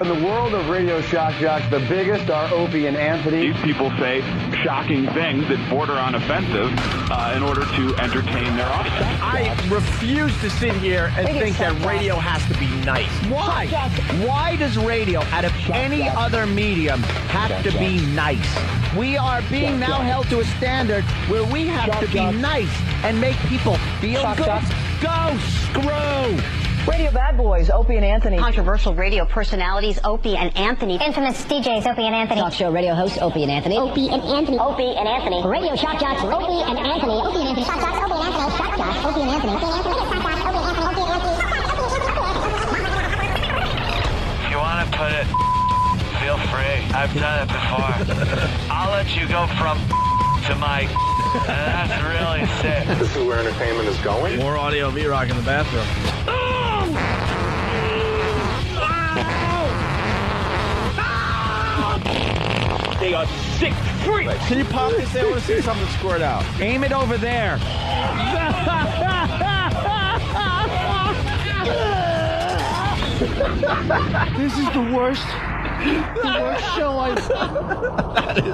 In the world of radio shock jocks, the biggest are Opie and Anthony. These people say shocking things that border on offensive in order to entertain their audience. I refuse to sit here and think that radio has to be nice. Why? Why does radio, out of any other medium, have to be nice? We are being now held to a standard where we have to be nice and make people feel good. Go screw! Radio bad boys, Opie and Anthony. Controversial radio personalities, Opie and Anthony. Infamous DJs, Opie and Anthony. Talk show radio hosts, Opie and Anthony. Opie and Anthony. Opie and Anthony. Radio shock jocks, Opie and Anthony. Opie and Anthony. Shock jocks, Opie and Anthony. Shock jocks, Opie and Anthony. Opie and Anthony. Shock jocks, Opie and Anthony. Opie and Anthony. If you want to put it, feel free. I've done it before. I'll let you go from to Mike. That's really sick. This is where entertainment is going. More audio of E-Rock in the bathroom. They are sick freaks. Can you pop this? I want to see something squirt out. Aim it over there. This is the worst show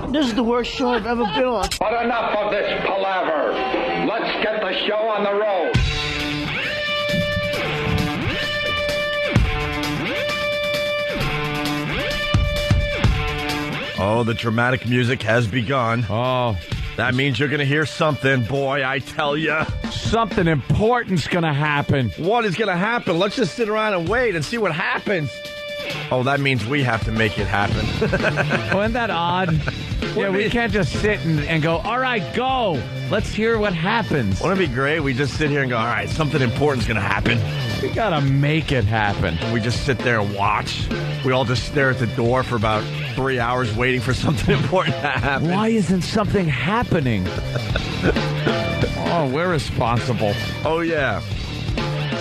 This is the worst show I've ever been on. But enough of this palaver. Let's get the show on the road. Oh, the dramatic music has begun. Oh. That means you're going to hear something, boy, I tell you. Something important's going to happen. What is going to happen? Let's just sit around and wait and see what happens. Oh, that means we have to make it happen. Oh, isn't that odd? Yeah, we can't just sit and go, all right, go. Let's hear what happens. Wouldn't it be great? We just sit here and go, all right, something important's going to happen. We got to make it happen. And we just sit there and watch. We all just stare at the door for about 3 hours waiting for something important to happen. Why isn't something happening? Oh, we're responsible. Oh, yeah.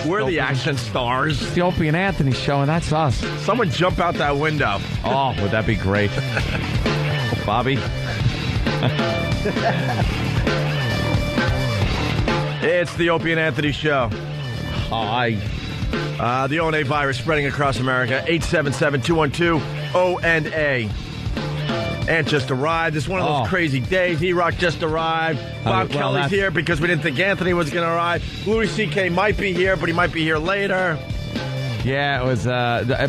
We're the action stars. It's the Opie and Anthony show, and that's us. Someone jump out that window. Oh, would that be great? Bobby? It's the Opie and Anthony show. Hi. The O&A virus spreading across America. 877-212-ONA. Ant just arrived. It's one of those crazy days. E-Rock just arrived. Bob Kelly's here because we didn't think Anthony was going to arrive. Louis C.K. might be here, but he might be here later. Yeah, it was,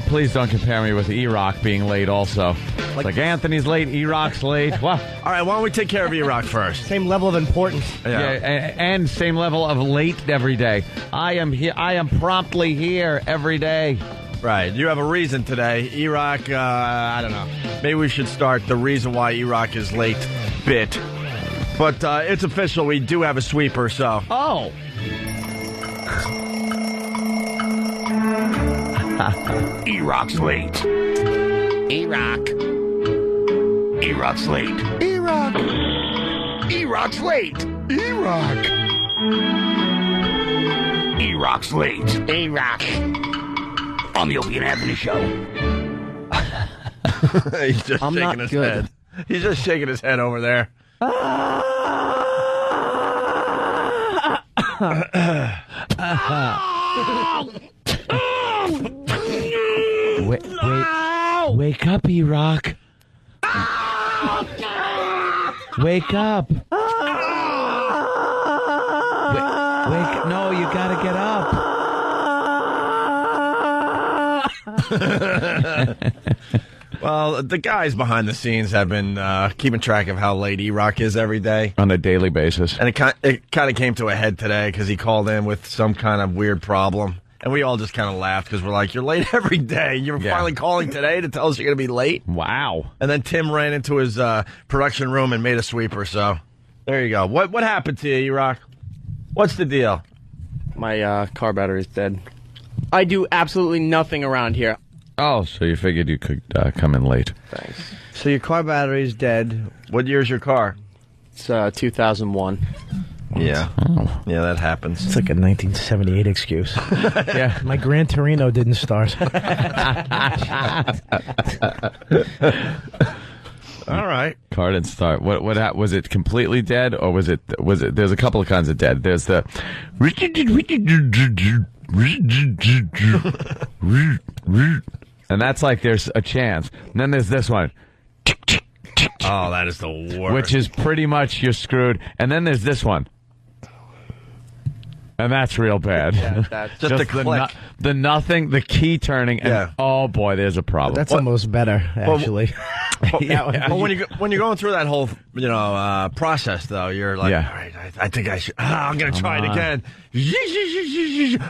please don't compare me with E-Rock being late also. Like Anthony's late, E-Rock's late. Well, all right, why don't we take care of E-Rock first? Same level of importance. Yeah, and same level of late every day. I am here. I am promptly here every day. Right. You have a reason today. E-Rock, I don't know. Maybe we should start the reason why E-Rock is late bit. But it's official. We do have a sweeper, so. Oh. E-Rock's late. E-Rock. E-Rock's late. E-Rock. E-Rock's late. E-Rock. E-Rock's late. E-Rock. On the Opie and Anthony show. He's just shaking his head. He's just shaking his head over there. Wake up, E-Rock. Wake up. No, you gotta get up. Well, the guys behind the scenes have been keeping track of how late E-Rock is every day. On a daily basis. And it kind of came to a head today because he called in with some kind of weird problem. And we all just kind of laughed because we're like, you're late every day. You're finally calling today to tell us you're going to be late? Wow. And then Tim ran into his production room and made a sweeper. So there you go. What happened to you, E-Rock? What's the deal? My car battery is dead. I do absolutely nothing around here. Oh, so you figured you could come in late. Thanks. So your car battery is dead. What year is your car? It's 2001. Yeah. Oh. Yeah, that happens. It's like a 1978 excuse. Yeah. My Gran Torino didn't start. All right. Car didn't start. What was it completely dead or was it there's a couple of kinds of dead. There's the And that's like there's a chance. And then there's this one. Oh, that is the worst. Which is pretty much you're screwed. And then there's this one. And that's real bad. Yeah, that's just a click. The nothing, the key turning, and oh boy, there's a problem. That's almost better, actually. Well, when you're going through that whole process, though, you're like, all right, I think I should. I'm going to try it again.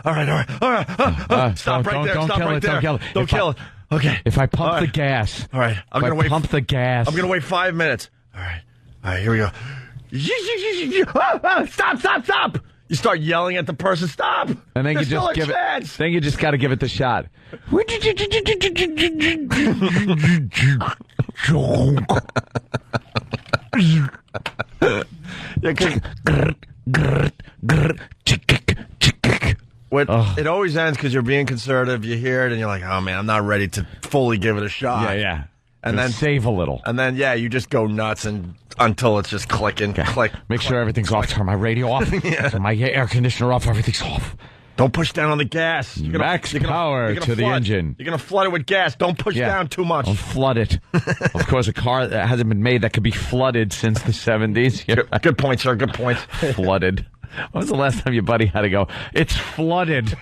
All right. Stop right there. Stop right there. Don't kill it. Okay. If I pump the gas. All right. I'm going to wait. Pump the gas. I'm going to wait 5 minutes. All right. Here we go. Stop. You start yelling at the person, stop! And then you just give it. Then you just got to give it the shot. It always ends because you're being conservative. You hear it and you're like, "Oh man, I'm not ready to fully give it a shot." Yeah. And then save a little. And then you just go nuts until it's just clicking. Click. Make sure everything's off. Turn my radio off. Turn my air conditioner off. Everything's off. Don't push down on the gas. Max power to the engine. You're going to flood it with gas. Don't push down too much. Don't flood it. Of course, a car that hasn't been made that could be flooded since the 70s. Good point, sir. Good point. Flooded. When was the last time your buddy had to go, it's flooded?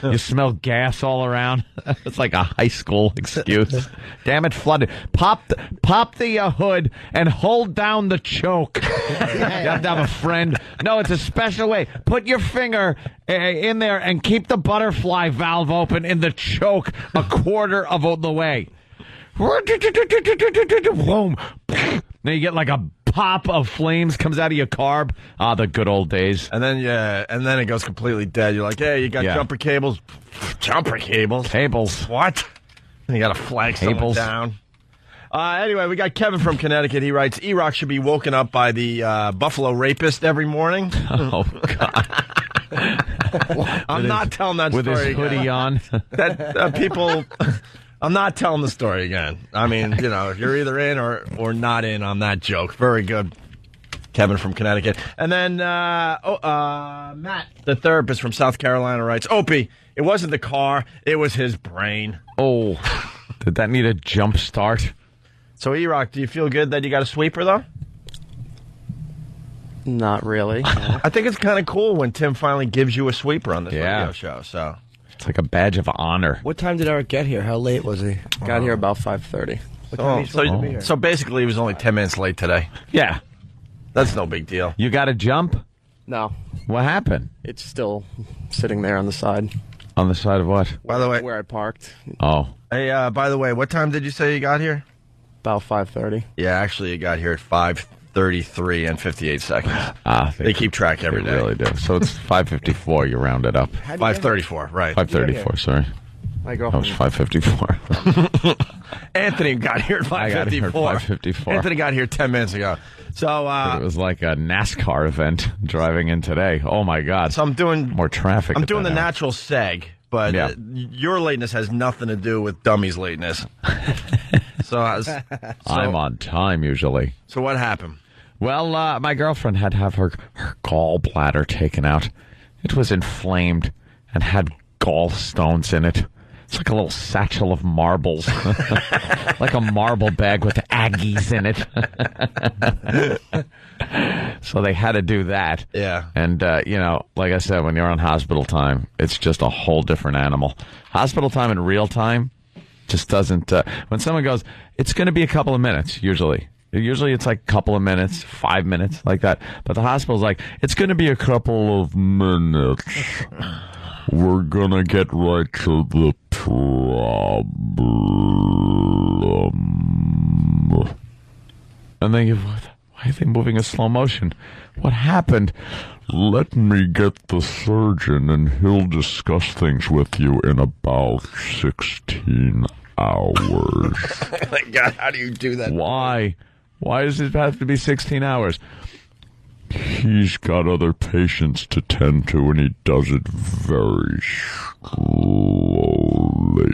You smell gas all around? It's like a high school excuse. Damn it, flooded. Pop the hood and hold down the choke. You have to have a friend. No, it's a special way. Put your finger in there and keep the butterfly valve open in the choke a quarter of the way. Boom. Then you get like a pop of flames comes out of your carb. The good old days. And then it goes completely dead. You're like, hey, you got jumper cables. Jumper cables? Cables. What? And you got to flag someone down. Anyway, we got Kevin from Connecticut. He writes, E-Rock should be woken up by the Buffalo rapist every morning. Oh, God. I'm not telling that story with his hoodie on. That people... I'm not telling the story again. I mean, you're either in or not in on that joke. Very good, Kevin from Connecticut. And then Matt, the therapist from South Carolina, writes, Opie, it wasn't the car, it was his brain. Oh, did that need a jump start? So, E-Rock, do you feel good that you got a sweeper, though? Not really. I think it's kind of cool when Tim finally gives you a sweeper on this radio show, so... It's like a badge of honor. What time did Eric get here? How late was he? Got here about 5:30. So basically, he was only 10 minutes late today. Yeah. That's no big deal. You got to jump? No. What happened? It's still sitting there on the side. On the side of what? By the way, where I parked. Oh. Hey, by the way, what time did you say you got here? About 5:30. Yeah, actually, you got here at 5:33 and 58 seconds. They keep track every day. They really do. So it's 5:54. You round it up. 5:34, right? 5:34. Sorry. My girlfriend. That was 5:54. Anthony got here at 5:54. Anthony got here 10 minutes ago. So it was like a NASCAR event driving in today. Oh my God! So I'm doing more traffic. I'm doing the natural seg, but your lateness has nothing to do with Dummy's lateness. So I'm on time usually. So what happened? Well, my girlfriend had to have her gallbladder taken out. It was inflamed and had gallstones in it. It's like a little satchel of marbles. Like a marble bag with Aggies in it. So they had to do that. Yeah. And, like I said, when you're on hospital time, it's just a whole different animal. Hospital time in real time just doesn't... when someone goes, it's going to be a couple of minutes, usually it's like a couple of minutes, 5 minutes, like that. But the hospital's like, it's going to be a couple of minutes. We're going to get right to the problem. And then why are they moving in slow motion? What happened? Let me get the surgeon and he'll discuss things with you in about 16 hours. Oh my God, how do you do that? Why? Why does it have to be 16 hours? He's got other patients to tend to, and he does it very slowly.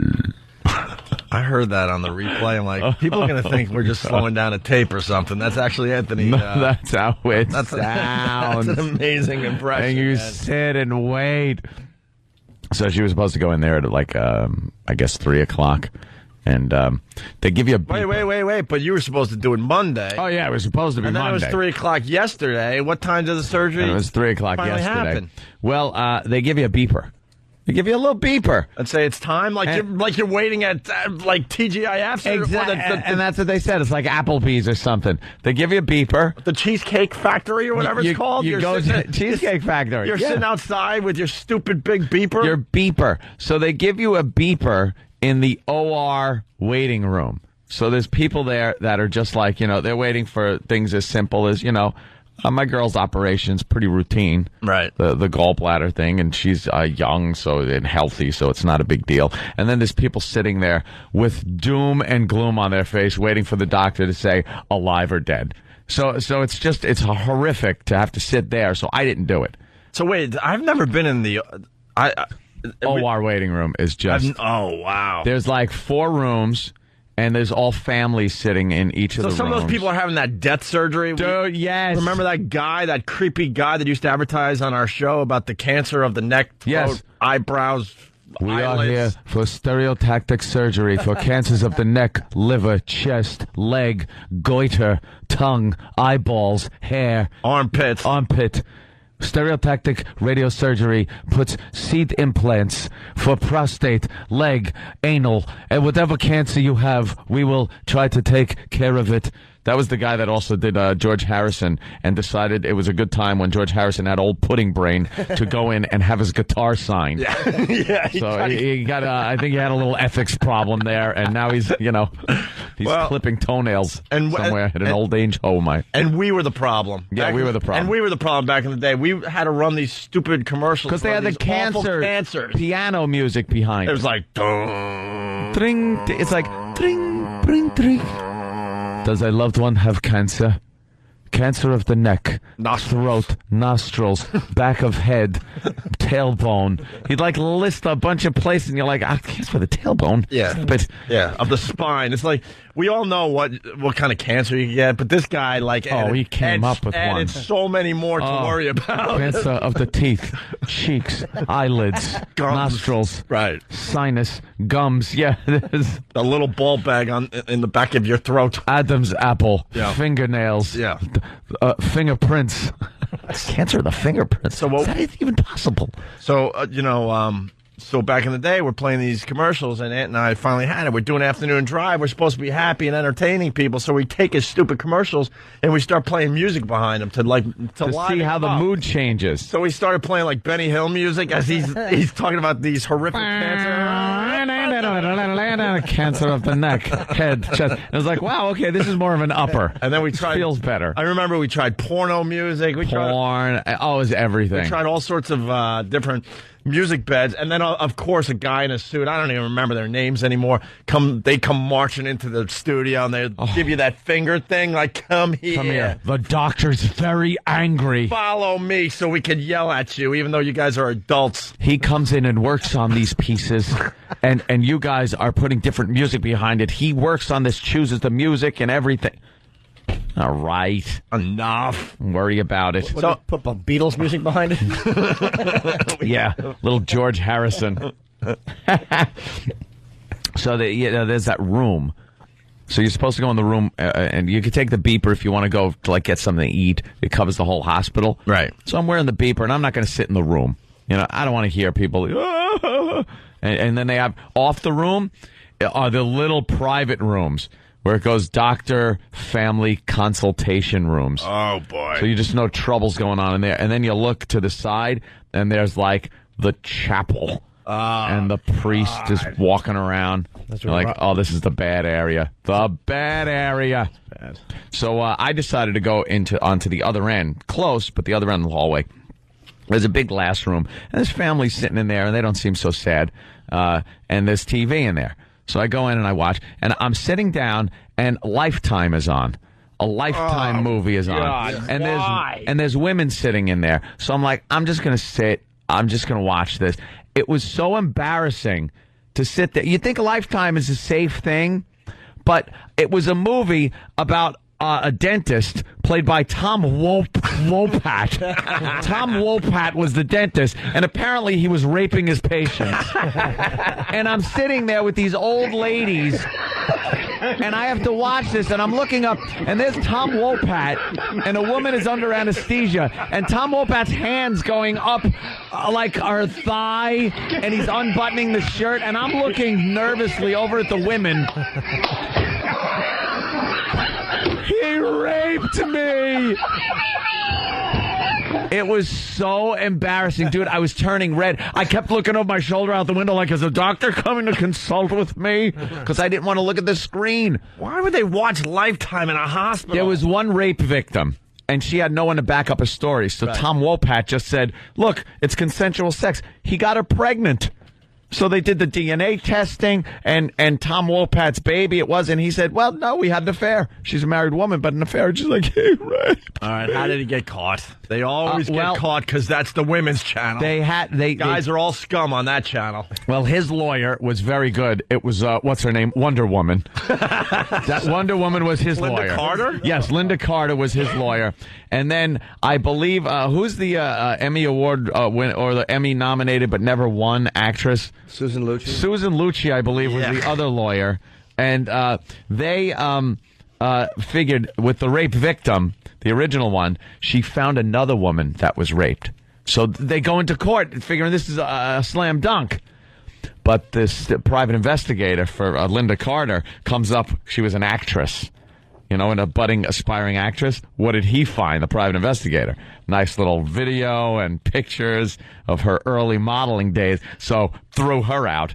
I heard that on the replay. I'm like, people are going to think we're just slowing down a tape or something. That's actually Anthony. No, that's how it sounds. That's an amazing impression. And you sit and wait. So she was supposed to go in there at like, I guess 3 o'clock. And they give you a beeper. Wait. But you were supposed to do it Monday. Oh, yeah, it was supposed to be Monday. Monday. And then it was 3 o'clock yesterday. What time did the surgery And it was 3 o'clock finally yesterday. happen? Well, they give you a beeper. They give you a little beeper. And say it's time? Like you're waiting at like TGIFs? Exactly. And that's what they said. It's like Applebee's or something. They give you a beeper. The Cheesecake Factory or whatever it's called? You go to the Cheesecake Factory. You're sitting outside with your stupid big beeper? Your beeper. So they give you a beeper in the OR waiting room. So there's people there that are just like, they're waiting for things as simple as, my girl's operation's pretty routine. Right. The gallbladder thing, and she's young and healthy, so it's not a big deal. And then there's people sitting there with doom and gloom on their face waiting for the doctor to say alive or dead. So it's horrific to have to sit there, so I didn't do it. So wait, I've never been in the... OR waiting room is just... oh, wow. There's like 4 rooms... And there's all families sitting in each of the rooms. So some of those people are having that death surgery? Dude, yes. Remember that creepy guy that used to advertise on our show about the cancer of the neck, throat, eyebrows, We eyelids? are here for stereotactic surgery for cancers of the neck, liver, chest, leg, goiter, tongue, eyeballs, hair, armpit. Stereotactic radiosurgery puts seed implants for prostate, leg, anal, and whatever cancer you have, we will try to take care of it. That was the guy that also did George Harrison and decided it was a good time when George Harrison had old pudding brain to go in and have his guitar signed. Yeah. So he got, I think he had a little ethics problem there, and now he's clipping toenails somewhere at an old age home. And we were the problem. Yeah, we were the problem. And we were the problem back in the day. We had to run these stupid commercials. Because they had the cancer piano music behind it. It was like, ding. It's like, ding, ding, ding. Does a loved one have cancer? Cancer of the neck, throat, nostrils, back of head, tailbone. He'd list a bunch of places, and you're like, cancer of the tailbone. Yeah, but of the spine. It's like we all know what kind of cancer you get, but this guy he came up with one. And so many more to worry about. Cancer of the teeth, cheeks, eyelids, gums. nostrils, right, sinus, gums. Yeah, there's a little ball bag in the back of your throat. Adam's apple, fingernails. Yeah. Fingerprints. Cancer of the fingerprints. So is that even possible? So, so back in the day, we're playing these commercials, and Aunt and I finally had it. We're doing afternoon drive. We're supposed to be happy and entertaining people, so we take his stupid commercials and we start playing music behind them to see how the mood changes. So we started playing like Benny Hill music as he's talking about these horrific cancer of the neck, head, chest. And I was like, wow, okay, this is more of an upper. And then we tried. Feels better. I remember we tried porno music. It was everything. We tried all sorts of different music beds, and then of course a guy in a suit, I don't even remember their names anymore, they come marching into the studio and they give you that finger thing, like come here. The doctor's very angry. Follow me so we can yell at you even though you guys are adults. He comes in and works on these pieces and you guys are putting different music behind it. He works on this, chooses the music and everything. All right. Enough. Don't worry about it. So put the Beatles music behind it? Yeah. Little George Harrison. So there's that room. So you're supposed to go in the room, and you can take the beeper if you want to go to get something to eat. It covers the whole hospital. Right. So I'm wearing the beeper, and I'm not going to sit in the room. I don't want to hear people. And then they have off the room are the little private rooms where it goes doctor, family consultation rooms. Oh, boy. So you just know trouble's going on in there. And then you look to the side, and there's the chapel. And the priest is walking around. You're this is the bad area. The bad area. Bad. So I decided to go onto the other end, close, but the other end of the hallway. There's a big glass room, and there's families sitting in there, and they don't seem so sad. And there's TV in there. So I go in and I watch, and I'm sitting down, and Lifetime is on. A Lifetime movie is on. God, and there's women sitting in there. So I'm like, I'm just going to sit. I'm just going to watch this. It was so embarrassing to sit there. You think Lifetime is a safe thing, but it was a movie about a dentist played by Tom Wopat. Tom Wopat was the dentist, and apparently he was raping his patients. And I'm sitting there with these old ladies, and I have to watch this, and I'm looking up, and there's Tom Wopat, and a woman is under anesthesia, and Tom Wopat's hands going up like her thigh, and he's unbuttoning the shirt, and I'm looking nervously over at the women. He raped me! It was so embarrassing, dude. I was turning red. I kept looking over my shoulder out the window like, is a doctor coming to consult with me? Because I didn't want to look at the screen. Why would they watch Lifetime in a hospital? There was one rape victim, and she had no one to back up a story. So Tom Wopat just said, look, it's consensual sex. He got her pregnant. So they did the DNA testing, and Tom Wopat's baby it was, and he said, well, no, we had an affair. She's a married woman, but an affair. She's like, hey, right. All right, how did he get caught? They always get caught because that's the women's channel. Guys are all scum on that channel. Well, his lawyer was very good. It was, what's her name? Wonder Woman. That Wonder Woman was his lawyer. Linda Carter? Yes, Linda Carter was his lawyer. And then I believe, who's the Emmy Award or the Emmy nominated but never won actress? Susan Lucci. Susan Lucci, I believe, was the other lawyer. And they figured with the rape victim, the original one, she found another woman that was raped. So they go into court figuring this is a slam dunk. But this private investigator for Linda Carter comes up. She was an actress, and a budding, aspiring actress. What did he find, the private investigator? Nice little video and pictures of her early modeling days. So threw her out.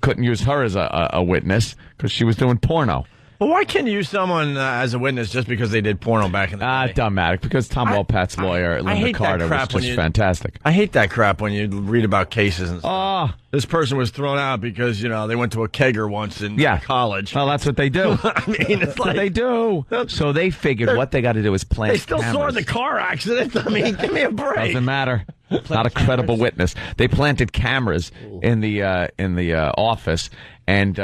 Couldn't use her as a witness because she was doing porno. Well, why can't you use someone as a witness just because they did porno back in the day? It doesn't matter, because Tom Wopat's lawyer, Linda Carter, was just fantastic. I hate that crap when you read about cases and stuff. This person was thrown out because, they went to a kegger once in college. Well, that's what they do. I mean, it's like... they do. So they figured what they got to do is plant They still saw the car accident. I mean, give me a break. Doesn't matter. Not a credible witness. They planted cameras in the office and...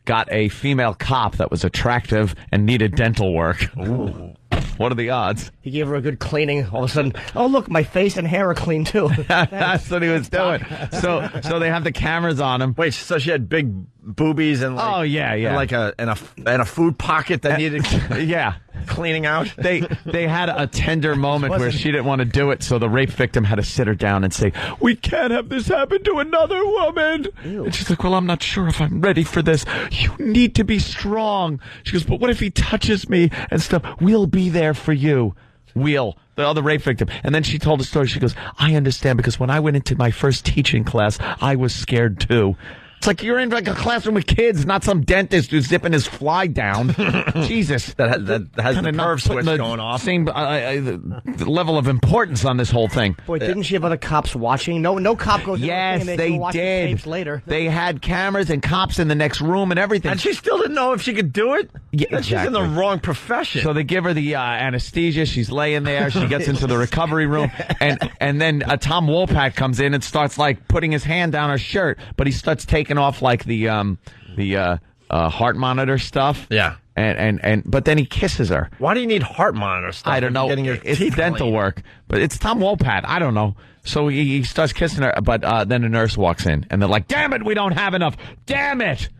got a female cop that was attractive and needed dental work. Ooh. What are the odds? He gave her a good cleaning. All of a sudden, oh, look, my face and hair are clean, too. That's what he was doing. So they have the cameras on him. Wait, so she had big boobies and like... And like a food pocket that needed... cleaning out. They had a tender moment where she didn't want to do it, so the rape victim had to sit her down and say, we can't have this happen to another woman. Ew. And she's like, well, I'm not sure if I'm ready for this. You need to be strong. She goes, but what if he touches me and stuff? We'll be there for you. The other rape victim. And then she told a story. She goes, I understand, because when I went into my first teaching class, I was scared too. It's like you're in like a classroom with kids, not some dentist who's zipping his fly down. Jesus. That has the nerve switch going off. Same level of importance on this whole thing. Boy, didn't she have other cops watching? No cop goes in and they did. watch the tapes later. They had cameras and cops in the next room and everything. And she still didn't know if she could do it? Yeah, exactly. She's in the wrong profession. So they give her the anesthesia. She's laying there. She gets into the recovery room. And then Tom Wopat comes in and starts like putting his hand down her shirt. But he starts taking off like the heart monitor stuff. Yeah. But then he kisses her. Why do you need heart monitor stuff? I don't know. It's dental work. But it's Tom Wopat. I don't know. So he starts kissing her, but then a nurse walks in, and they're like, damn it, we don't have enough. Damn it.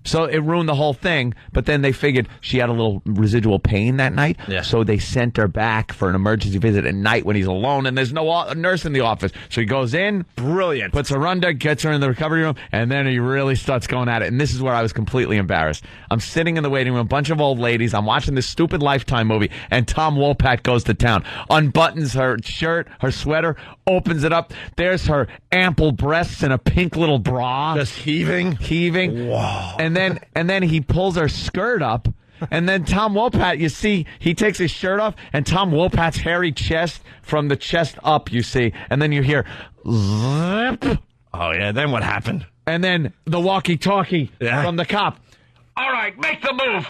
So it ruined the whole thing, but then they figured she had a little residual pain that night, so they sent her back for an emergency visit at night when he's alone, and there's no nurse in the office. So he goes in, brilliant, puts her under, gets her in the recovery room, and then he really starts going at it. And this is where I was completely embarrassed. I'm sitting in the waiting room, a bunch of old ladies, I'm watching this stupid Lifetime movie, and Tom Wopat goes to town, unbuttons her shirt, her sweater, opens it up. There's her ample breasts in a pink little bra. Just heaving. Wow. And then he pulls her skirt up, and then Tom Wopat, you see, he takes his shirt off, and Tom Wopat's hairy chest from the chest up, you see, and then you hear zip. Oh yeah, then what happened? And then the walkie-talkie from the cop. All right, make the move.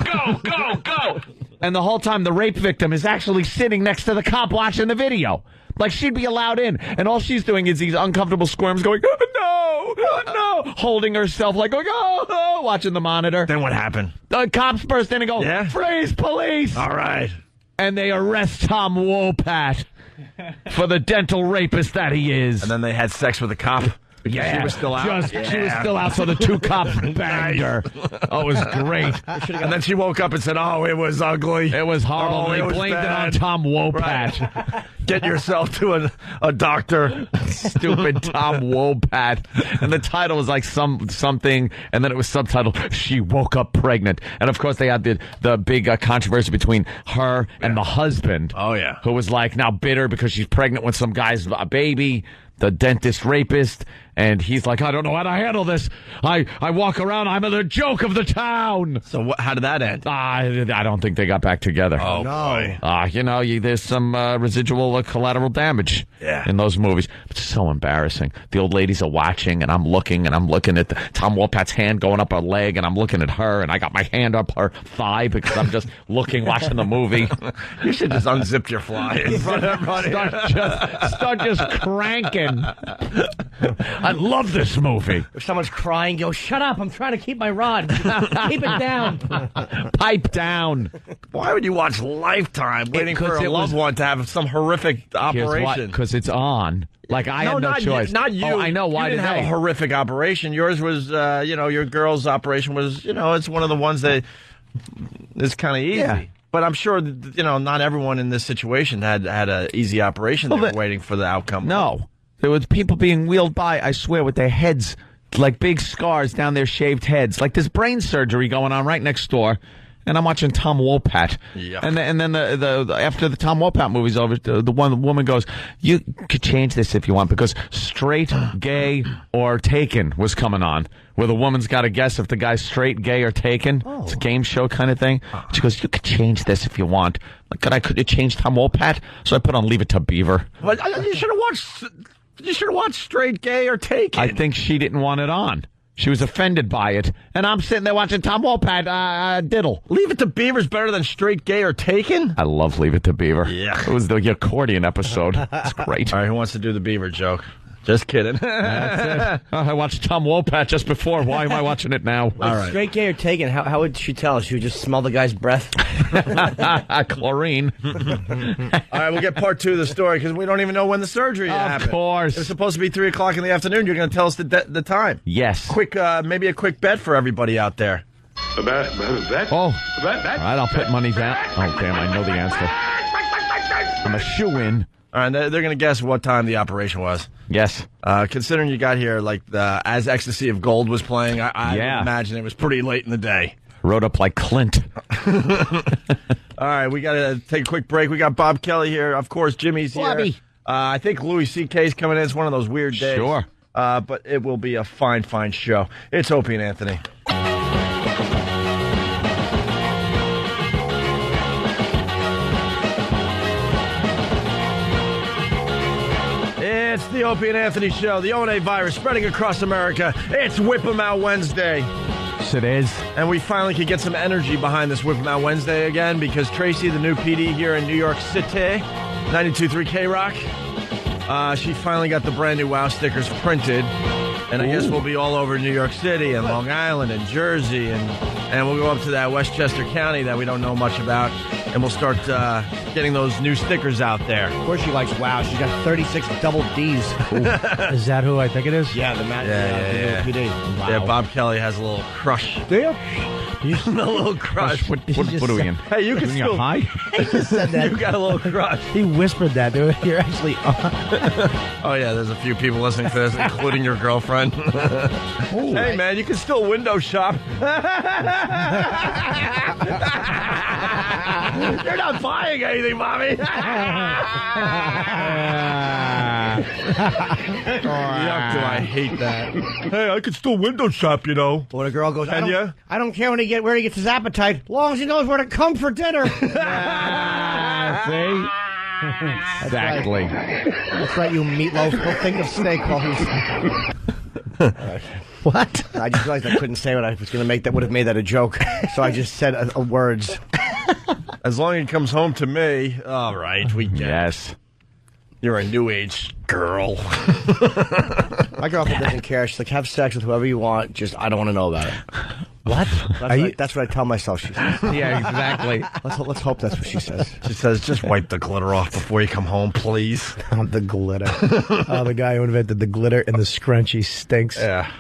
Go. And the whole time the rape victim is actually sitting next to the cop watching the video. Like she'd be allowed in, and all she's doing is these uncomfortable squirms going, oh, Oh, no, holding herself like, oh, watching the monitor. Then what happened? The cops burst in and go, freeze, police! All right. And they arrest Tom Wopat for the dental rapist that he is. And then they had sex with a cop. Yeah, she was still out. She was still out, so the two cops banged her. Oh, it was great. And then she woke up and said, "Oh, it was ugly. It was horrible." Oh, They blamed it on Tom Wopat. Right. Get yourself to a doctor. Stupid Tom Wopat. And the title was like something, and then it was subtitled, "She woke up pregnant." And of course, they had the big controversy between her and the husband. Oh yeah, who was like now bitter because she's pregnant with some guy's baby. The dentist rapist, and he's like, I don't know how to handle this. I walk around, I'm the joke of the town. So how did that end? I don't think they got back together. Oh, no. There's some residual collateral damage in those movies. It's so embarrassing. The old ladies are watching, and I'm looking at Tom Wopat's hand going up her leg, and I'm looking at her, and I got my hand up her thigh because I'm just watching the movie. You should just unzip your fly in front of everybody. Start just cranking. I love this movie. If someone's crying, go, shut up, I'm trying to keep my rod. Keep it down. Pipe down. Why would you watch Lifetime waiting for a loved one to have some horrific operation? Because it's on. Like, I had no choice. Not you. Oh, I know. Why you didn't did have a horrific operation. Yours was, your girl's operation was, it's one of the ones that is kind of easy. Yeah. But I'm sure, not everyone in this situation had an easy operation. They were waiting for the outcome. No. There was people being wheeled by, I swear, with their heads, like big scars down their shaved heads. Like there's brain surgery going on right next door. And I'm watching Tom Wopat. Yuck. And then the after the Tom Wopat movie's over, the woman goes, you could change this if you want, because straight, gay, or taken was coming on, where the woman's got to guess if the guy's straight, gay, or taken. Oh. It's a game show kind of thing. She goes, you could change this if you want. Like, could you change Tom Wopat? So I put on Leave It to Beaver. Well, you should have watched... You should have watched Straight, Gay, or Taken. I think she didn't want it on. She was offended by it. And I'm sitting there watching Tom Wopat diddle. Leave It to Beaver's better than Straight, Gay, or Taken? I love Leave It to Beaver. Yeah. It was the accordion episode. It's great. All right, who wants to do the Beaver joke? Just kidding. That's it. I watched Tom Wopat just before. Why am I watching it now? All right. Straight, gay, or taken, how would she tell us? She would just smell the guy's breath? Chlorine. All right, we'll get part 2 of the story because we don't even know when the surgery happened. Of course. It's supposed to be 3 o'clock in the afternoon. You're going to tell us the time. Yes. Maybe a quick bet for everybody out there. Oh. All right, I'll put money down. Oh, damn, I know the answer. I'm a shoe-in. All right, they're going to guess what time the operation was. Yes. Considering you got here, as Ecstasy of Gold was playing, I imagine it was pretty late in the day. Rode up like Clint. All right, we got to take a quick break. We got Bob Kelly here. Of course, Jimmy's here. Bobby. I think Louis C.K.'s coming in. It's one of those weird days. Sure. But it will be a fine, fine show. It's Opie and Anthony. It's the Opie and Anthony Show. The O&A virus spreading across America. It's Whip 'em Out Wednesday. Yes, it is. And we finally could get some energy behind this Whip 'em Out Wednesday again because Tracy, the new PD here in New York City, 92.3 K-Rock, she finally got the brand new WOW stickers printed. And I guess we'll be all over New York City and Long Island and Jersey. And we'll go up to that Westchester County that we don't know much about. And we'll start getting those new stickers out there. Of course she likes WOW. She's got 36 double Ds. Is that who I think it is? Yeah, the PD. Wow. Yeah, Bob Kelly has a little crush. Do you? A little crush. What are we in? Hey, you can still... high? He just said that. You got a little crush. He whispered that. You're actually... Oh, yeah, there's a few people listening to this, including your girlfriend. Hey, man, you can still window shop. You're not buying anything, Bobby. Yuck, do I hate that. Hey, I can still window shop, you know. When a girl goes, Can ya? I don't care where he gets his appetite, as long as he knows where to come for dinner. See? Exactly. That's right, you meatloaf. Go think of steak while he's... What? I just realized I couldn't say what I was going to make. That would have made that a joke. So I just said words. As long as he comes home to me, all right, we get it. Yes. You're a new age girl. My girlfriend doesn't care. She's like, have sex with whoever you want. Just, I don't want to know about it. What? That's what I tell myself, she says. Yeah, exactly. Let's hope that's what she says. She says, just wipe the glitter off before you come home, please. The glitter. Oh, the guy who invented the glitter and the scrunchie stinks. Yeah.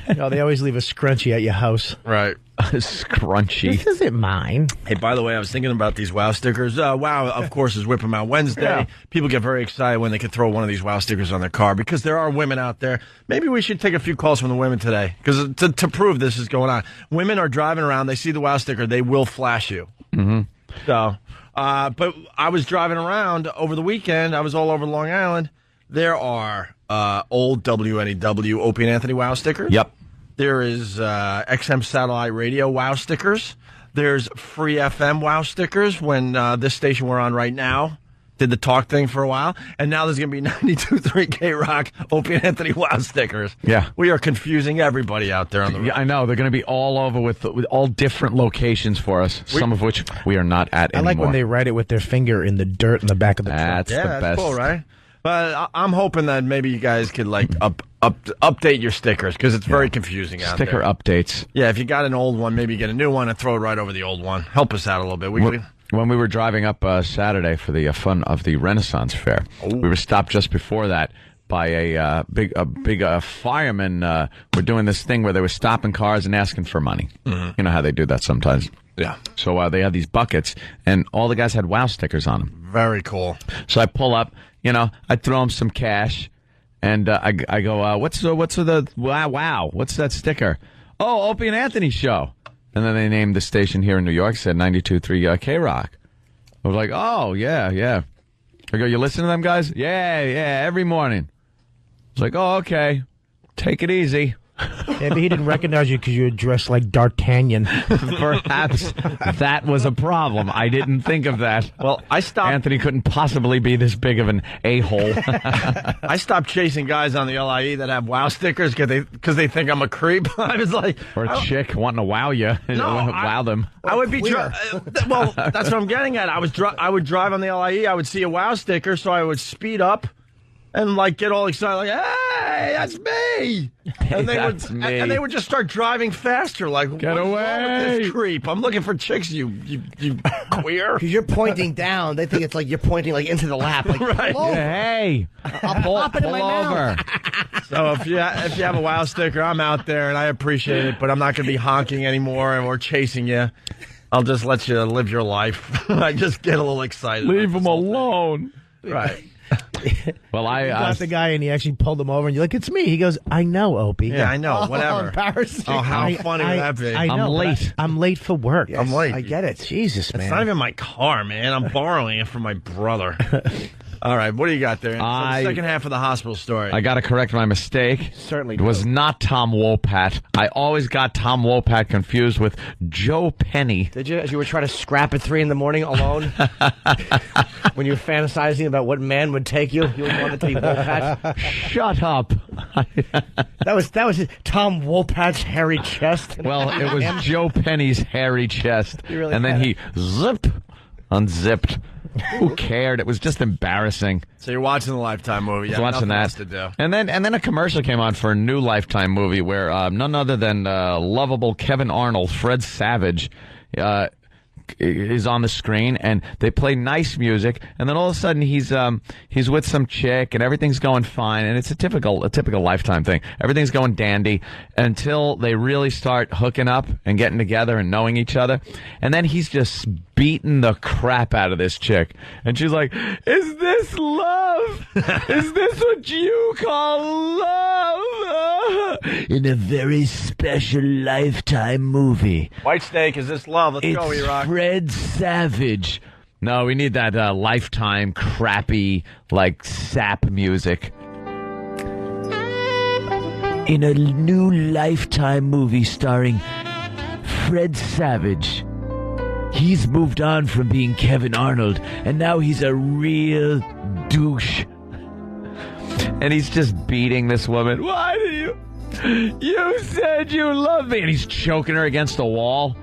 They always leave a scrunchie at your house. Right. Scrunchy. This isn't mine. Hey, by the way, I was thinking about these WoW stickers. WoW, of course, is Whip 'em Out Wednesday. Yeah. People get very excited when they can throw one of these WoW stickers on their car because there are women out there. Maybe we should take a few calls from the women today because to prove this is going on. Women are driving around. They see the WoW sticker. They will flash you. Mm-hmm. So, but I was driving around over the weekend. I was all over Long Island. There are old WNEW Opie and Anthony WoW stickers. Yep. There is XM satellite radio WoW stickers. There's free FM WoW stickers when this station we're on right now did the talk thing for a while. And now there's going to be 92.3 K-Rock Opie and Anthony WoW stickers. Yeah. We are confusing everybody out there on the road. Yeah, I know. They're going to be all over with all different locations for us, some of which we are not at anymore. I like when they write it with their finger in the dirt in the back of the truck. That's the best. That's cool, right? But I'm hoping that maybe you guys could like update your stickers because it's very confusing out there. Sticker updates. Yeah, if you got an old one, maybe get a new one and throw it right over the old one. Help us out a little bit. When we were driving up Saturday for the fun of the Renaissance Fair, we were stopped just before that by a big fireman. We're doing this thing where they were stopping cars and asking for money. Mm-hmm. You know how they do that sometimes. Yeah. So they had these buckets, and all the guys had WoW stickers on them. Very cool. So I pull up, I throw them some cash, and I go, what's the wow? What's that sticker? Oh, Opie and Anthony show. And then they named the station here in New York, said 92.3 K-Rock. I was like, oh, yeah. I go, you listen to them guys? Yeah, every morning. I was like, oh, okay. Take it easy. Yeah, but he didn't recognize you because you were dressed like D'Artagnan. Perhaps that was a problem. I didn't think of that. Well, I stopped. Anthony couldn't possibly be this big of an a-hole. I stopped chasing guys on the LIE that have WoW stickers because they think I'm a creep. I was like, or a chick wanting to wow you and wow them. I would be well. That's what I'm getting at. I would drive on the LIE. I would see a WoW sticker, so I would speed up and like get all excited, like, "Hey, that's me!" And they would just start driving faster, like, "Get away, with this creep! I'm looking for chicks, you queer." Because you're pointing down, they think it's like you're pointing like into the lap, like, right? Yeah, hey, I'll pop it in my over. So if you have a WoW sticker, I'm out there and I appreciate it, but I'm not going to be honking anymore or chasing you. I'll just let you live your life. I just get a little excited. Leave them alone, right? Well, I got the guy and he actually pulled him over and you're like, it's me. He goes, I know, Opie. Yeah, I know. Whatever. Embarrassing. Oh, how funny would that be? I know, I'm late. I'm late for work. Yes, I'm late. I get it. Jesus, man. It's not even my car, man. I'm borrowing it from my brother. All right, what do you got there? The second half of the hospital story. I got to correct my mistake. Certainly It was not Tom Wopat. I always got Tom Wopat confused with Joe Penny. Did you? As you were trying to scrap at 3 a.m. alone? When you were fantasizing about what man would take you? You wanted to be Wopat? Shut up. That was Tom Wopat's hairy chest. Well, it was Joe Penny's hairy chest. Really and then he unzipped. Who cared? It was just embarrassing. So you're watching the Lifetime movie. I was watching that. Else to do. And then a commercial came on for a new Lifetime movie where none other than lovable Kevin Arnold, Fred Savage, is on the screen, and they play nice music, and then all of a sudden he's with some chick, and everything's going fine, and it's a typical Lifetime thing. Everything's going dandy until they really start hooking up and getting together and knowing each other, and then he's just beating the crap out of this chick, and she's like, "Is this love? Is this what you call love?" In a very special Lifetime movie. White Snake, is this love? Let's go, E-Rock. Fred Savage. No, we need that Lifetime crappy, like, sap music. In a new Lifetime movie starring Fred Savage. He's moved on from being Kevin Arnold, and now he's a real douche. And he's just beating this woman. Why did you... You said you loved me. And he's choking her against the wall.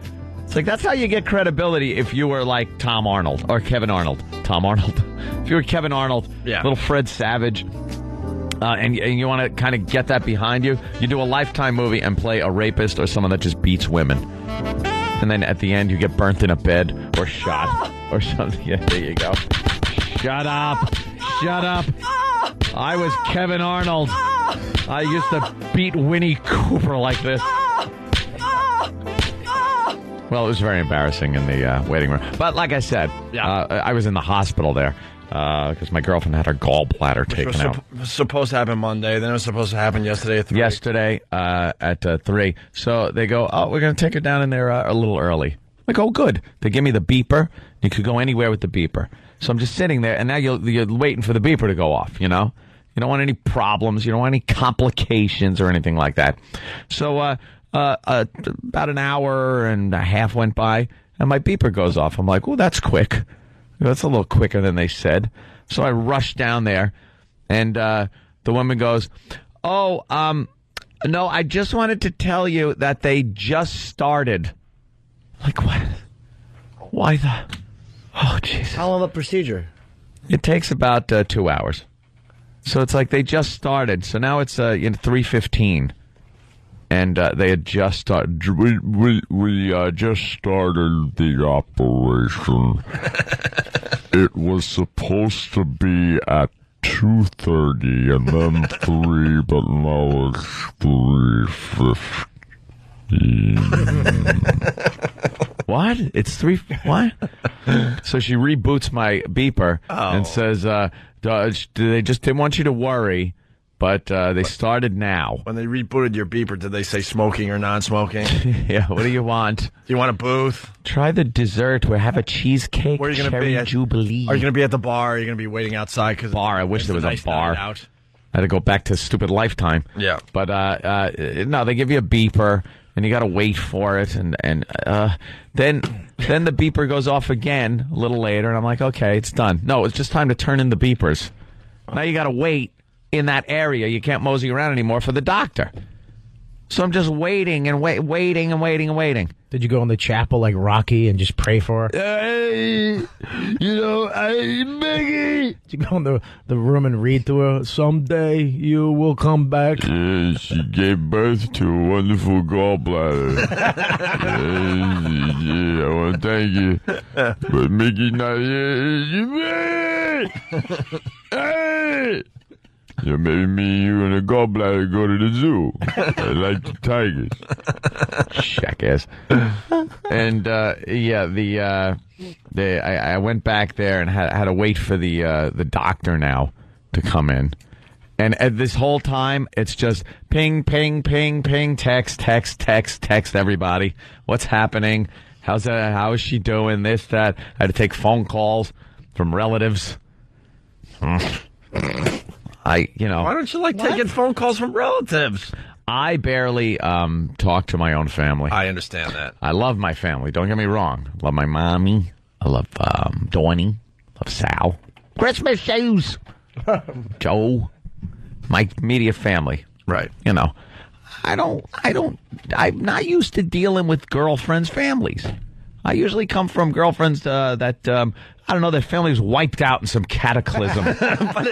It's like, that's how you get credibility if you were like Tom Arnold or Kevin Arnold. Tom Arnold. if you were Kevin Arnold, little Fred Savage, and you want to kind of get that behind you, you do a Lifetime movie and play a rapist or someone that just beats women. And then at the end, you get burnt in a bed or shot or something. Yeah, there you go. Shut up. Shut up. I was Kevin Arnold. I used to beat Winnie Cooper like this. Well, it was very embarrassing in the waiting room. But like I said, I was in the hospital there because my girlfriend had her gallbladder taken out. It was supposed to happen Monday. Then it was supposed to happen yesterday at 3. Yesterday at 3. So they go, oh, we're going to take her down in there a little early. Like, oh, good. They give me the beeper. You could go anywhere with the beeper. So I'm just sitting there, and now you're waiting for the beeper to go off, you know? You don't want any problems. You don't want any complications or anything like that. So about an hour and a half went by, and my beeper goes off. I'm like, oh, that's quick. That's a little quicker than they said. So I rushed down there, and the woman goes, oh, no, I just wanted to tell you that they just started. Like, what? Why the... Oh, Jesus. How long the procedure? It takes about 2 hours. So it's like they just started. So now it's 3:15. And they had just started. We just started the operation. It was supposed to be at 2:30 and then 3, but now it's 3:15. What? It's 3. What? So she reboots my beeper and says, they just didn't want you to worry, but they started now. When they rebooted your beeper, did they say smoking or non-smoking? Yeah, what do you want? Do you want a booth? Try the dessert. We have a cheesecake. Where are you going to be? Jubilee. Are you going to be at the bar? Or are you going to be waiting outside? Bar. I wish there was a bar. Out. I had to go back to stupid Lifetime. Yeah. But no, they give you a beeper. And you got to wait for it, and then the beeper goes off again a little later, and I'm like, okay, it's done. No, it's just time to turn in the beepers. Now you got to wait in that area. You can't mosey around anymore for the doctor. So I'm just waiting and waiting and waiting and waiting. Did you go in the chapel like Rocky and just pray for her? Hey, Maggie. Did you go in the room and read to her, someday you will come back? Yeah, she gave birth to a wonderful gallbladder. Yeah, I want to thank you. But Mickey's not here. Hey! Yeah, maybe me and you and a gallbladder go to the zoo. I like the tigers. Jackass. And I went back there and had to wait for the doctor now to come in. And at this whole time, it's just ping, ping, ping, ping, text, everybody. What's happening? How is she doing? This, that. I had to take phone calls from relatives. Why don't you like taking phone calls from relatives? I barely talk to my own family. I understand that. I love my family. Don't get me wrong. I love my mommy. I love Donnie. Love Sal. Christmas shoes. Joe. My immediate family. Right. I'm not used to dealing with girlfriends' families. I usually come from girlfriends that their family was wiped out in some cataclysm,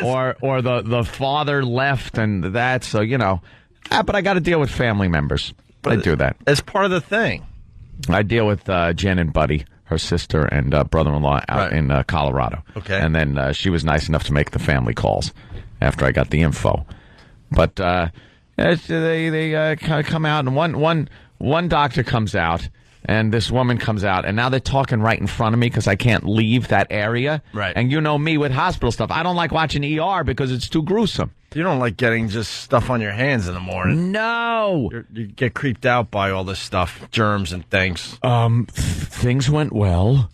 or the father left and that. So but I got to deal with family members. I do that. It's part of the thing. I deal with Jen and Buddy, her sister and brother-in-law out in Colorado. Okay, and then she was nice enough to make the family calls after I got the info. But they come out, and one doctor comes out. And this woman comes out, and now they're talking right in front of me because I can't leave that area. Right. And you know me with hospital stuff. I don't like watching ER because it's too gruesome. You don't like getting just stuff on your hands in the morning. No. You get creeped out by all this stuff, germs and things. Things went well.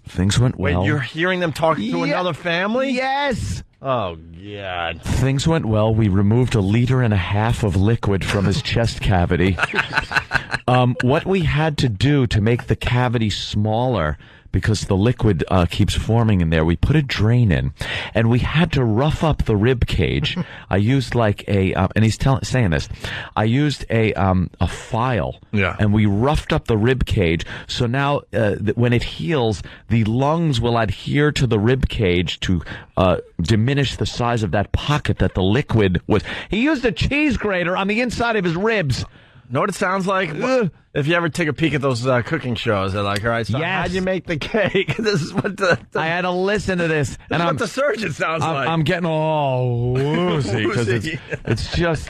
Wait, you're hearing them talking to another family? Yes. Oh, Yeah. Things went well. We removed 1.5 liters of liquid from his chest cavity. What we had to do to make the cavity smaller, because the liquid keeps forming in there, we put a drain in, and we had to rough up the rib cage. I used and he's saying this, I used a file, and we roughed up the rib cage, so now when it heals, the lungs will adhere to the rib cage to diminish the size of that pocket that the liquid was. He used a cheese grater on the inside of his ribs. Know what it sounds like? If you ever take a peek at those cooking shows, they're like, all right, so how'd you make the cake? This is what I had to listen to this. And what the surgeon sounds like. I'm getting all woozy because it's just,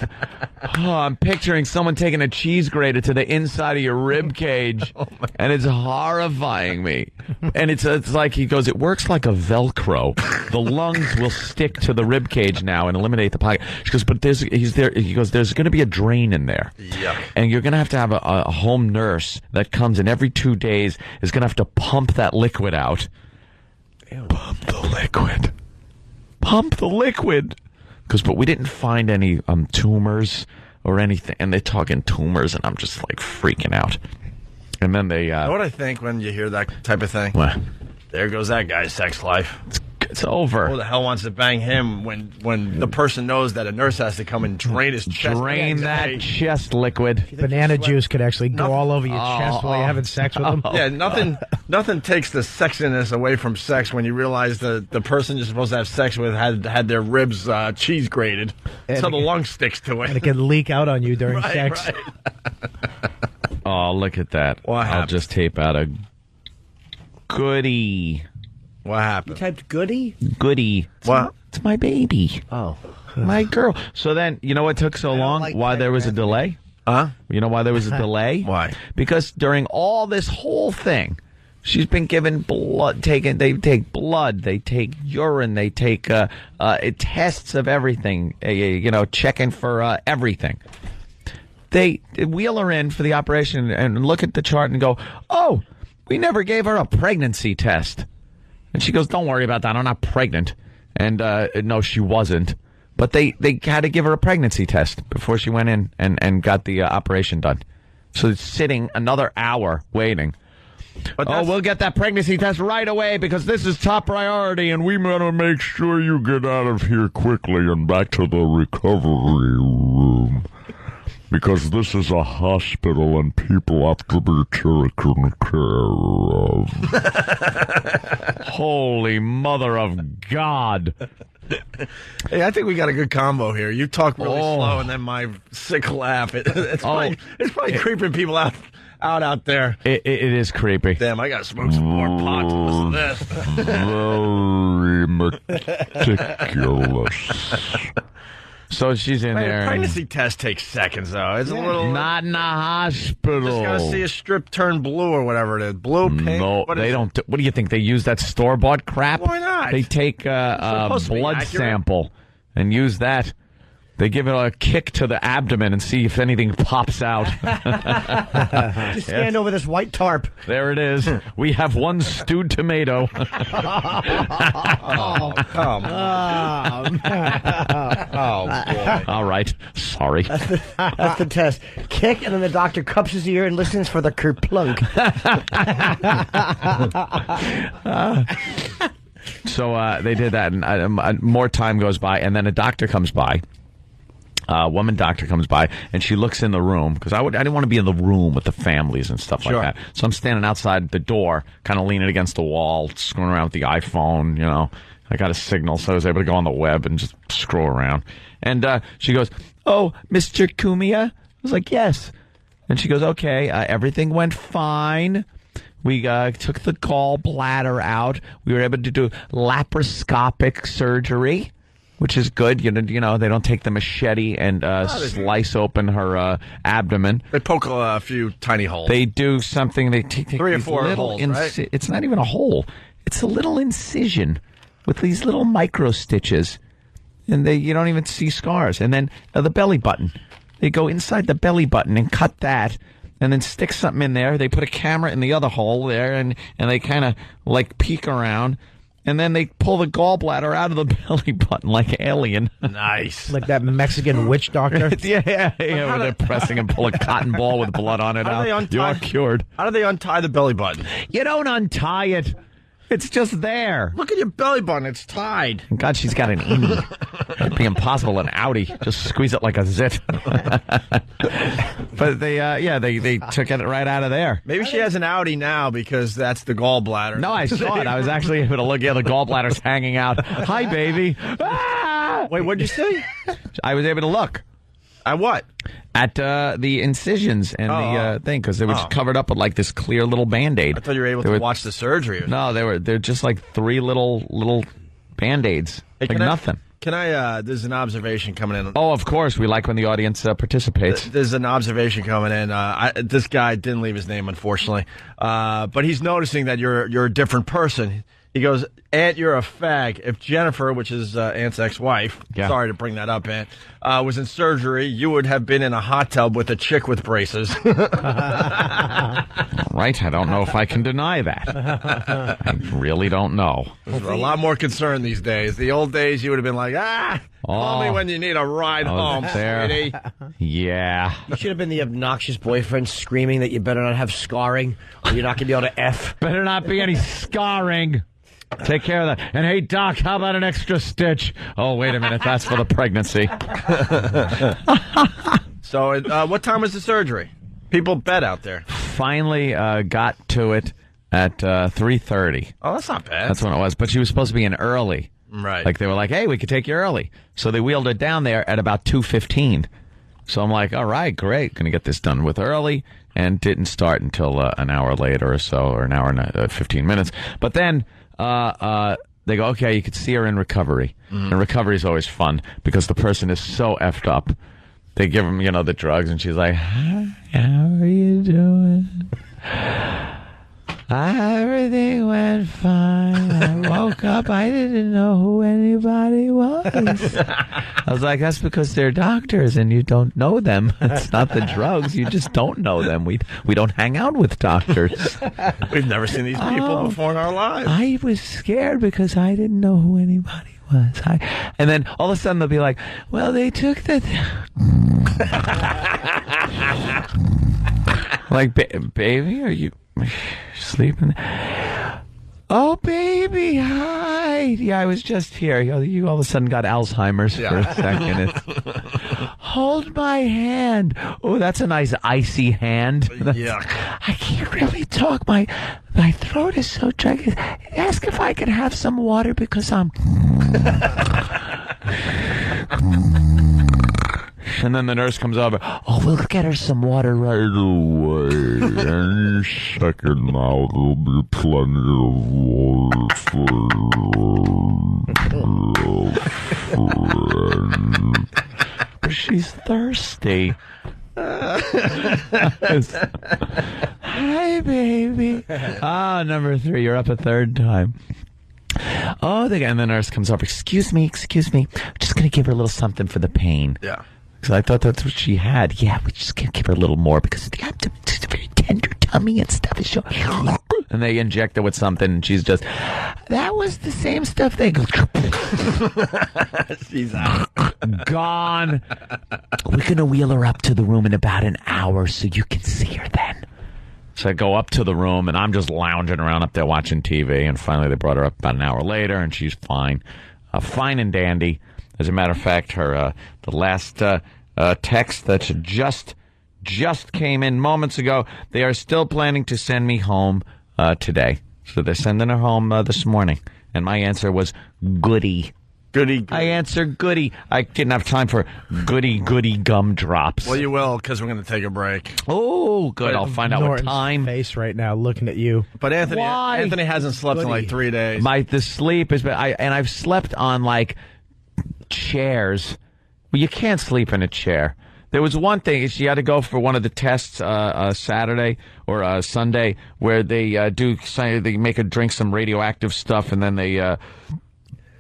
I'm picturing someone taking a cheese grater to the inside of your rib cage, and it's horrifying me. And it's like, he goes, it works like a Velcro. The lungs will stick to the rib cage now and eliminate the pocket. She goes, but he goes, there's going to be a drain in there. Yuck. And you're going to have a home nurse that comes in every 2 days is going to have to pump that liquid out. Pump the liquid. Pump the liquid. But we didn't find any tumors or anything. And they're talking tumors, and I'm just like freaking out. And then they... you know what I think when you hear that type of thing? What? There goes that guy's sex life. It's over. Who the hell wants to bang him when the person knows that a nurse has to come and drain his chest? Drain that chest liquid. Banana juice could actually go all over your chest while you're having sex with them. Yeah, nothing takes the sexiness away from sex when you realize the person you're supposed to have sex with had their ribs cheese grated, so the lung sticks to it. And it can leak out on you during sex. Right. Oh, look at that. I'll just tape out a goodie. What happened? You typed goodie? Goodie. What? It's my baby. Oh. My girl. So then, you know what took so long? Why there was a delay? Huh? You know why there was a delay? Why? Because during all this whole thing, she's been given blood. They take blood. They take urine. They take tests of everything. Checking for everything. They wheel her in for the operation and look at the chart and go, oh, we never gave her a pregnancy test. And she goes, don't worry about that. I'm not pregnant. And no, she wasn't. But they had to give her a pregnancy test before she went in and got the operation done. So it's sitting another hour waiting. But we'll get that pregnancy test right away because this is top priority, and we want to make sure you get out of here quickly and back to the recovery room. Because this is a hospital and people have to be taken care of. Holy mother of God. Hey, I think we got a good combo here. You talk really slow, and then my sick laugh. It's probably creeping people out there. It is creepy. Damn, I got to smoke some more pot to listen to this. Very meticulous. So she's in there. A pregnancy test takes seconds, though. It's a little... Not in a hospital. Just got to see a strip turn blue or whatever it is. Blue, pink. No, they don't. What do you think? They use that store-bought crap? Why not? They take a blood sample and use that. They give it a kick to the abdomen and see if anything pops out. Just stand over this white tarp. There it is. We have one stewed tomato. Oh, come on. Oh, boy. All right. Sorry. That's the test. Kick, and then the doctor cups his ear and listens for the kerplunk. So they did that, and more time goes by, and then a doctor comes by. A woman doctor comes by, and she looks in the room, because I didn't want to be in the room with the families and stuff like that. So I'm standing outside the door, kind of leaning against the wall, screwing around with the iPhone, I got a signal, so I was able to go on the web and just scroll around. And she goes, oh, Mr. Kumia? I was like, yes. And she goes, okay, everything went fine. We took the gallbladder out. We were able to do laparoscopic surgery, which is good. They don't take the machete and slice open her abdomen. They poke a few tiny holes. They do something. They take 3 or 4 holes, right? It's not even a hole. It's a little incision with these little micro stitches, and you don't even see scars. And then the belly button. They go inside the belly button and cut that, and then stick something in there. They put a camera in the other hole there, and they kind of peek around. and then they pull the gallbladder out of the belly button like Alien. Nice. Like that Mexican witch doctor. yeah. Where they're pressing and pull a cotton ball with blood on it out. You are cured. How do they untie the belly button? You don't untie it. It's just there. Look at your belly button. It's tied. God, she's got an innie. It'd be impossible an outie. Just squeeze it like a zit. But they took it right out of there. Maybe she has an outie now because that's the gallbladder. No, I saw it. I was actually able to look at the gallbladder's hanging out. Hi, baby. Ah! Wait, what'd you say? I was able to look. At what? At the incisions and the thing, because they were just covered up with like this clear little Band-Aid. I thought you were able to watch the surgery. No, they're just like three little Band-Aids. Hey, like nothing. There's an observation coming in. Oh, of course. We like when the audience participates. There's an observation coming in. This guy didn't leave his name, unfortunately. But he's noticing that you're a different person. He goes, Aunt, you're a fag. If Jennifer, which is Aunt's ex-wife, sorry to bring that up, Aunt, was in surgery, you would have been in a hot tub with a chick with braces. Right. I don't know if I can deny that. I really don't know. There's a lot more concern these days. The old days, you would have been like, call me when you need a ride home, sweetie. Yeah. You should have been the obnoxious boyfriend screaming that you better not have scarring or you're not going to be able to F. Better not be any scarring. Take care of that. And hey, Doc, how about an extra stitch? Oh, wait a minute. That's for the pregnancy. So what time was the surgery? People bet out there. Finally got to it at 3:30. Oh, that's not bad. That's when it was. But she was supposed to be in early. Right. Like they were like, hey, we could take you early. So they wheeled her down there at about 2:15. So I'm like, all right, great. Going to get this done with early. And didn't start until an hour later or so, or an hour and 15 minutes. But then they go, okay, you could see her in recovery. Mm-hmm. And recovery is always fun because the person is so effed up. They give them, the drugs, and she's like, how are you doing? Everything went fine. I woke up. I didn't know who anybody was. I was like, that's because they're doctors and you don't know them. It's not the drugs. You just don't know them. We don't hang out with doctors. We've never seen these people before in our lives. I was scared because I didn't know who anybody was. And then all of a sudden they'll be like, well, they took the... Like, baby, are you... sleeping? Oh, baby, hi. Yeah, I was just here. You all of a sudden got Alzheimer's for a second. Hold my hand. Oh, that's a nice icy hand. Yeah. I can't really talk. My throat is so dry. Ask if I can have some water because I'm... And then the nurse comes over. Oh, we'll get her some water right away. Any second now, there'll be plenty of water for you. She's thirsty. Hi, baby. Number 3, you're up a third time. Oh, and the nurse comes over. Excuse me. I'm just going to give her a little something for the pain. Yeah. Because I thought that's what she had. Yeah, we just can't give her a little more because it's a very tender tummy and stuff. And they inject her with something, and she's just, that was the same stuff they go. She's out. Gone. We're going to wheel her up to the room in about an hour so you can see her then. So I go up to the room, and I'm just lounging around up there watching TV, and finally they brought her up about an hour later, and she's fine. Fine and dandy. As a matter of fact, her the last text that just came in moments ago, they are still planning to send me home today. So they're sending her home this morning. And my answer was goody. Goody. I answered goody. I didn't have time for goody gumdrops. Well, you will, because we're going to take a break. Oh, good. I'll find out what time. Face right now looking at you. But Anthony Why? hasn't slept in like 3 days. The sleep is... I've slept on like... chairs. Well, you can't sleep in a chair. There was one thing, she had to go for one of the tests Saturday or Sunday where they make her drink some radioactive stuff and then they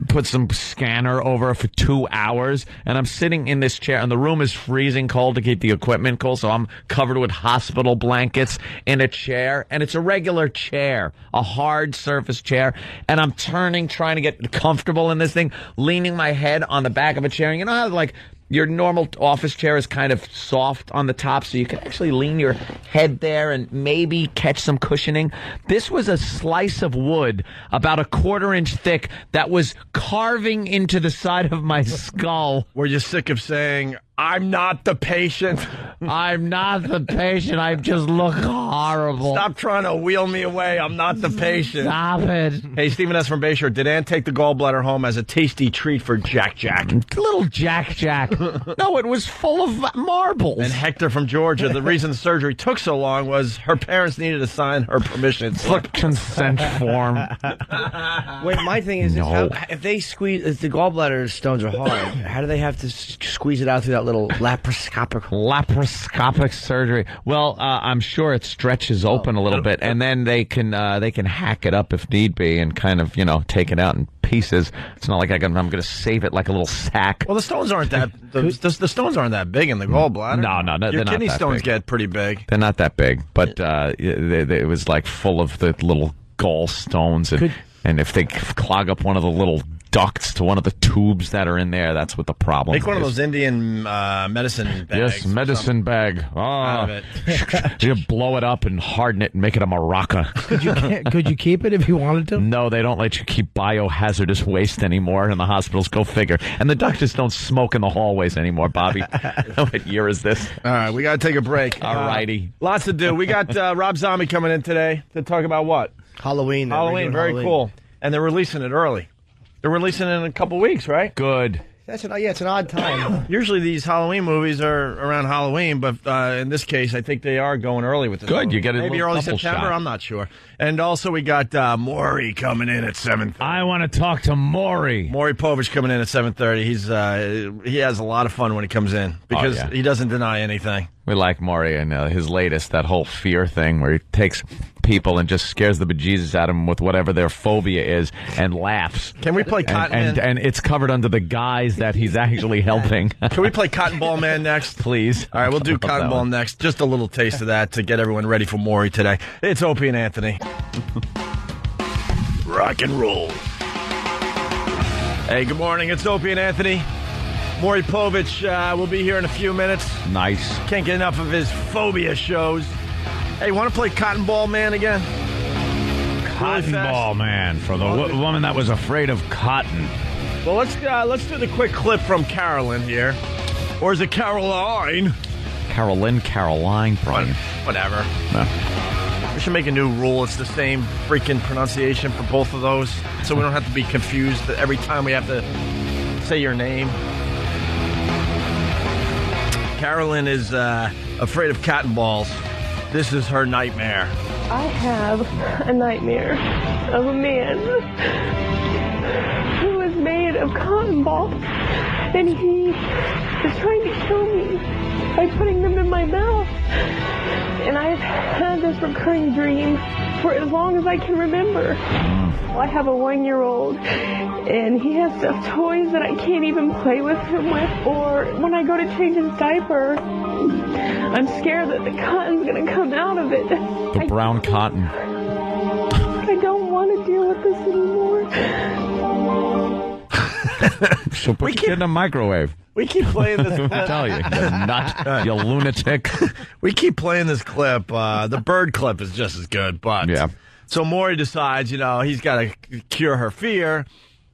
put some scanner over for 2 hours, and I'm sitting in this chair, and the room is freezing cold to keep the equipment cold, so I'm covered with hospital blankets in a chair, and it's a regular chair, a hard surface chair, and I'm trying to get comfortable in this thing, leaning my head on the back of a chair. And you know how, like, your normal office chair is kind of soft on the top, so you can actually lean your head there and maybe catch some cushioning. This was a slice of wood about a 1/4 inch thick that was carving into the side of my skull. Were you sick of saying, I'm not the patient? I'm not the patient. I just look horrible. Stop trying to wheel me away. I'm not the patient. Stop it. Hey, Stephen S. from Bayshore. Did Ann take the gallbladder home as a tasty treat for Jack? Little Jack. No, it was full of marbles. And Hector from Georgia. The reason the surgery took so long was her parents needed to sign her permission slip. Consent form. Wait, my thing is, No. if the gallbladder stones are hard, how do they have to squeeze it out through that little laparoscopic surgery? Well, I'm sure it stretches open a little bit, and then they can hack it up if need be, and kind of take it out in pieces. It's not like I'm going to save it like a little sack. Well, the stones aren't that the stones aren't that big in the gallbladder. No, your they're not kidney that stones big. get pretty big. They're not that big, but it was like full of the little gallstones, and if they clog up one of the little ducts to one of the tubes that are in there, that's what the problem is. Make one of those Indian medicine bags. Yes, medicine bag. Out of it. You blow it up and harden it and make it a maraca. Could you keep it if you wanted to? No, they don't let you keep biohazardous waste anymore in the hospitals. Go figure. And the doctors don't smoke in the hallways anymore, Bobby. What year is this? All right, we got to take a break. All righty. Lots to do. We got Rob Zombie coming in today to talk about what? Halloween. Very cool. And they're releasing it early. They're releasing it in a couple weeks, right? Good. It's an odd time. Usually these Halloween movies are around Halloween, but in this case, I think they are going early with this. Good, movie. you get a maybe little early couple September. shot. I'm not sure. And also we got Maury coming in at 7:30. I want to talk to Maury. Maury Povich coming in at 7:30. He has a lot of fun when he comes in because he doesn't deny anything. We like Maury and his latest, that whole fear thing where he takes people and just scares the bejesus out of them with whatever their phobia is and laughs. Can we play Cotton Man? And it's covered under the guise that he's actually helping. Can we play Cotton Ball Man next? Please. All right, we'll do Cotton Ball next. Just a little taste of that to get everyone ready for Maury today. It's Opie and Anthony. Rock and roll. Hey, good morning. It's Opie and Anthony. Maury Povich will be here in a few minutes. Nice. Can't get enough of his phobia shows. Hey, want to play Cotton Ball Man again? Cotton Ball Man, for the woman that was afraid of cotton. Well, let's do the quick clip from Carolyn here. Or is it Caroline? Caroline, Brian. Whatever. No. We should make a new rule. It's the same freaking pronunciation for both of those, so we don't have to be confused every time we have to say your name. Carolyn is afraid of cotton balls. This is her nightmare. I have a nightmare of a man who is made of cotton balls, and he is trying to kill me by putting them in my mouth. And I've had this recurring dream for as long as I can remember. I have a 1-year-old, and he has stuffed toys that I can't even play with him with. Or when I go to change his diaper, I'm scared that the cotton's going to come out of it. The brown cotton. I don't want to deal with this anymore. So put your kid in a microwave. We keep playing this clip. I tell you, you nut, you lunatic. We keep playing this clip. The bird clip is just as good, but yeah. So Maury decides, he's got to cure her fear,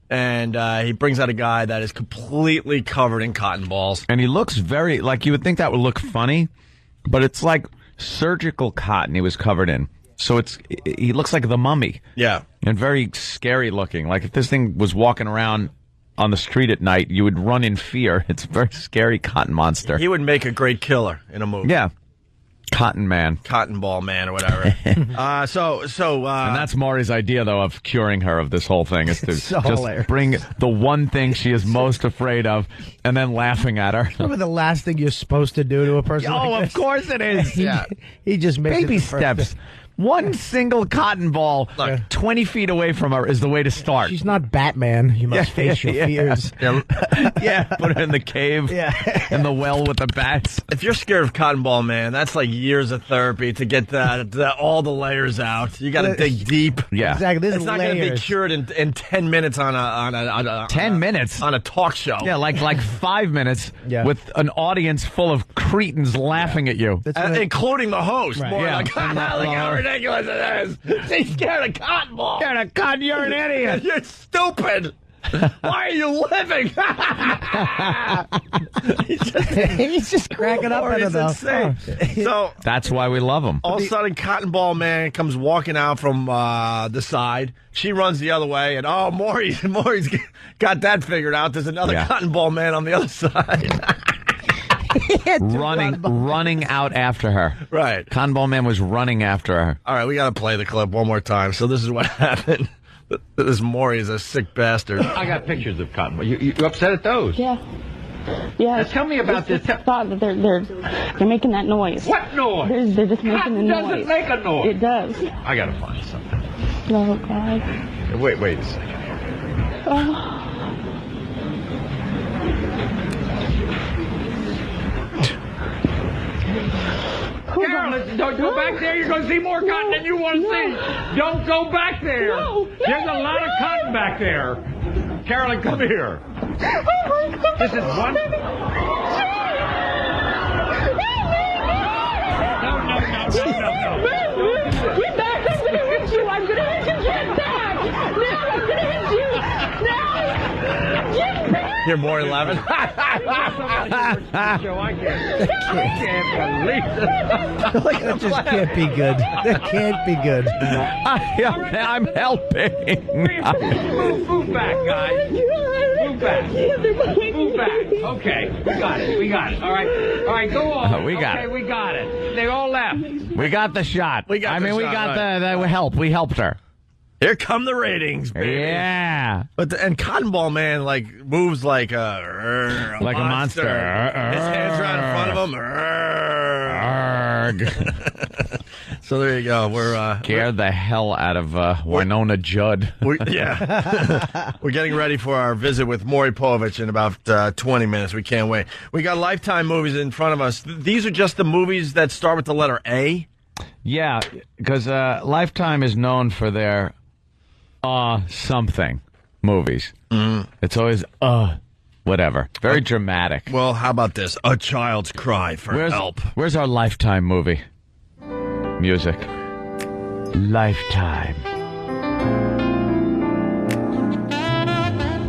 and he brings out a guy that is completely covered in cotton balls. And he looks very, like you would think that would look funny, but it's like surgical cotton he was covered in. So he looks like the Mummy. Yeah. And very scary looking. Like if this thing was walking around on the street at night, you would run in fear. It's a very scary cotton monster. He would make a great killer in a movie. Yeah. Cotton Man. Cotton Ball Man or whatever. And that's Maury's idea, though, of curing her of this whole thing, is to So just hilarious. bring the one thing she is most afraid of and then laughing at her. Remember the last thing you're supposed to do to a person? Oh, like of course it is. He just makes Baby it the first steps. thing. One single cotton ball 20 feet away from her is the way to start. She's not Batman. You must face your fears. Yeah, put her in the cave, in the well with the bats. If you're scared of cotton ball, man, that's like years of therapy to get all the layers out. You got to dig deep. Yeah, exactly. It's not going to be cured in 10 minutes on a 10 minutes on a talk show. Yeah, like 5 minutes with an audience full of cretins laughing at you, including the host. Right. More Yeah. like, look how ridiculous it is. She's scared of cotton ball. Scared of cotton, you're an idiot. You're stupid. Why are you living? He's just cracking up at It's it, insane. So that's why we love him. all of a sudden, Cotton Ball Man comes walking out from the side. She runs the other way, and Maury's got that figured out. There's another Cotton Ball Man on the other side. running out after her. Right. Cotton Ball Man was running after her. All right, we got to play the clip one more time. So this is what happened. This Maury is a sick bastard. I got pictures of cotton ball. You upset at those? Yeah. Yeah. Now tell me about this. Thought that they're making that noise. What noise? They're just making the noise. Doesn't make a noise. It does. I gotta find something. Oh God. Wait a second. Oh. Carolyn, don't go back there. You're going to see more cotton than you want to see. Don't go back there. No. There's a lot of cotton back there. Carolyn, come here. This is one. No. Get back. I'm going to hit you. I'm going to hit you. Get back. Now I'm going to hit you. Now. Get back. You're Maury laughing. I can't believe it. That just can't be good. That can't be good. I'm helping. Move back, guys. Move back. Okay, we got it. All right, go on. We got it. They all left. We got the shot. We got the help. We helped her. Here come the ratings, baby. Yeah. And Cotton Ball Man moves like a monster. His hands are out in front of him. So there you go. We're scared the hell out of Winona Judd. We're getting ready for our visit with Maury Povich in about 20 minutes. We can't wait. We got Lifetime movies in front of us. These are just the movies that start with the letter A. Yeah, because Lifetime is known for their something movies. It's always whatever. Very dramatic. Well, how about this? A Child's Cry for Help. Where's our Lifetime movie? Music. Lifetime.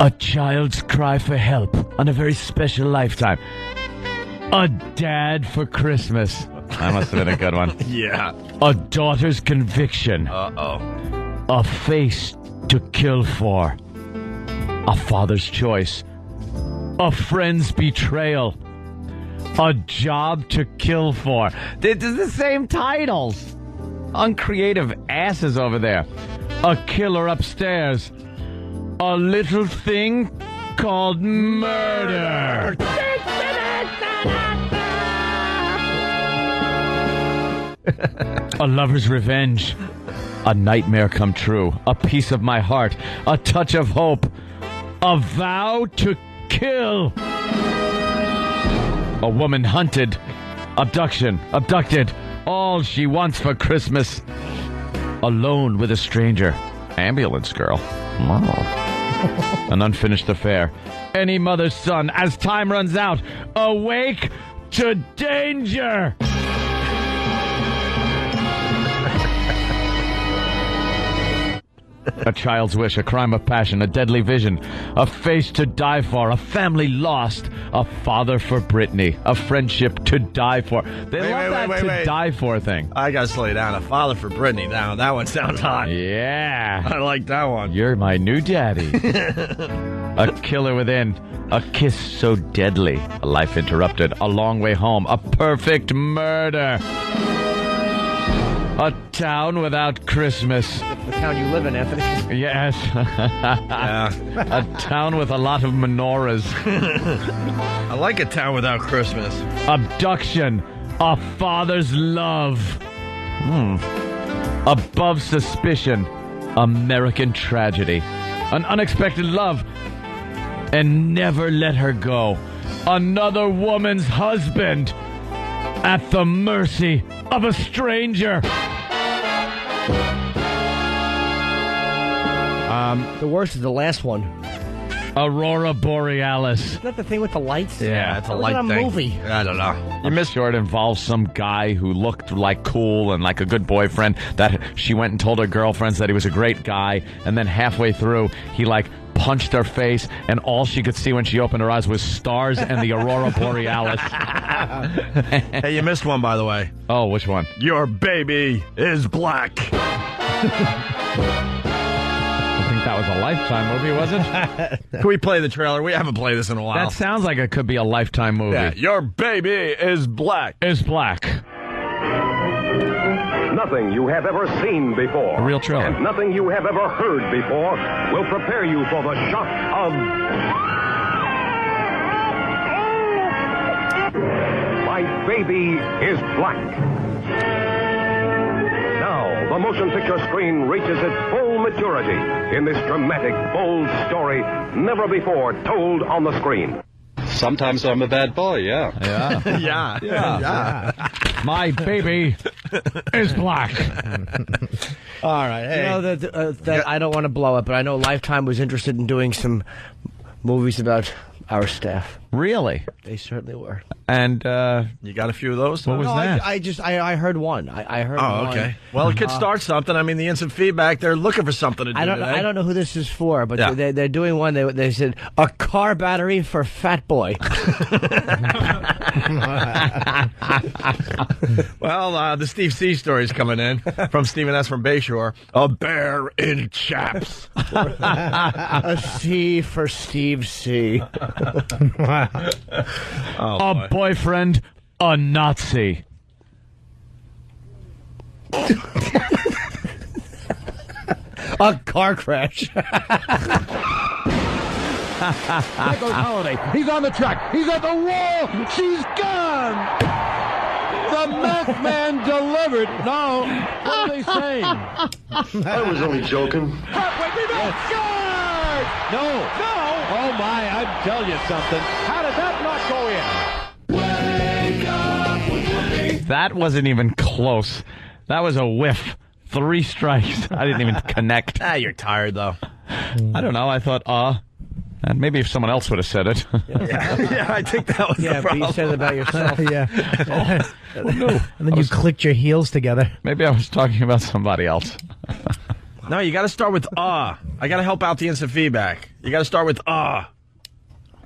A Child's Cry for Help on a very special Lifetime. A Dad for Christmas. That must have been a good one. Yeah. A Daughter's Conviction. Uh-oh. A Face to Kill For. A Father's Choice. A Friend's Betrayal. A Job to Kill For. They're the same titles. Uncreative asses over there. A Killer Upstairs. A Little Thing Called Murder. A Lover's Revenge. A Nightmare Come True. A Piece of My Heart. A Touch of Hope. A Vow to Kill. A Woman Hunted. Abducted. All She Wants for Christmas. Alone with a Stranger. Ambulance Girl. Oh. An Unfinished Affair. Any Mother's Son. As Time Runs Out. Awake to Danger. A Child's Wish, A Crime of Passion, A Deadly Vision, A Face to Die For, A Family Lost, A Father for Brittany, A Friendship to Die For. They love that die for thing. I gotta slow you down. A Father for Brittany. Now that one sounds hot. Yeah. I like that one. You're my new daddy. A Killer Within, A Kiss So Deadly, A Life Interrupted, A Long Way Home, A Perfect Murder. A Town Without Christmas. The town you live in, Anthony. Yes. Yeah. A town with a lot of menorahs. I like A Town Without Christmas. Abduction. A Father's Love. Above suspicion, American tragedy. An unexpected love, and never let her go. Another woman's husband at the mercy of a stranger. The worst is the last one. Aurora Borealis. Isn't that the thing with the lights? Yeah, it's a light thing. Movie. I don't know. You missed. Sure, it involves some guy who looked like cool and like a good boyfriend that she went and told her girlfriends that he was a great guy, and then halfway through he like punched her face, and all she could see when she opened her eyes was stars and the Aurora Borealis. Hey, you missed one, by the way. Oh, which one? Your baby is black. I think that was a Lifetime movie, was it? Can we play the trailer? We haven't played this in a while. That sounds like it could be a Lifetime movie. Yeah, your baby is black. Is black. Nothing you have ever seen before. A real trailer. And nothing you have ever heard before will prepare you for the shock of... My baby is black. Now, the motion picture screen reaches its full maturity in this dramatic, bold story never before told on the screen. Sometimes I'm a bad boy, yeah. Yeah. My baby is black. All right. Hey. You know that I don't want to blow it, but I know Lifetime was interested in doing some movies about our staff. Really? They certainly were. And you got a few of those? What was that? I heard one. I heard one. Oh, okay. Well, it could start something. I mean, the instant feedback, they're looking for something to do today. I don't know who this is for, but Yeah. they're doing one. They said, a car battery for fat boy. Well, the Steve C story is coming in from Stephen S. from Bayshore. A bear in chaps. A C for Steve C. A boyfriend, a Nazi. A car crash. There goes Holiday. He's on the track. He's at the wall. She's gone. The meth man delivered. No. What are they saying? I was only joking. Scored! No. Oh, my. I'm telling you something. How did that not go in? That wasn't even close. That was a whiff. 3 strikes. I didn't even connect. You're tired, though. I don't know. I thought, and maybe if someone else would have said it. Yeah, I think that was the But problem. you said it about yourself. No. And then you clicked your heels together. Maybe I was talking about somebody else. No, you got to start with I got to help out the instant feedback. You got to start with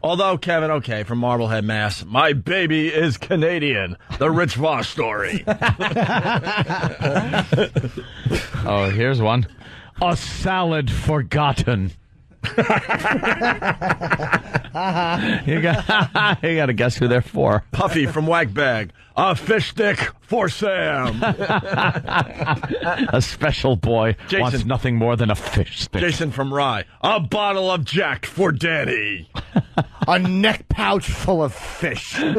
Although, Kevin, okay, from Marblehead, Mass, my baby is Canadian. The Rich Voss story. Oh, here's one. A salad forgotten. You got to guess who they're for. Puffy from Wagbag. A fish stick for Sam. A special boy wants nothing more than a fish stick. Jason from Rye. A bottle of Jack for Danny. A neck pouch full of fish. Hey,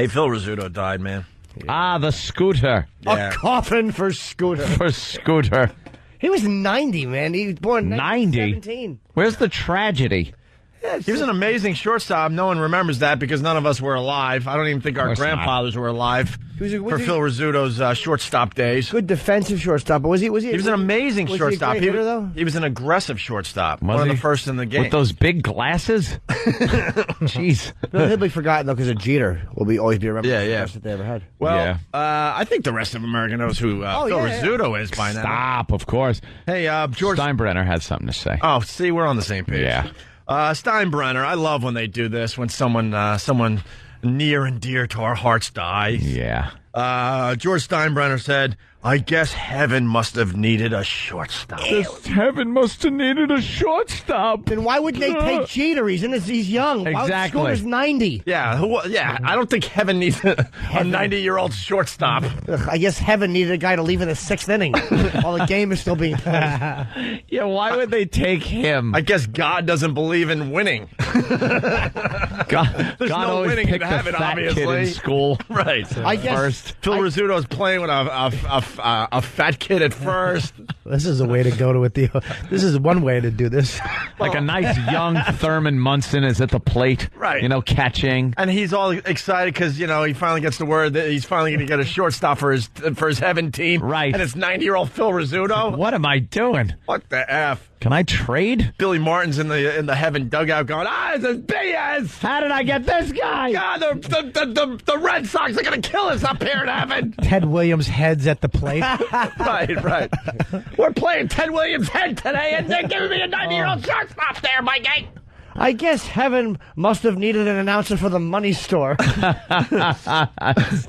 Phil Rizzuto died, man. The Scooter. Yeah. A coffin for Scooter. For Scooter. He was 90, man. He was born in 1917. Where's the tragedy? He was an amazing shortstop. No one remembers that because none of us were alive. I don't even think our grandfathers were alive for Phil Rizzuto's shortstop days. Good defensive shortstop. But was he? He was an amazing shortstop. He a great hitter, though? He was an aggressive shortstop. Was one of he? the first in the game. With those big glasses? Jeez. He'll be forgotten, though, because of Jeter. Will always be remembered as the best that they ever had. Well, I think the rest of America knows who Phil Rizzuto is by now. Stop, of course. Hey, George Steinbrenner had something to say. Oh, see, we're on the same page. Yeah. Steinbrenner, I love when they do this, when someone near and dear to our hearts dies. Yeah. George Steinbrenner said, I guess heaven must have needed a shortstop. Heaven must have needed a shortstop. Then why wouldn't they take Jeter? He's young. Exactly. Scooter's 90. Yeah, I don't think heaven needs a 90-year-old shortstop. I guess heaven needed a guy to leave in the 6th inning while the game is still being played. Yeah, why would they take him? I guess God doesn't believe in winning. God There's no always winning in picked heaven, the fat obviously. kid in school. Right. I guess rapist. Phil Rizzuto's playing with a fat kid at first. This is a way to go to it. This is one way to do this. Like a nice young Thurman Munson is at the plate, right? Catching, and he's all excited because he finally gets the word that he's finally going to get a shortstop for his heaven team, right? And it's 90-year-old Phil Rizzuto. What am I doing? What the F? Can I trade? Billy Martin's in the heaven dugout going, it's a BS. How did I get this guy? God, the Red Sox are going to kill us up here in heaven. Ted Williams' head's at the plate. Right. We're playing Ted Williams' head today, and they're giving me a 90-year-old shortstop there, Mikey. I guess heaven must have needed an announcer for the money store.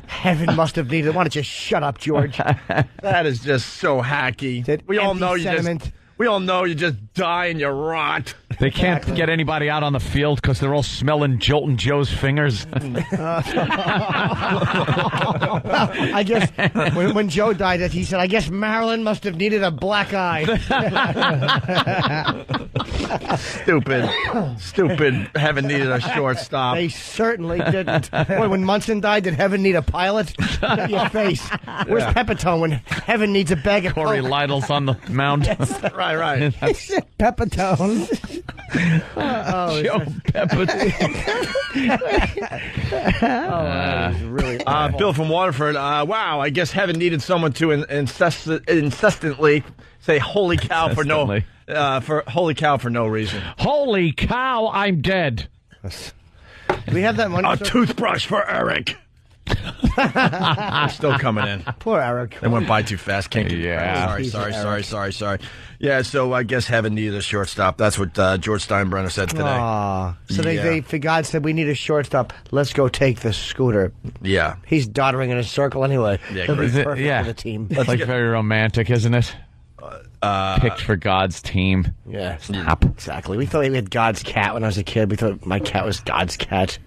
Heaven must have needed. Why don't you shut up, George? That is just so hacky. We all know you just die and you rot. They can't get anybody out on the field because they're all smelling Joltin' Joe's fingers. I guess when Joe died, he said, I guess Marilyn must have needed a black eye. Stupid. Heaven needed a shortstop. They certainly didn't. When Munson died, did Heaven need a pilot? Your face. Where's Pepitone when Heaven needs a bag of Corey Coke? Lytle's on the mound. Right. Pepitone. Joe Pepitone. Really Bill from Waterford. Wow, I guess Heaven needed someone to incessantly say "Holy cow" for no reason. Holy cow! I'm dead. Do we have that money? A toothbrush for Eric. They're still coming in. Poor Eric. They went by too fast. Can't keep Sorry. Yeah, so I guess Heaven needed a shortstop. That's what George Steinbrenner said today. So they for God said, we need a shortstop. Let's go take the scooter. Yeah. He's doddering in a circle anyway. Yeah, He'll be perfect for the team. That's very romantic, isn't it? Picked for God's team. Yeah. Exactly. We thought we had God's cat when I was a kid. We thought my cat was God's cat.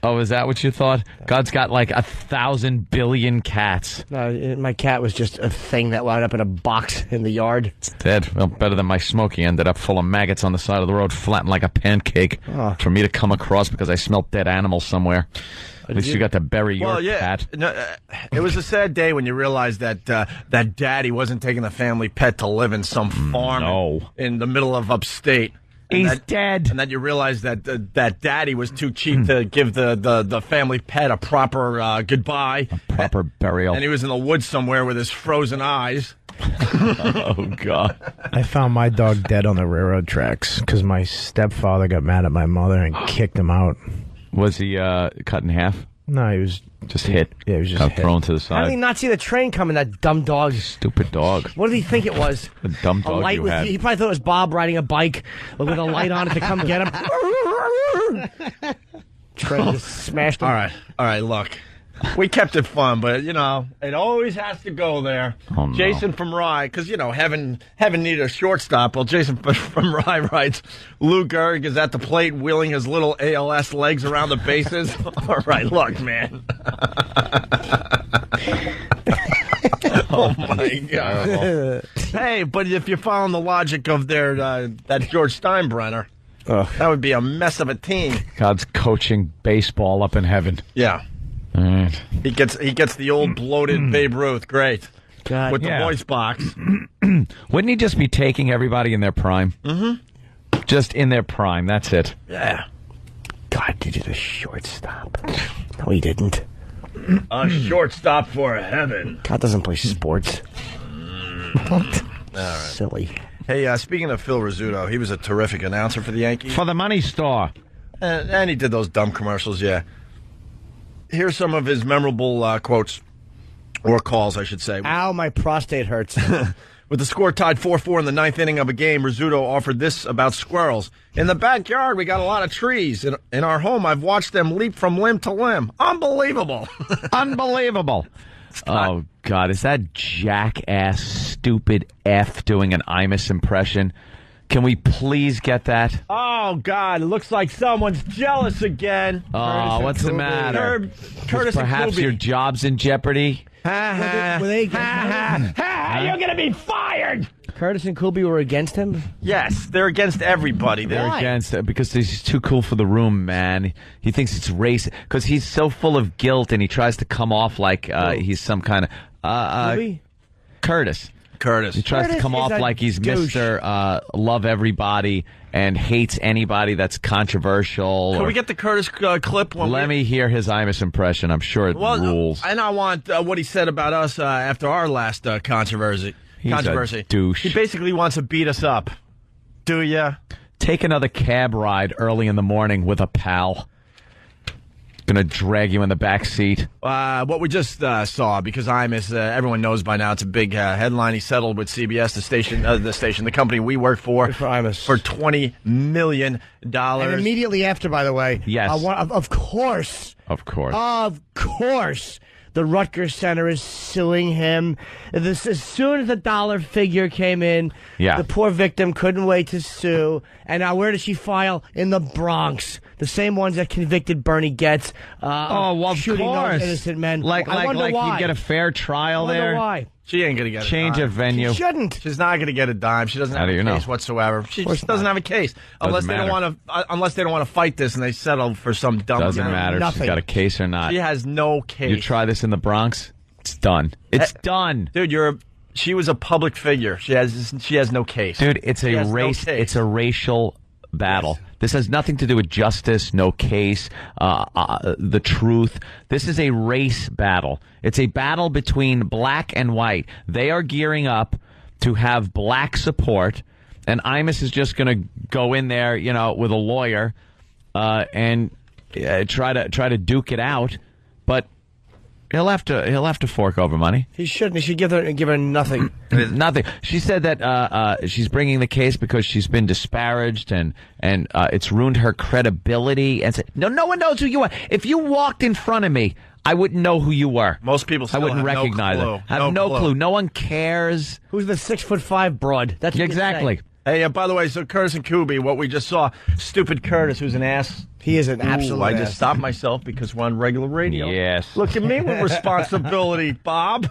Oh, is that what you thought? God's got like 1,000 billion cats. No, my cat was just a thing that wound up in a box in the yard. It's dead. Well, better than my Smokey. Ended up full of maggots on the side of the road, flattened like a pancake for me to come across because I smelled dead animals somewhere. At least you got to bury your cat. No, it was a sad day when you realized that that daddy wasn't taking the family pet to live in some farm in the middle of upstate. He's dead. And then you realize that that daddy was too cheap to give the family pet a proper goodbye. A proper burial. And he was in the woods somewhere with his frozen eyes. Oh, God. I found my dog dead on the railroad tracks because my stepfather got mad at my mother and kicked him out. Was he cut in half? No, he was just hit. Yeah, he was just thrown to the side. How did he not see the train coming, that dumb dog? Stupid dog. What did he think it was? The dumb dog you had. He probably thought it was Bob riding a bike with a light on it to come get him. Train just smashed him. All right, look. We kept it fun, but, it always has to go there. Oh, no. Jason from Rye, because, Heaven needed a shortstop. Well, Jason from Rye writes, Lou Gehrig is at the plate wheeling his little ALS legs around the bases. All right, look, man. Oh, my God. Hey, but if you're following the logic of that George Steinbrenner, that would be a mess of a team. God's coaching baseball up in heaven. Yeah. All right. He gets the old bloated Babe Ruth, great, God, with the voice box. Wouldn't he just be taking everybody in their prime? Mm-hmm. Just in their prime. That's it. Yeah. God did a shortstop. No, he didn't. A shortstop for Heaven. God doesn't play sports. What? All right. Silly. Hey, speaking of Phil Rizzuto, he was a terrific announcer for the Yankees. For the money store. And he did those dumb commercials, yeah. Here's some of his memorable quotes, or calls, I should say. Ow, my prostate hurts. With the score tied 4-4 in the ninth inning of a game, Rizzuto offered this about squirrels. In the backyard, we got a lot of trees. In our home, I've watched them leap from limb to limb. Unbelievable. Unbelievable. Oh, God. Is that jackass, stupid F doing an Imus impression? Can we please get that? Oh, God. It looks like someo's jealous again. Oh, what's the matter? Curtis perhaps your job's in jeopardy? You're going to be fired. Curtis and Kubi were against him? Yes, they're against everybody. They're against it because he's too cool for the room, man. He thinks it's race because he's so full of guilt and he tries to come off like he's some kind of Curtis. He tries to come off like he's Mr. Love everybody and hates anybody that's controversial. Can we get the Curtis clip? Let me hear his Imus impression. I'm sure it rules. And I want what he said about us after our last controversy. He's a douche. He basically wants to beat us up. Do ya? Take another cab ride early in the morning with a pal. Gonna drag you in the back seat. What we just saw, because Imus, everyone knows by now, it's a big headline. He settled with CBS, the company we work for Imus, for $20 million. And immediately after, by the way, yes, of course, the Rutgers Center is suing him. As soon as the dollar figure came in, the poor victim couldn't wait to sue. And now where does she file? In the Bronx. The same ones that convicted Bernie Getz shooting those innocent men. Like you get a fair trial there? Why? She ain't going to get a change dime. of venue. She shouldn't. She's not going to get a dime. She doesn't have a case whatsoever. She just doesn't have a case unless they don't want to fight this and they settle for some dumb. Doesn't matter if she's got a case or not. She has no case. You try this in the Bronx, it's done. It's done, dude. She was a public figure. She has no case, dude. It's a race. It's a racial battle. Yes. This has nothing to do with justice, no case, the truth. This is a race battle. It's a battle between black and white. They are gearing up to have black support, and Imus is just going to go in there, with a lawyer and try to duke it out. But he'll have to fork over money. He shouldn't. He should give her nothing. Nothing. She said that she's bringing the case because she's been disparaged and it's ruined her credibility. And no one knows who you are. If you walked in front of me, I wouldn't know who you were. Most people still I wouldn't recognize it. Have no clue. No one cares. Who's the 6'5" broad? That's what exactly. Hey, by the way, so Curtis and Kubi, what we just saw, stupid Curtis, who's an ass. He is an absolute I just stopped myself because we're on regular radio. Yes. Look at me with responsibility, Bob.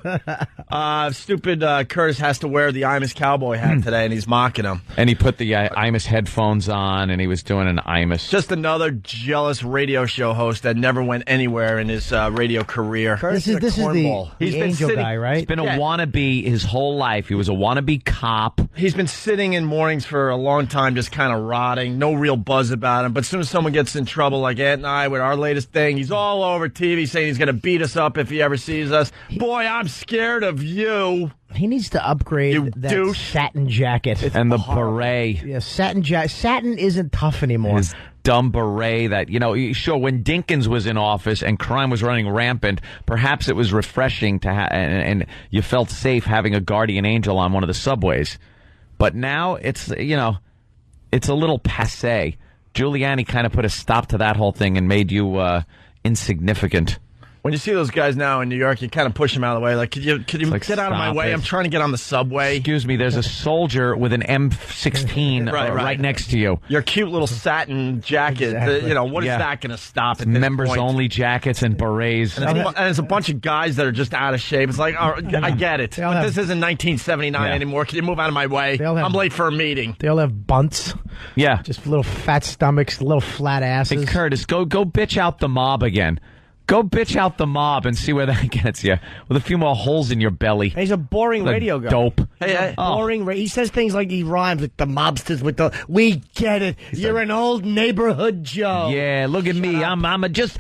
Stupid Curtis has to wear the Imus cowboy hat today, and he's mocking him. And he put the Imus headphones on, and he was doing an Imus. Just another jealous radio show host that never went anywhere in his radio career. Curtis is the angel guy, right? He's been a wannabe his whole life. He was a wannabe cop. He's been sitting in mornings for a long time, just kind of rotting. No real buzz about him. But as soon as someone gets in trouble, like Ant and I with our latest thing, he's all over TV saying he's going to beat us up if he ever sees us. Boy, I'm scared of you. He needs to upgrade that satin jacket. And the beret. Yeah, satin jacket. Satin isn't tough anymore. His dumb beret that, sure, when Dinkins was in office and crime was running rampant, perhaps it was refreshing to and you felt safe having a guardian angel on one of the subways. But now it's, it's a little passé. Giuliani kind of put a stop to that whole thing and made you insignificant. When you see those guys now in New York, you kind of push them out of the way. Like, could you get out of my way? I'm trying to get on the subway. Excuse me, there's a soldier with an M16 right next to you. Your cute little satin jacket. Exactly. What is that going to stop at this Members-only jackets and berets. And it's a bunch of guys that are just out of shape. It's like, I get it. But this isn't 1979 anymore. Can you move out of my way? I'm late for a meeting. They all have bunts. Yeah. Just little fat stomachs, little flat asses. Hey, Curtis, go bitch out the mob again. Go bitch out the mob and see where that gets you. With a few more holes in your belly. He's a boring radio guy. Dope. Boring. He says things like he rhymes with the mobsters. We get it. You're an old neighborhood Joe. Yeah, look at me. I'm just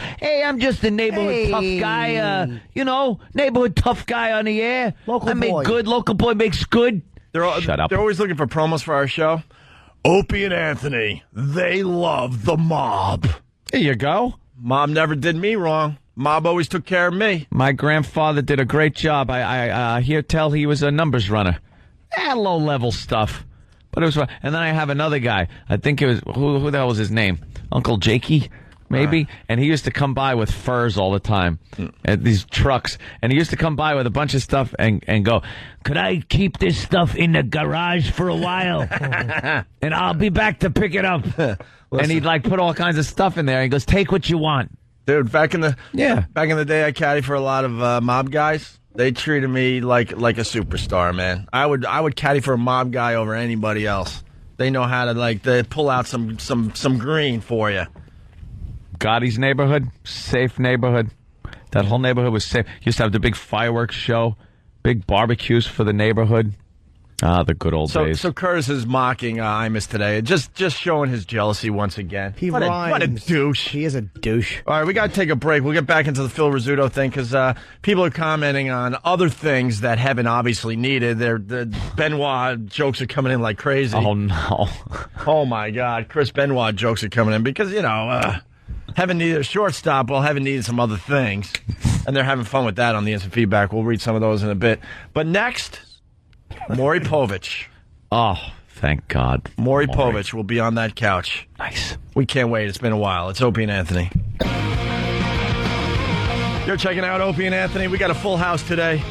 a neighborhood tough guy. Neighborhood tough guy on the air. Local boy. Good. Local boy makes good. Shut up. They're always looking for promos for our show. Opie and Anthony, they love the mob. There you go. Mom never did me wrong. Mob always took care of me. My grandfather did a great job. I hear tell he was a numbers runner. Low-level stuff. But it was fun. And then I have another guy. I think it was, who the hell was his name? Uncle Jakey, maybe? And he used to come by with furs all the time. At these trucks. And he used to come by with a bunch of stuff and go, could I keep this stuff in the garage for a while? And I'll be back to pick it up. And he'd put all kinds of stuff in there. He goes, take what you want. Dude, back in the day, I caddied for a lot of mob guys. They treated me like a superstar, man. I would caddy for a mob guy over anybody else. They know how to they pull out some green for you. Gotti's neighborhood, safe neighborhood. That whole neighborhood was safe. Used to have the big fireworks show, big barbecues for the neighborhood. The good old days. So Curtis is mocking Imus today, just showing his jealousy once again. What a douche. He is a douche. All right, we got to take a break. We'll get back into the Phil Rizzuto thing because people are commenting on other things that haven't obviously needed. The Benoit jokes are coming in like crazy. Oh, no. Oh, my God. Chris Benoit jokes are coming in because, haven't needed a shortstop. Well, haven't needed some other things. And they're having fun with that on the instant feedback. We'll read some of those in a bit. But next... Maury Povich. Oh, thank God. Maury Povich will be on that couch. Nice. We can't wait. It's been a while. It's Opie and Anthony. You're checking out Opie and Anthony. We got a full house today.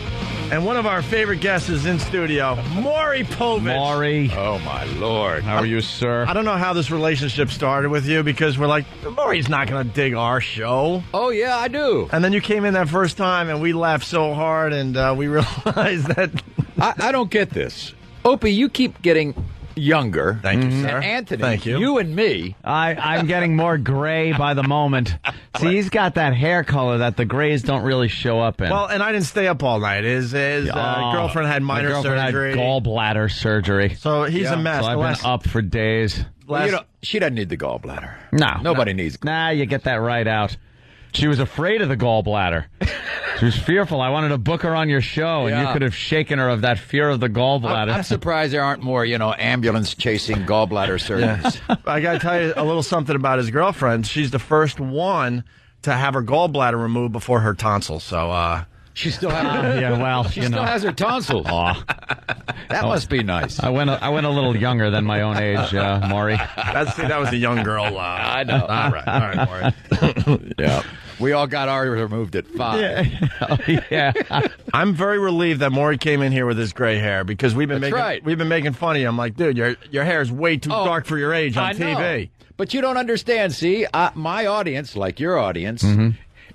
And one of our favorite guests is in studio, Maury Povich. Maury. Oh, my Lord. How are you, sir? I don't know how this relationship started with you because we're like, Maury's not going to dig our show. Oh, yeah, I do. And then you came in that first time and we laughed so hard and we realized that... I don't get this. Opie, you keep getting younger. Thank you, sir. And Anthony, thank you. And me. I'm getting more gray by the moment. See, he's got that hair color that the grays don't really show up in. Well, and I didn't stay up all night. His girlfriend had minor surgery. Had gallbladder surgery. So he's a mess. So I've been up for days. Well, she doesn't need the gallbladder. No. Nobody needs gallbladder. Nah, you get that right out. She was afraid of the gallbladder. She was fearful. I wanted to book her on your show, and you could have shaken her of that fear of the gallbladder. I'm surprised there aren't more, ambulance-chasing gallbladder surgeons. Yeah. I got to tell you a little something about his girlfriend. She's the first one to have her gallbladder removed before her tonsils. So, she still has she still has her tonsils. Aw. That must be nice. I went a little younger than my own age, Maury. That was a young girl. I know. All right, Maury. Yeah. We all got ours removed at 5. Yeah. I'm very relieved that Maury came in here with his gray hair because we've been making fun of you. I'm like, dude, your hair is way too dark for your age on TV. Know. But you don't understand. See, my audience, like your audience,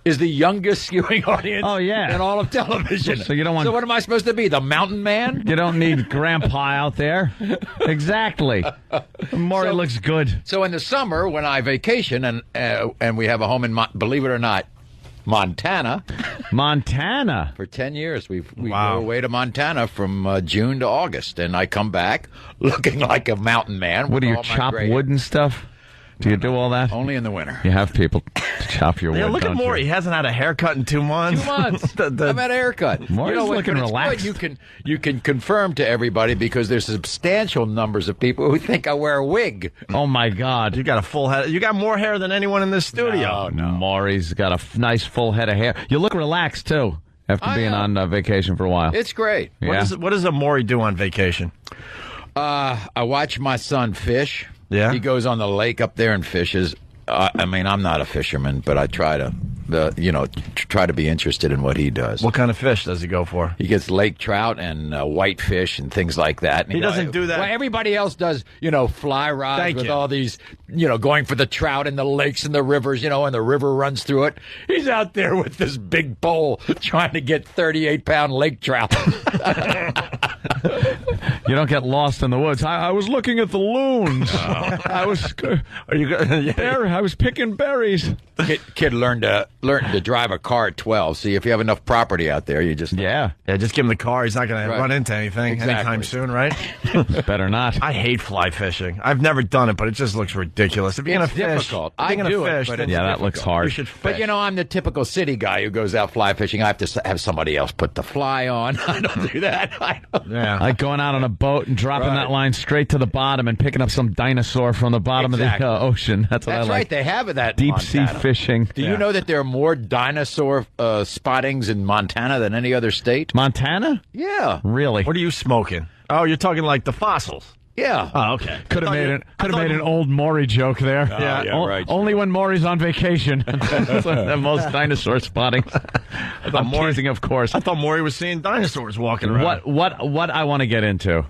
is the youngest skewing audience in all of television. So you don't want. So what am I supposed to be, the mountain man? You don't need grandpa out there. Exactly. Maury looks good. So in the summer, when I vacation and we have a home in, believe it or not, Montana. For 10 years. We go away to Montana from June to August. And I come back looking like a mountain man. What do you chop wood and stuff? Do you do all that? Only in the winter. You have people to chop your wood. Yeah, look at Maury. He hasn't had a haircut in 2 months. 2 months. I've had a haircut. Maury's looking relaxed. You can confirm to everybody because there's substantial numbers of people who think I wear a wig. Oh, my God. You got a full head. You got more hair than anyone in this studio. No. Maury's got a nice full head of hair. You look relaxed, too, after being on vacation for a while. It's great. Yeah. What does a Maury do on vacation? I watch my son fish. Yeah. He goes on the lake up there and fishes. I'm not a fisherman, but I try to, try to be interested in what he does. What kind of fish does he go for? He gets lake trout and whitefish and things like that. And he doesn't do that. Well, everybody else does, fly rods with all these, going for the trout in the lakes and the rivers, and the river runs through it. He's out there with this big pole trying to get 38-pound lake trout. You don't get lost in the woods. I was looking at the loons. I was picking berries. Kid learned to drive a car at 12. See, if you have enough property out there, you just just give him the car. He's not going to run into anything anytime soon, right? Better not. I hate fly fishing. I've never done it, but it just looks ridiculous. If you're going to fish, difficult. I do it, but that looks hard. You should fish. But I'm the typical city guy who goes out fly fishing. I have to have somebody else put the fly on. I don't do that. Like going out on a boat and dropping that line straight to the bottom and picking up some dinosaur from the bottom of the ocean. That's what I like. Right. They have that deep sea fishing. Do you know that there are more dinosaur spottings in Montana than any other state? Montana? Yeah. Really? What are you smoking? Oh, you're talking like the fossils. Yeah. Oh, okay. Could have made an old Maury joke there. Right. Only when Maury's on vacation. That's the most dinosaur spotting. I'm teasing, of course. I thought Maury was seeing dinosaurs walking around. What I want to get into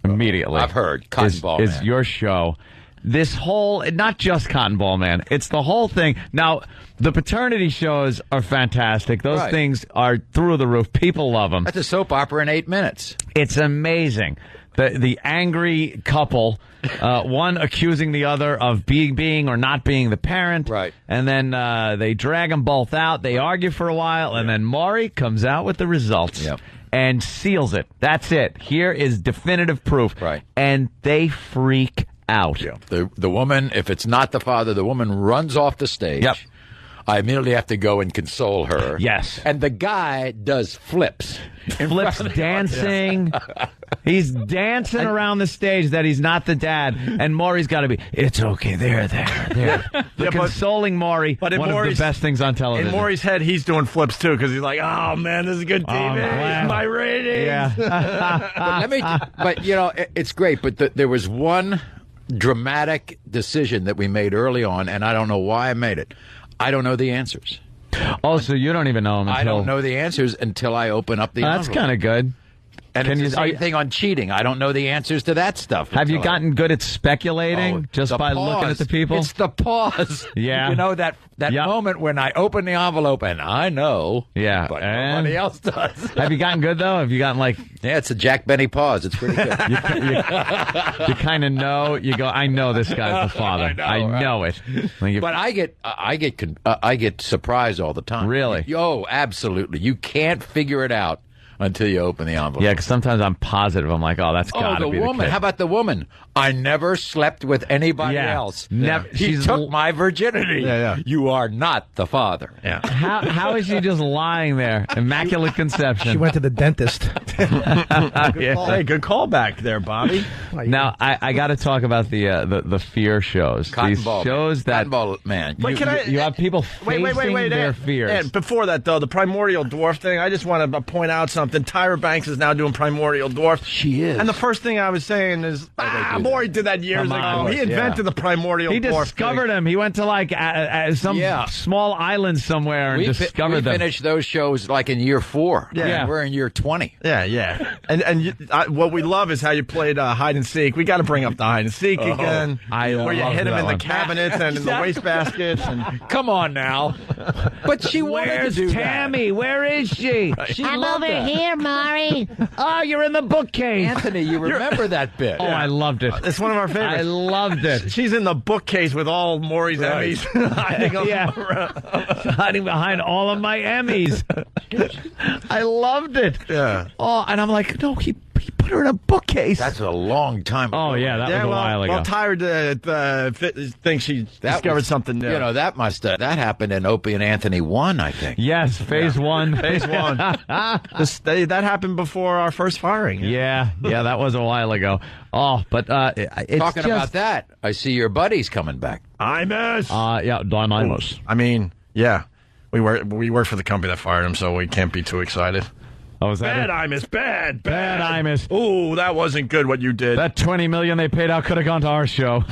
immediately. I've heard Cotton Ball is your show. this whole, not just Cotton Ball Man, it's the whole thing. Now, the paternity shows are fantastic. Those things are through the roof. People love them. That's a soap opera in 8 minutes. It's amazing. The angry couple, one accusing the other of being or not being the parent. Right. And then they drag them both out. They argue for a while, and then Maury comes out with the results. Yep. And seals it. That's it. Here is definitive proof. Right. And they freak out. Yeah. The woman, if it's not the father, the woman runs off the stage. Yep. I immediately have to go and console her. Yes. And the guy does flips. Flips dancing. He's dancing around the stage that he's not the dad. And Maury's got to be, it's okay, there. The consoling Maury, but one of the best things on television. In Maury's head, he's doing flips, too, because he's like, oh, man, this is good TV. My ratings. Yeah. But, you know, it's great. But there was one dramatic decision that we made early on, and I don't know why I made it. I don't know the answers. Oh, so you don't even know them until... I don't know the answers until I open up the envelope. That's kind of good. And it's the same thing on cheating. I don't know the answers to that stuff. Have you gotten good at speculating just by looking at the people? It's the pause. Yeah. You know, that moment when I open the envelope and I know, but nobody else does. Have you gotten good, though? Have you gotten Yeah, it's a Jack Benny pause. It's pretty good. you kind of know. You go, I know this guy's the father. I know it. But I get surprised all the time. Really? Oh, absolutely. You can't figure it out until you open the envelope. Yeah, because sometimes I'm positive. I'm like, oh, that's got to be the woman. kid. How about the woman? I never slept with anybody else. Never. He took my virginity. Yeah. You are not the father. Yeah. How is she just lying there? Immaculate conception. She went to the dentist. Hey, good callback there, Bobby. Now, I got to talk about the fear shows. These shows that... Cotton Ball Man. Wait, you have people facing their fears. And before that, though, the Primordial Dwarf thing, I just want to point out something. Tyra Banks is now doing Primordial Dwarf. She is. And the first thing I was saying is, Maury did that years ago. He invented the Primordial Dwarf. He discovered him. He went to some small island somewhere and discovered them. We finished those shows like in year 4. Yeah. We're in year 20. Yeah. And what we love is how you played hide and seek. We got to bring up the hide and seek again. Where you hit him in the cabinets and in the wastebaskets. Come on now. But she wanted to do Tammy? that. Where is she? I'm over here, Maury. Oh, you're in the bookcase. Anthony, you remember that bit. Oh, I loved it. It's one of our favorites. I loved it. She's in the bookcase with all Maury's Emmys. Hiding behind all of my Emmys. I loved it. Yeah. Oh, and I'm like, no, he put her in a bookcase. That's a long time ago. Oh, yeah, that was a while ago. Well, Tyra thinks she discovered something new. You know, that happened in Opie and Anthony 1, I think. Yes, phase 1. Phase 1. That happened before our first firing. Yeah, that was a while ago. Oh, but it's talking about that, I see your buddy's coming back. Imus. Don Imus. I mean, yeah, we work for the company that fired him, so we can't be too excited. Oh, is that bad, Imus? Bad Imus. Ooh, that wasn't good what you did. That $20 million they paid out could have gone to our show.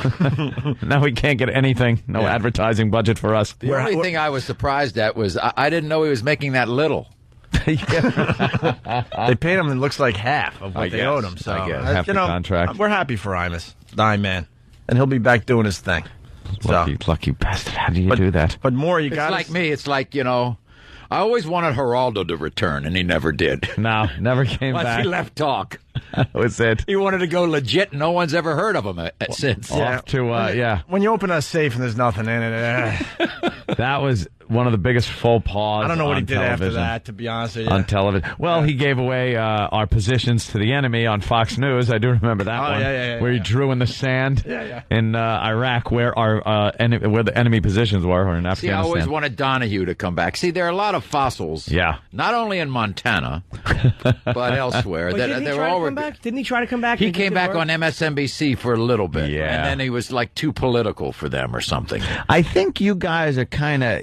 Now we can't get anything. No advertising budget for us. The only thing I was surprised at was I didn't know he was making that little. They paid him, it looks like half of what they owed him. So, half the contract. We're happy for Imus, the I-Man. And he'll be back doing his thing. Lucky bastard. How do you do that? But more, you It's got like me. It's like, you know, I always wanted Geraldo to return, and he never did. No, never came Once back. he left talk. That was it. He wanted to go legit. No one's ever heard of him since. Off to, When you open a safe and there's nothing in it. That was one of the biggest faux pas. I don't know what he did television. after that, to be honest with you. On television. Well, he gave away our positions to the enemy on Fox News. I do remember that one. Where he drew in the sand in Iraq where where the enemy positions were, or in Afghanistan. See, I always wanted Donahue to come back. See, there are a lot of fossils. Yeah. Not only in Montana, but elsewhere. Didn't he try to come back? He came back on MSNBC for a little bit. Yeah. And then he was like too political for them or something. I think you guys are kind of,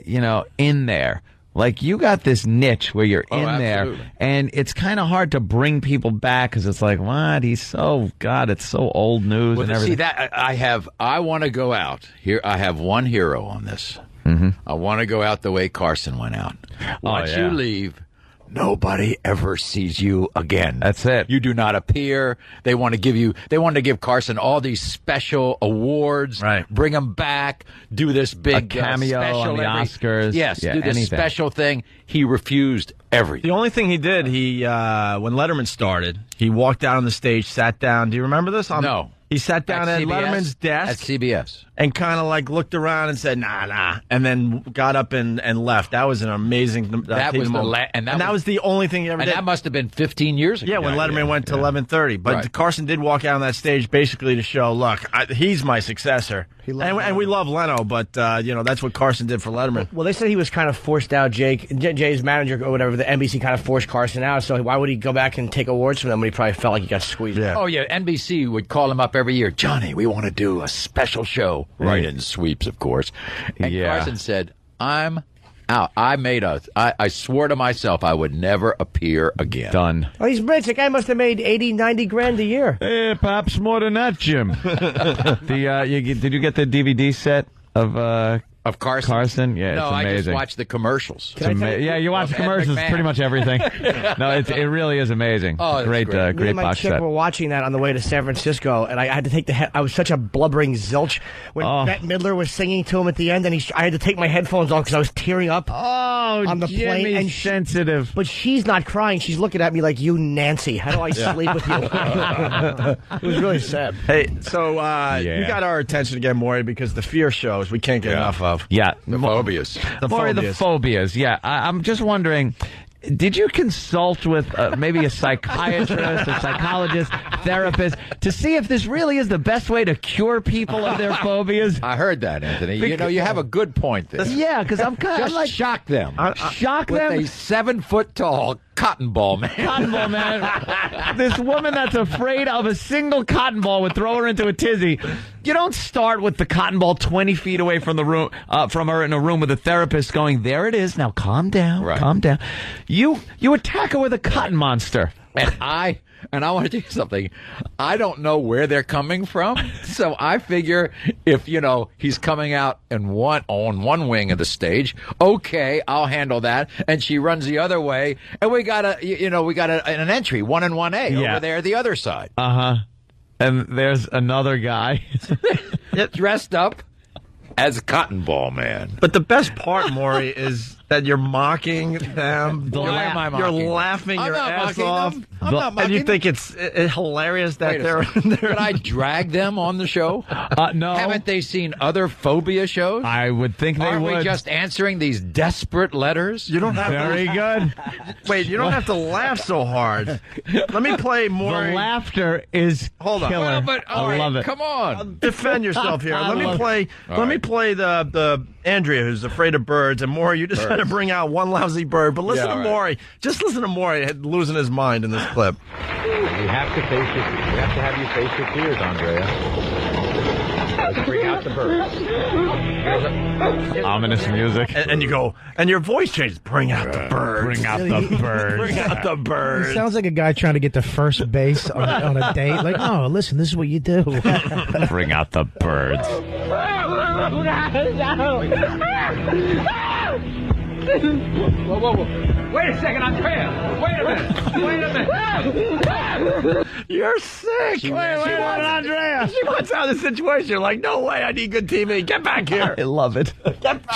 in there. Like, you got this niche where you're in there, and it's kind of hard to bring people back because it's like, what? It's so old news and everything. See, that I want to go out. Here, I have one hero on this. Mm-hmm. I want to go out the way Carson went out. Watch you leave nobody ever sees you again. That's it. You do not appear. They want to give Carson all these special awards. Right. Bring him back. Do this big a cameo special on the Oscars. Yes. Yeah, do this anything. special thing. He refused everything. The only thing he did, when Letterman started, he walked out on the stage, sat down. Do you remember this? No. He sat down at CBS? Letterman's desk. At CBS. And kind of like looked around and said, nah. And then got up and left. That was an amazing That was moment. That was the only thing he ever and did. that must have been 15 years ago. Yeah, when Letterman went to 11:30. But Carson did walk out on that stage basically to show, look, he's my successor. And we love Leno, but that's what Carson did for Letterman. Well, they said he was kind of forced out. Jay's manager or whatever, the NBC kind of forced Carson out. So why would he go back and take awards from them when he probably felt like he got squeezed? Yeah. Oh yeah, NBC would call him up every year. Johnny, we want to do a special show. Right in sweeps, of course. And Carson said, "I'm out. I swore to myself I would never appear again." Done. Oh, he's rich. That guy must have made 80, 90 grand a year. Perhaps more than that, Jim. Did you get the DVD set of Carson? Carson? Yeah, no, it's amazing. I just watched the commercials. Yeah, you watch the commercials, pretty much everything. No, it really is amazing. Oh, great Me and my box chick set. were watching that on the way to San Francisco, and I had to take I was such a blubbering zilch when Bette Midler was singing to him at the end, and I had to take my headphones off because I was tearing up on the plane. And sensitive. But she's not crying. She's looking at me like, you Nancy. How do I sleep with you? It was really sad. Hey, so you got our attention again, Maury, because the fear shows we can't get enough of. Yeah. The phobias. The phobias, yeah. I'm just wondering, did you consult with maybe a psychiatrist, a psychologist, therapist, to see if this really is the best way to cure people of their phobias? I heard that, Anthony. You have a good point there. Yeah, because I'm kind of like... shock them. Shock them? With a 7-foot-tall cotton ball man. Cotton ball man. This woman that's afraid of a single cotton ball would throw her into a tizzy. You don't start with the cotton ball 20 feet away from the room, from her in a room with a therapist going, there it is, now calm down, calm down. You attack her with a cotton monster. And I want to tell you something. I don't know where they're coming from, so I figure if he's coming out on one wing of the stage, okay, I'll handle that. And she runs the other way, and we got an entry 1 and 1A over there, the other side. And there's another guy dressed up as a cotton ball man. But the best part, Maury, is that you're mocking them. Why am I mocking? You're laughing your ass off. I'm not mocking and you think it's hilarious that they're in there. Could I drag them on the show? No. Haven't they seen other phobia shows? I would think they would. Aren't we just answering these desperate letters? You don't have Very good. Wait, you don't have to laugh so hard. Let me play more. The laughter is killer. Well, but I love it. Come on. Defend yourself here. Let me play the Andrea, who's afraid of birds, and Maury, you just had to bring out one lousy bird. But listen to Maury. Just listen to Maury losing his mind in this clip. We have to have you face your fears, Andrea. Let's bring out the birds. Ominous music. And you go, and your voice changes. Bring out the birds. Bring out the birds. Bring out the birds. It sounds like a guy trying to get to first base on a date. Like, oh, listen, this is what you do. Bring out the birds. Whoa. Wait a second, Andrea. Wait a minute. You're sick. Wait, Andrea. She wants out of the situation. You're like, no way, I need good TV. Get back here. I love it.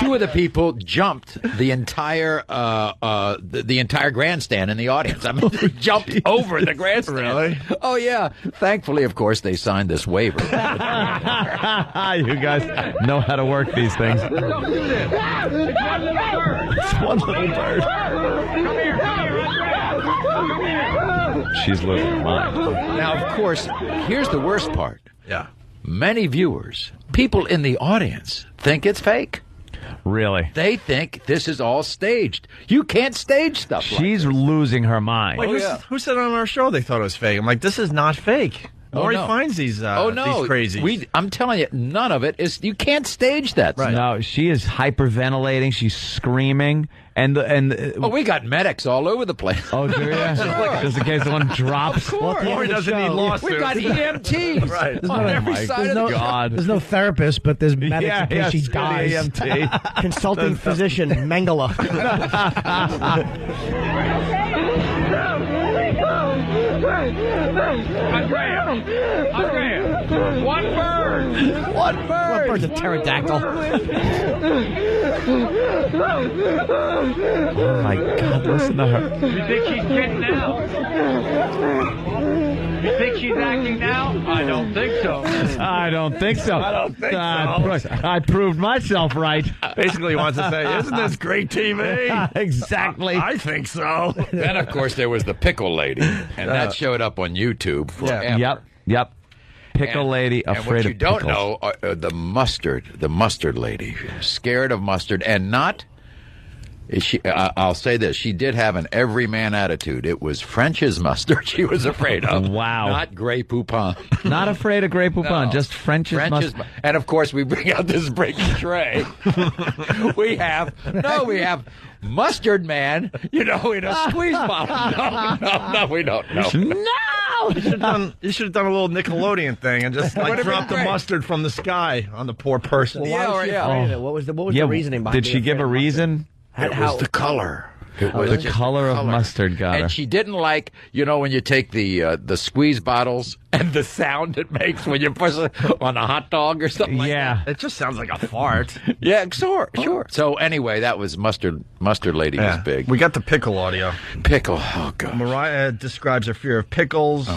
Two of the people jumped the entire the entire grandstand in the audience. I mean, they jumped over the grandstand. Really? Oh, yeah. Thankfully, of course, they signed this waiver. You guys know how to work these things. Don't do this. It's one little bird. Come here, Andrea. She's losing her mind. Now, of course, here's the worst part. Yeah. Many viewers, people in the audience, think it's fake. Really? They think this is all staged. You can't stage stuff She's losing her mind. Wait, who said on our show they thought it was fake? I'm like, this is not fake. Maury finds these these crazies. I'm telling you, none of it is. You can't stage that. Right. No, she is hyperventilating. She's screaming. And we got medics all over the place. Oh, do you? Just in case one drops. Maury doesn't need lawsuits. We've got EMTs right. on every side of the God. There's no therapist, but there's medics in case she dies. EMT. Consulting physician, Mengele. Andrea, one bird. One bird's a pterodactyl. Oh my God! Listen to her. You think she's kidding now? You think she's acting now? I don't think so. I don't think so. I don't think so. I proved myself right. Basically, he wants to say, isn't this great TV? Exactly. I think so. Then, of course, there was the pickle lady, and that showed up on YouTube forever. Yep. Pickle lady, afraid of what you don't pickles. know, the mustard lady, scared of mustard, and not. I'll say this: she did have an everyman attitude. It was French's mustard she was afraid of. Wow, not Grey Poupon. Not afraid of Grey Poupon, just French's mustard. And of course, we bring out this breaking tray. we have Mustard Man, in a squeeze bottle. No, we don't. No. You should have done a little Nickelodeon thing and just drop the mustard from the sky on the poor person. Well, why was she afraid of it? What was the reasoning behind it? Did she give a reason? It was the color. It was the color of mustard got her. And she didn't like, when you take the squeeze bottles and the sound it makes when you push it on a hot dog or something like that. It just sounds like a fart. Yeah, sure. So anyway, that was Mustard Lady was big. We got the pickle audio. Pickle, oh God. Mariah describes her fear of pickles.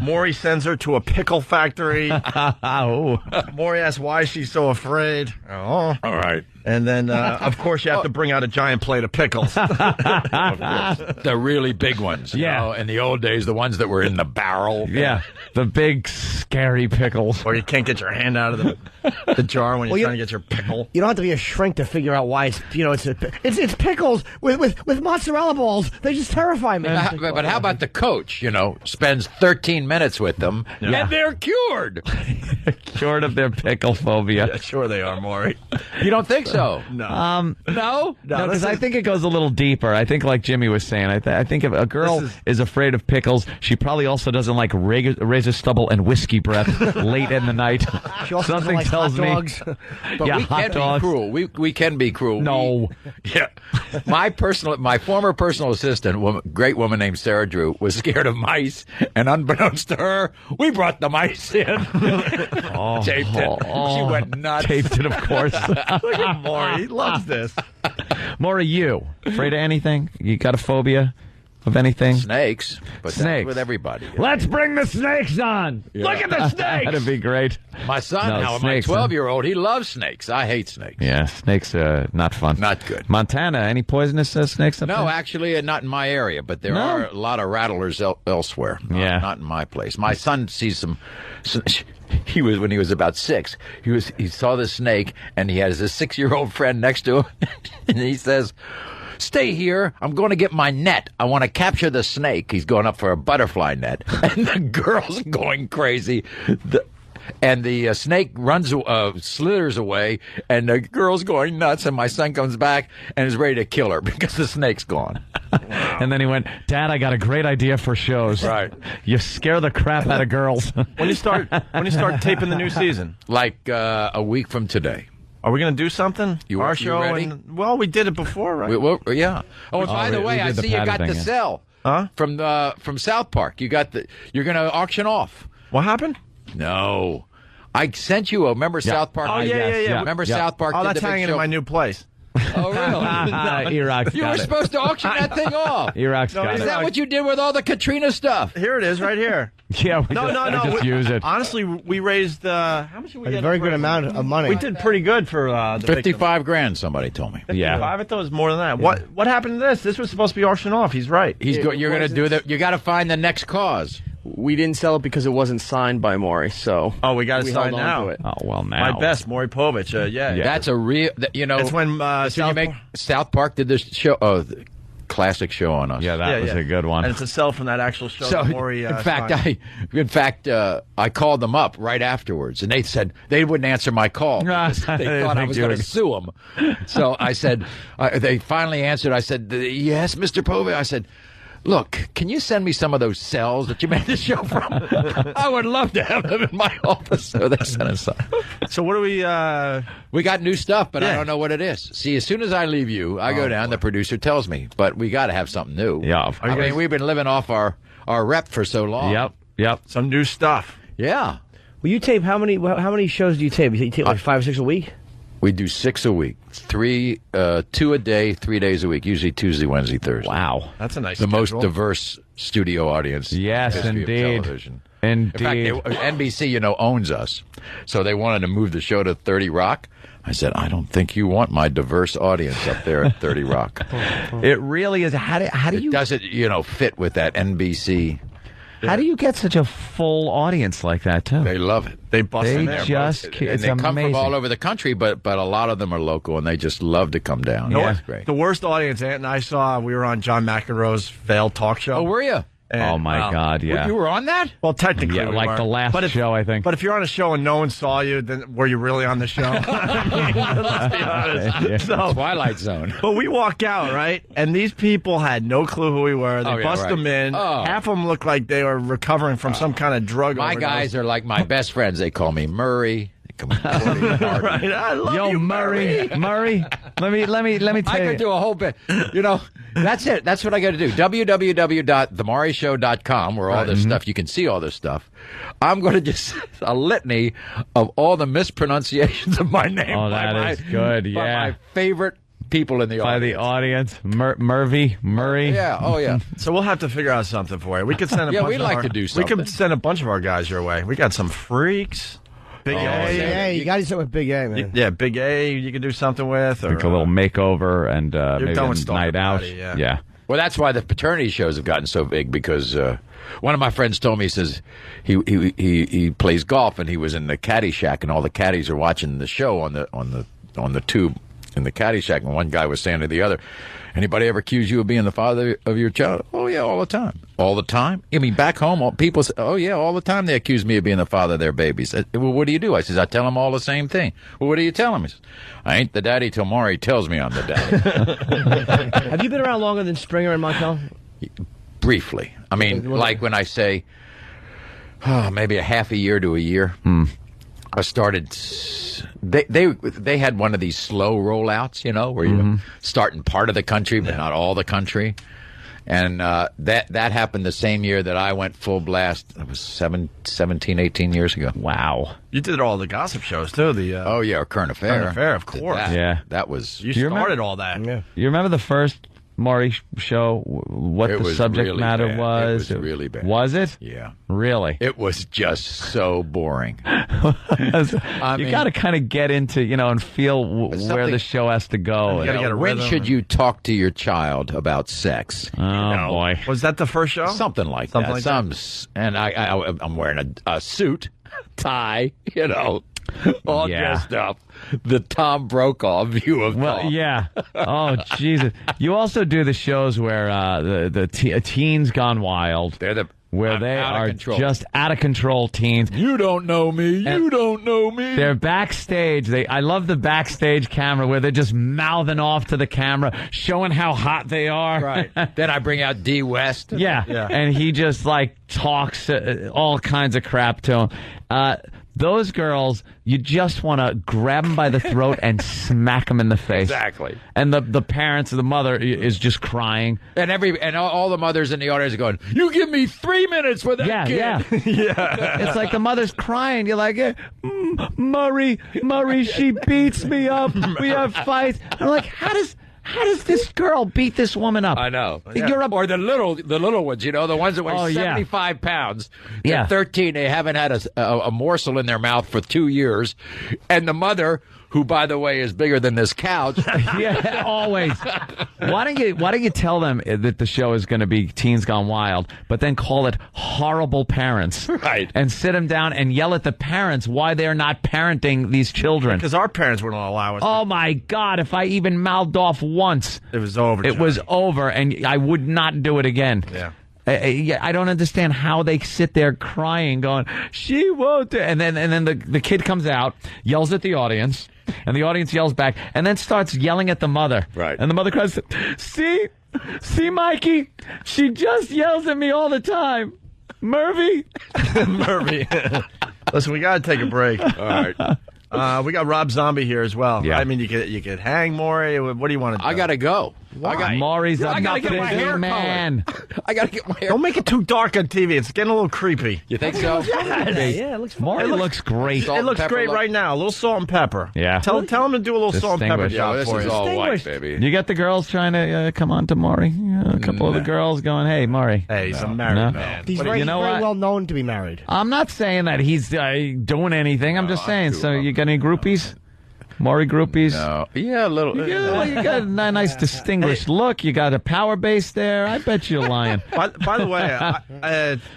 Maury sends her to a pickle factory. Maury asks why she's so afraid. All right. And then, of course, you have to bring out a giant plate of pickles. Of course. The really big ones. You know, in the old days, the ones that were in the barrel. Yeah, the big, scary pickles. Or you can't get your hand out of the jar when you're trying to get your pickle. You don't have to be a shrink to figure out why it's pickles with mozzarella balls. They just terrify me. But how about the coach, spends 13 minutes with them, and they're cured. Cured of their pickle phobia. Yeah, sure they are, Maury. You don't think so? No. No? No, because I think it goes a little deeper. I think, like Jimmy was saying, I think if a girl is afraid of pickles, she probably also doesn't like razor stubble and whiskey breath late in the night. She also Something like tells hot me. dogs. But we can be cruel. We can be cruel. No. My former personal assistant, great woman named Sarah Drew, was scared of mice, and unbeknownst to her, we brought the mice in. Taped it. She went nuts. Taped it, of course. Look at Maury. He loves this. Maury, you afraid of anything? You got a phobia of anything? Snakes. But snakes. That's with everybody. Let's bring the snakes on. Yeah. Look at the snakes. That'd be great. My son, my 12-year-old, he loves snakes. I hate snakes. Yeah, snakes not fun. Not good. Montana, any poisonous snakes up there? No, actually, not in my area, but there are a lot of rattlers elsewhere. Not in my place. My son sees some when he was about 6, he saw the snake, and he has his 6-year-old friend next to him, and he says, "Stay here. I'm going to get my net. I want to capture the snake." He's going up for a butterfly net, and the girl's going crazy. And the snake slithers away, and the girl's going nuts, and my son comes back and is ready to kill her because the snake's gone. Wow. And then he went, "Dad, I got a great idea for shows." Right. You scare the crap out of girls. When you start taping the new season? Like a week from today. Are we going to do something? Our show? Ready? Well, we did it before, right? Yeah. Oh, and by the way, I see you got the cell from South Park. You're going to auction off. What happened? No. I sent you South Park? Oh, yeah. Remember South Park? Oh, that's hanging in my new place. Oh, really? E-Rock's you were supposed to auction that thing off. E-Rock's got Is that what you did with all the Katrina stuff? Here it is, right here. Yeah, we just use it. Honestly, we raised how much did we get? A very good amount of money. We did pretty good for the 55 grand. Somebody told me. 55? Yeah, I thought it was more than that. Yeah. What happened to this? This was supposed to be auctioned off. He's right. You're going to do that. You got to find the next cause. We didn't sell it because it wasn't signed by Maury, so... Oh, we got to sign now. Oh, well, now. My best, Maury Povich, yeah. That's a real... It's when South Park did this show... Oh, the classic show on us. Yeah, that was a good one. And it's a sell from that actual show so, that Maury in fact, I called them up right afterwards, and they said they wouldn't answer my call. They thought I was going to sue them. So I said... they finally answered. I said, "Yes, Mr. Povich." I said... "Look, can you send me some of those cells that you made the show from? I would love to have them in my office." So they sent us some. So what do we... We got new stuff, but I don't know what it is. See, as soon as I leave you, I go down, the producer tells me. But we got to have something new. Yeah. I mean, we've been living off our our rep for so long. Yep. Some new stuff. Yeah. Well, you tape how many shows do you tape? You tape like 5 or 6 a week? We do 6 a week, 2 a day, 3 days a week. Usually Tuesday, Wednesday, Thursday. Wow, that's a nice. The schedule. most diverse studio audience. Yes, in the history indeed. of television. Indeed. In fact, NBC, owns us, so they wanted to move the show to 30 Rock. I said, I don't think you want my diverse audience up there at 30 Rock. It really is. How do you? It doesn't, fit with that NBC. How do you get such a full audience like that, too? They love it. They bust in there. It's they come amazing. from all over the country, but a lot of them are local, and they just love to come down. Yeah. It's great. The worst audience Ant and I saw, we were on John McEnroe's Veiled talk show. Oh, were you? And, oh, my God, yeah. You were on that? Well, technically, Yeah, we like were. the last show, I think. But if you're on a show and no one saw you, then were you really on the show? I mean, let's be honest. Yeah. So, Twilight Zone. But we walk out, right? And these people had no clue who we were. They bust them in. Oh. Half of them looked like they were recovering from some kind of drug My overdose. guys are like my best friends. They call me Murray. They call me Right. I love Yo, you, Murray. Murray, let me tell I you. could do a whole bit. That's it. That's what I got to do. www.themauryshow.com, where all this stuff, you can see all this stuff. I'm going to just a litany of all the mispronunciations of my name. Oh, that is good. By Yeah. my favorite people in the By audience. the audience, Murray. Yeah. Oh, yeah. So we'll have to figure out something for you. We could send a Yeah, bunch we'd of like our, to do We something. could send a bunch of our guys your way. We got some freaks. Big A. Hey, you got to start with Big A, man. Yeah, Big A you could do something with. Or, Like a little makeover and maybe done a with night out. Stalker Body, Yeah. Well, that's why the paternity shows have gotten so big, because one of my friends told me, he says he plays golf, and he was in the caddy shack, and all the caddies are watching the show on the tube in the caddy shack, and one guy was saying to the other, anybody ever accuse you of being the father of your child? Oh, yeah, all the time. All the time? I mean, back home, people say, oh, yeah, all the time they accuse me of being the father of their babies. Well, what do you do? I says, I tell them all the same thing. Well, what do you tell them? He says, I ain't the daddy till Maury tells me I'm the daddy. Have you been around longer than Springer and Martel? Briefly. I mean, like when I say, maybe a half a year to a year. I started. They had one of these slow rollouts, where you start in part of the country, but not all the country. And that happened the same year that I went full blast. It was 17, 18 years ago. Wow. You did all the gossip shows, too. The Current Affair. Current Affair, of course. Yeah. That was... You started all that. Yeah. You remember the first Maury show, what It the was subject really matter bad. was? It was really bad. Was it? Yeah. Really? It was just so boring. You got to kind of get into, and feel where the show has to go. When should you talk to your child about sex? Oh, boy. Was that the first show? Something like Something that. like And I'm wearing a suit, tie, all dressed up. The Tom Brokaw view of Well, Tom. yeah. Oh, Jesus. You also do the shows where the teens gone wild. They're where they are just out of control teens. You don't know me. You don't know me. They're backstage. I love the backstage camera where they're just mouthing off to the camera, showing how hot they are. Right. Then I bring out D. West. Yeah. And he just talks all kinds of crap to him. Those girls, you just want to grab them by the throat and smack them in the face. Exactly. And the parents, the mother is just crying. And all the mothers in the audience are going, you give me 3 minutes for that kid. Yeah. It's like the mother's crying. You're like, Murray, she beats me up. We have fights. I'm like, how does this girl beat this woman up? I know. You're or the little ones, the ones that weigh 75 pounds. They're 13. They haven't had a morsel in their mouth for 2 years. And the mother, who, by the way, is bigger than this couch. Yeah, always. Why don't you tell them that the show is going to be Teens Gone Wild, but then call it Horrible Parents? Right. And sit them down and yell at the parents why they're not parenting these children. Because our parents wouldn't allow us. Oh, my God. If I even mouthed off once. It was over. It was over, and I would not do it again. Yeah. I don't understand how they sit there crying, going, she won't. And then the kid comes out, yells at the audience, and the audience yells back, and then starts yelling at the mother. Right. And the mother cries, see, Mikey, she just yells at me all the time. Murphy. Listen, we got to take a break. All right. We got Rob Zombie here as well. Yeah. I mean, you could hang Maury. What do you want to do? I got to go. Maury's I a gotta get my hair man. I gotta get my hair. Don't make it too dark on TV. It's getting a little creepy. You think so? Yeah, it looks fun. Maury looks great. It looks great right now. A little salt and pepper. Yeah. Tell him to do a little salt and pepper job this for is you. all white, baby. You got the girls trying to come on to Maury? A couple of the girls going, hey, Maury. Hey, he's a married man. He's But very, you know very what? well known to be married. I'm not saying that he's doing anything. I'm just saying. So you got any groupies? Maury groupies? No. Yeah, a little. You got a nice distinguished look. You got a power base there. I bet you're lying. By the way,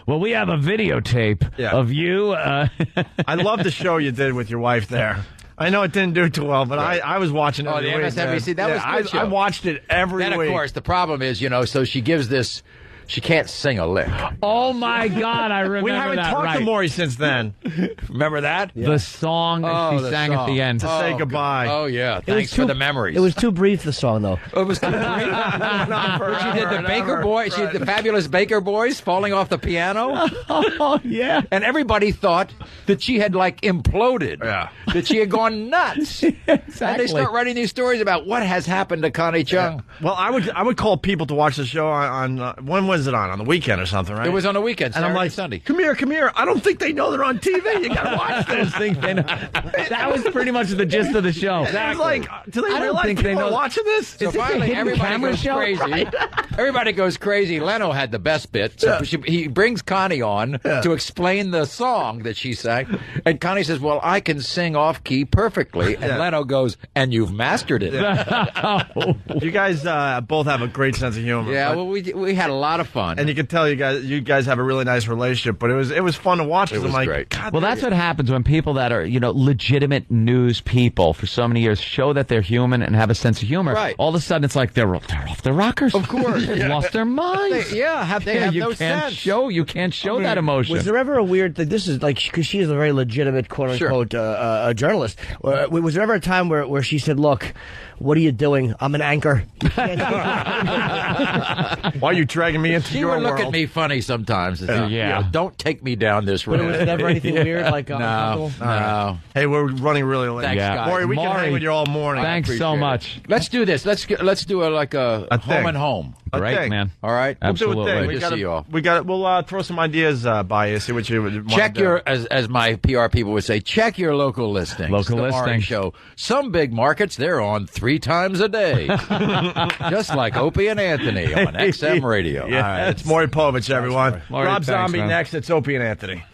well, we have a videotape of you. I love the show you did with your wife there. I know it didn't do too well, but I was watching it. Oh, the MSNBC, that was a good show. I watched it every Then, week. of course, the problem is, so she gives this. She can't sing a lick. Oh, my God, I remember that. We haven't talked to Maury since then. Remember that? Yeah. The song that she sang at the end. To say goodbye. Oh, yeah. Thanks for the memories. It was too brief, the song, though. It was too brief? She did the Baker Boys. She did the fabulous Baker Boys falling off the piano. Oh, yeah. And everybody thought that she had, imploded. Yeah. That she had gone nuts. Exactly. And they start writing these stories about what has happened to Connie Chung. Well, I would call people to watch the show on when was it on the weekend or something, right? It was on the weekend, and I'm like, Sunday. Come here. I don't think they know they're on TV. You gotta watch this. That was pretty much the gist of the show. It was like, do they I don't realize think people they know are watching this? So finally, everybody goes crazy. Right. Everybody goes crazy. Leno had the best bit. So he brings Connie on to explain the song that she sang. And Connie says, well, I can sing off-key perfectly. And Leno goes, and you've mastered it. You guys both have a great sense of humor. Yeah, well, we had a lot of fun. And you can tell you guys have a really nice relationship, but it was fun to watch. It was great. Well, that's what happens when people that are, legitimate news people for so many years show that they're human and have a sense of humor. Right. All of a sudden, it's like they're off their rockers. Of course. They've lost their minds. They have no sense. You can't show that emotion. Was there ever a weird thing? This is because she is a very legitimate, quote unquote, journalist. Was there ever a time where she said, "Look, what are you doing? I'm an anchor. You can't Why are you dragging me into your world?" She would look at me funny sometimes. And don't take me down this road. But it was never anything weird like no. Hey, we're running really late. Thanks, guys. Maury, we can hang with you all morning. Thanks so much. Let's do this. Let's do a home and home. Great, man. All right, absolutely. We'll do a thing. See you all. We'll throw some ideas by you. See what you would check your, as my PR people would say, check your local listings. Local the listings. Maury Show. Some big markets they're on 3 times a day, just like Opie and Anthony on XM Radio. Yeah, all right, it's Maury Povich, everyone. Maury, Rob thanks, Zombie man. next. It's Opie and Anthony.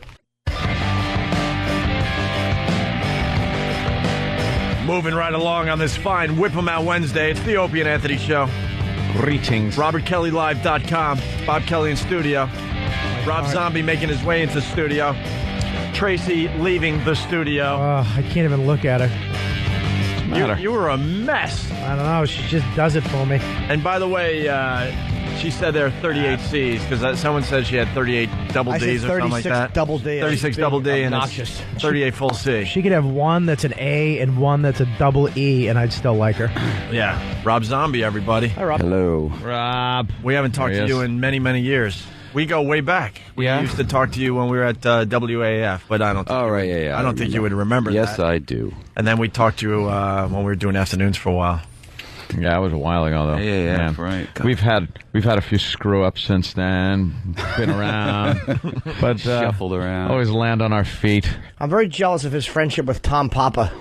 Moving right along on this fine Whip 'em Out Wednesday. It's the Opie and Anthony Show. Greetings. RobertKellyLive.com. Bob Kelly in studio. Rob Zombie making his way into studio. Tracy leaving the studio. I can't even look at her. You were a mess. I don't know. She just does it for me. And by the way, she said there are 38 C's because someone said she had 38 double D's or something like that. Double D. 36 double D and obnoxious. it's 38 full C. She could have one that's an A and one that's a double E, and I'd still like her. Yeah. Rob Zombie, everybody. Hi, Rob. Hello, Rob. We haven't talked to you in many, many years. We go way back. We used to talk to you when we were at WAF, but I don't think I don't think you would remember yes, that. I do. And then we talked to you when we were doing afternoons for a while. Yeah, it was a while ago though. Yeah, Man. right. God. We've had a few screw ups since then. Been around, but Shuffled around. Always land on our feet. I'm very jealous of his friendship with Tom Papa.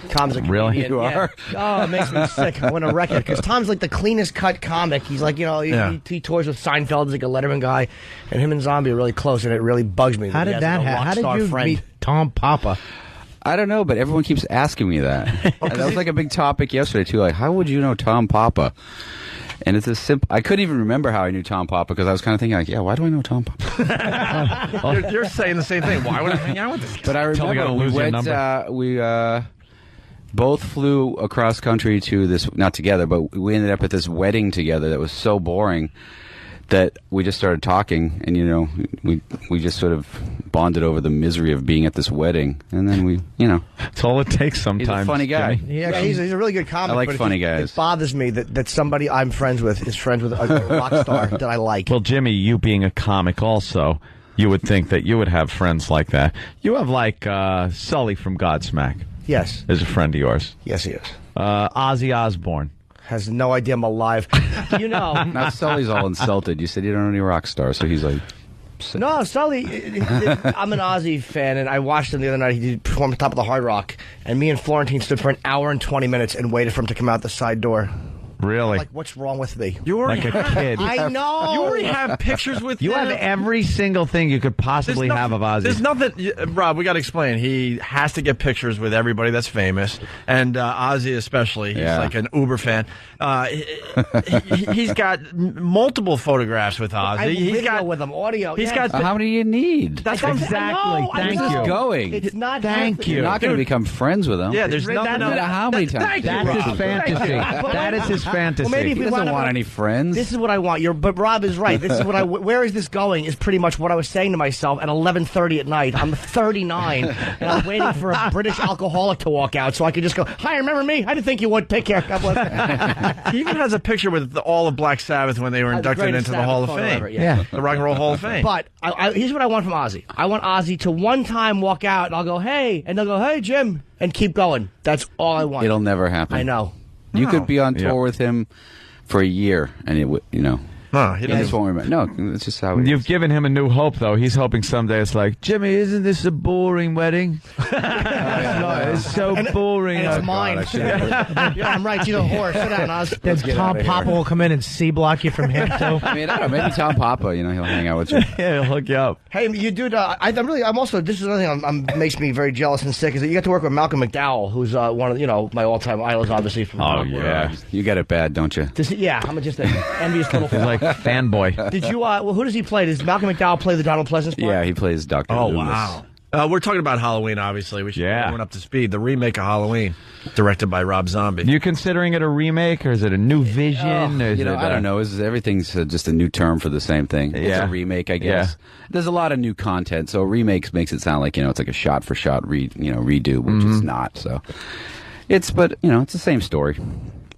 Tom's a Really? comedian. You Yeah. are? Oh, it makes me sick. I want to wreck it because Tom's like the cleanest cut comic. He's like, he tours with Seinfeld. He's like a Letterman guy, and him and Zombie are really close, and it really bugs me. How he did has, that like, a happen? How did rock you star friend. meet Tom Papa? I don't know, but everyone keeps asking me that. That was like a big topic yesterday, too. Like, how would you know Tom Papa? And it's a simple. I couldn't even remember how I knew Tom Papa because I was kind of thinking, like, why do I know Tom Papa? You're saying the same thing. Why would I hang out with this guy? But I remember we went. We both flew across country to this. Not together, but we ended up at this wedding together that was so boring that we just started talking, and we just sort of bonded over the misery of being at this wedding, and then It's all it takes sometimes. He's a funny guy. Jimmy. Yeah, he's a really good comic. I like but funny guys. It bothers me that somebody I'm friends with is friends with a rock star that I like. Well, Jimmy, you being a comic also, you would think that you would have friends like that. You have like Sully from Godsmack. Yes. Is a friend of yours. Yes, he is. Ozzy Osbourne. has no idea I'm alive. You know. Now Sully's all insulted. You said you don't know any rock stars, so he's like... No, Sully, I'm an Ozzy fan, and I watched him the other night. He did perform at the top of the Hard Rock, and me and Florentine stood for an hour and 20 minutes and waited for him to come out the side door. Really? Like, what's wrong with me? You already like a kid. I know. You already have pictures with You him. have every single thing you could possibly have of Ozzy. There's nothing, Rob, we got to explain. He has to get pictures with everybody that's famous, and Ozzy especially. He's like an Uber fan. He's got multiple photographs with Ozzy. He's got with him, audio. He's got. How many do you need? That's exactly. Thank you. Going. It's not. Thank you. You're not going to become friends with him. Yeah, there's nothing. How many times? That's his fantasy. That is his fantasy. Well, maybe if He we doesn't want any friends. This is what I want. But Rob is right. This is what where is this going is pretty much what I was saying to myself at 11:30 at night. I'm 39, and I'm waiting for a British alcoholic to walk out so I could just go, hi, remember me? I didn't think you would. Take care. God bless. He even has a picture with all of Black Sabbath when they were inducted into the Hall of Fame. Yeah. The Rock and Roll Hall of Fame. But here's what I want from Ozzy. I want Ozzy to one time walk out, and I'll go, hey, and they'll go, hey, Jim, and keep going. That's all I want. It'll never happen. I know. You could be on tour with him for a year, and it would, you know. No, he just won't remember. No, it's just how it You've is. given him a new hope, though. He's hoping someday it's like, Jimmy, isn't this a boring wedding? It's so boring. And it's mine. Yeah, I'm right. You're a whore. Sit down, Oz. Then Tom Papa will come in and C-block you from him, too. I mean, I don't know. Maybe Tom Papa, you know, he'll hang out with you. Yeah, he'll hook you up. Hey, you dude, I'm also, this is another thing makes me very jealous and sick, is that you get to work with Malcolm McDowell, who's one of, my all-time idols, obviously. From You get it bad, don't you? I'm just an envious little like fanboy. Did you, who does he play? Does Malcolm McDowell play the Donald Pleasance part? Yeah, he plays Dr. Oh, Loomis. wow. We're talking about Halloween, obviously. We should get everyone up to speed. The remake of Halloween, directed by Rob Zombie. You considering it a remake, or is it a new vision? I don't know. Everything's just a new term for the same thing. It's a remake, I guess. Yeah. There's a lot of new content, so remakes makes it sound like, it's like a shot-for-shot redo, which it's not. So it's the same story.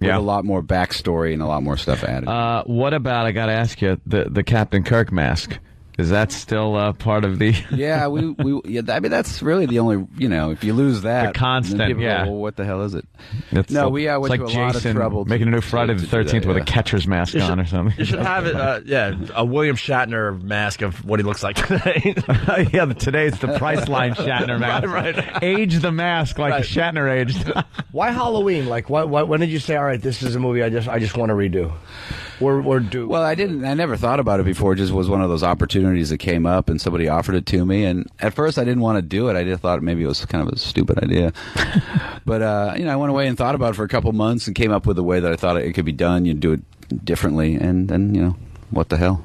With a lot more backstory and a lot more stuff added. What about, I got to ask you, the Captain Kirk mask? Is that still part of the... Yeah, I mean, that's really the only, if you lose that... The constant, then people go, well, what the hell is it? We went like to a lot of trouble. Making a new Friday the 13th with a catcher's mask on or something. You should have it, a William Shatner mask of what he looks like today. Today it's the Priceline Shatner mask. Right. Age the mask like Shatner aged. Why Halloween? Like, when did you say, all right, this is a movie I just want to redo? Or do? Well, I never thought about it before. It just was one of those opportunities that came up, and somebody offered it to me. And at first, I didn't want to do it. I just thought maybe it was kind of a stupid idea. But I went away and thought about it for a couple months and came up with a way that I thought it could be done. You'd do it differently, and then what the hell?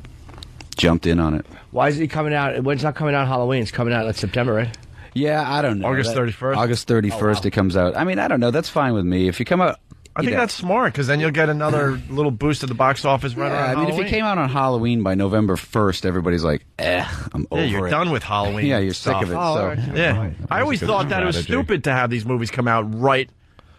Jumped in on it. Why is it coming out? When it's not coming out Halloween, it's coming out in September, right? Yeah, I don't know. August 31st? August 31st it comes out. I mean, I don't know. That's fine with me. If you come out... I think that's smart, because then you'll get another little boost at the box office right around Halloween. If it came out on Halloween by November 1st, everybody's like, I'm over it. Yeah, you're done with Halloween. Yeah, you're sick of it. Yeah. I always thought that it was stupid to have these movies come out right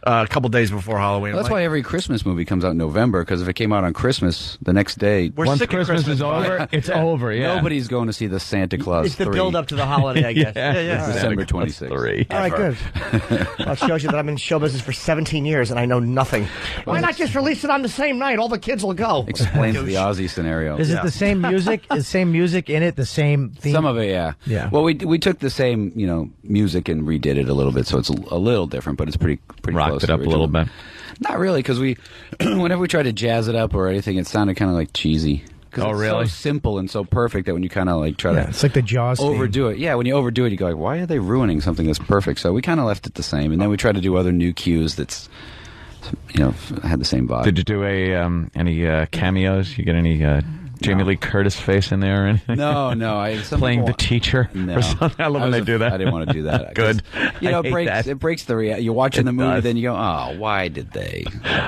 a couple days before Halloween. Well, that's why every Christmas movie comes out in November, because if it came out on Christmas, the next day... Once Christmas is over, it's over, Nobody's going to see the Santa Claus It's the 3. build-up to the holiday, I guess. It's December 26th. All right, good. Well, it shows you that I've been in show business for 17 years, and I know nothing. Why not just release it on the same night? All the kids will go. Explains the Ozzy scenario. Is it the same music? Is the same music in it? The same theme? Some of it, yeah. Yeah. Well, we took the same, music and redid it a little bit, so it's a little different, but it's pretty rocked close it up a little bit. Not really, because whenever we tried to jazz it up or anything, it sounded kind of like cheesy. Oh, really? It's so simple and so perfect that when you kind of like try to... It's like the Jaws overdo it. Yeah, when you overdo it, you go like, why are they ruining something that's perfect? So we kind of left it the same, and then we tried to do other new cues that's, had the same vibe. Did you do any cameos? You get any Jamie Lee Curtis face in there or anything? No. Playing the teacher or something? I love when they do that. I didn't want to do that. Good. It breaks the reality. You're watching the movie, then you go, oh, why did they?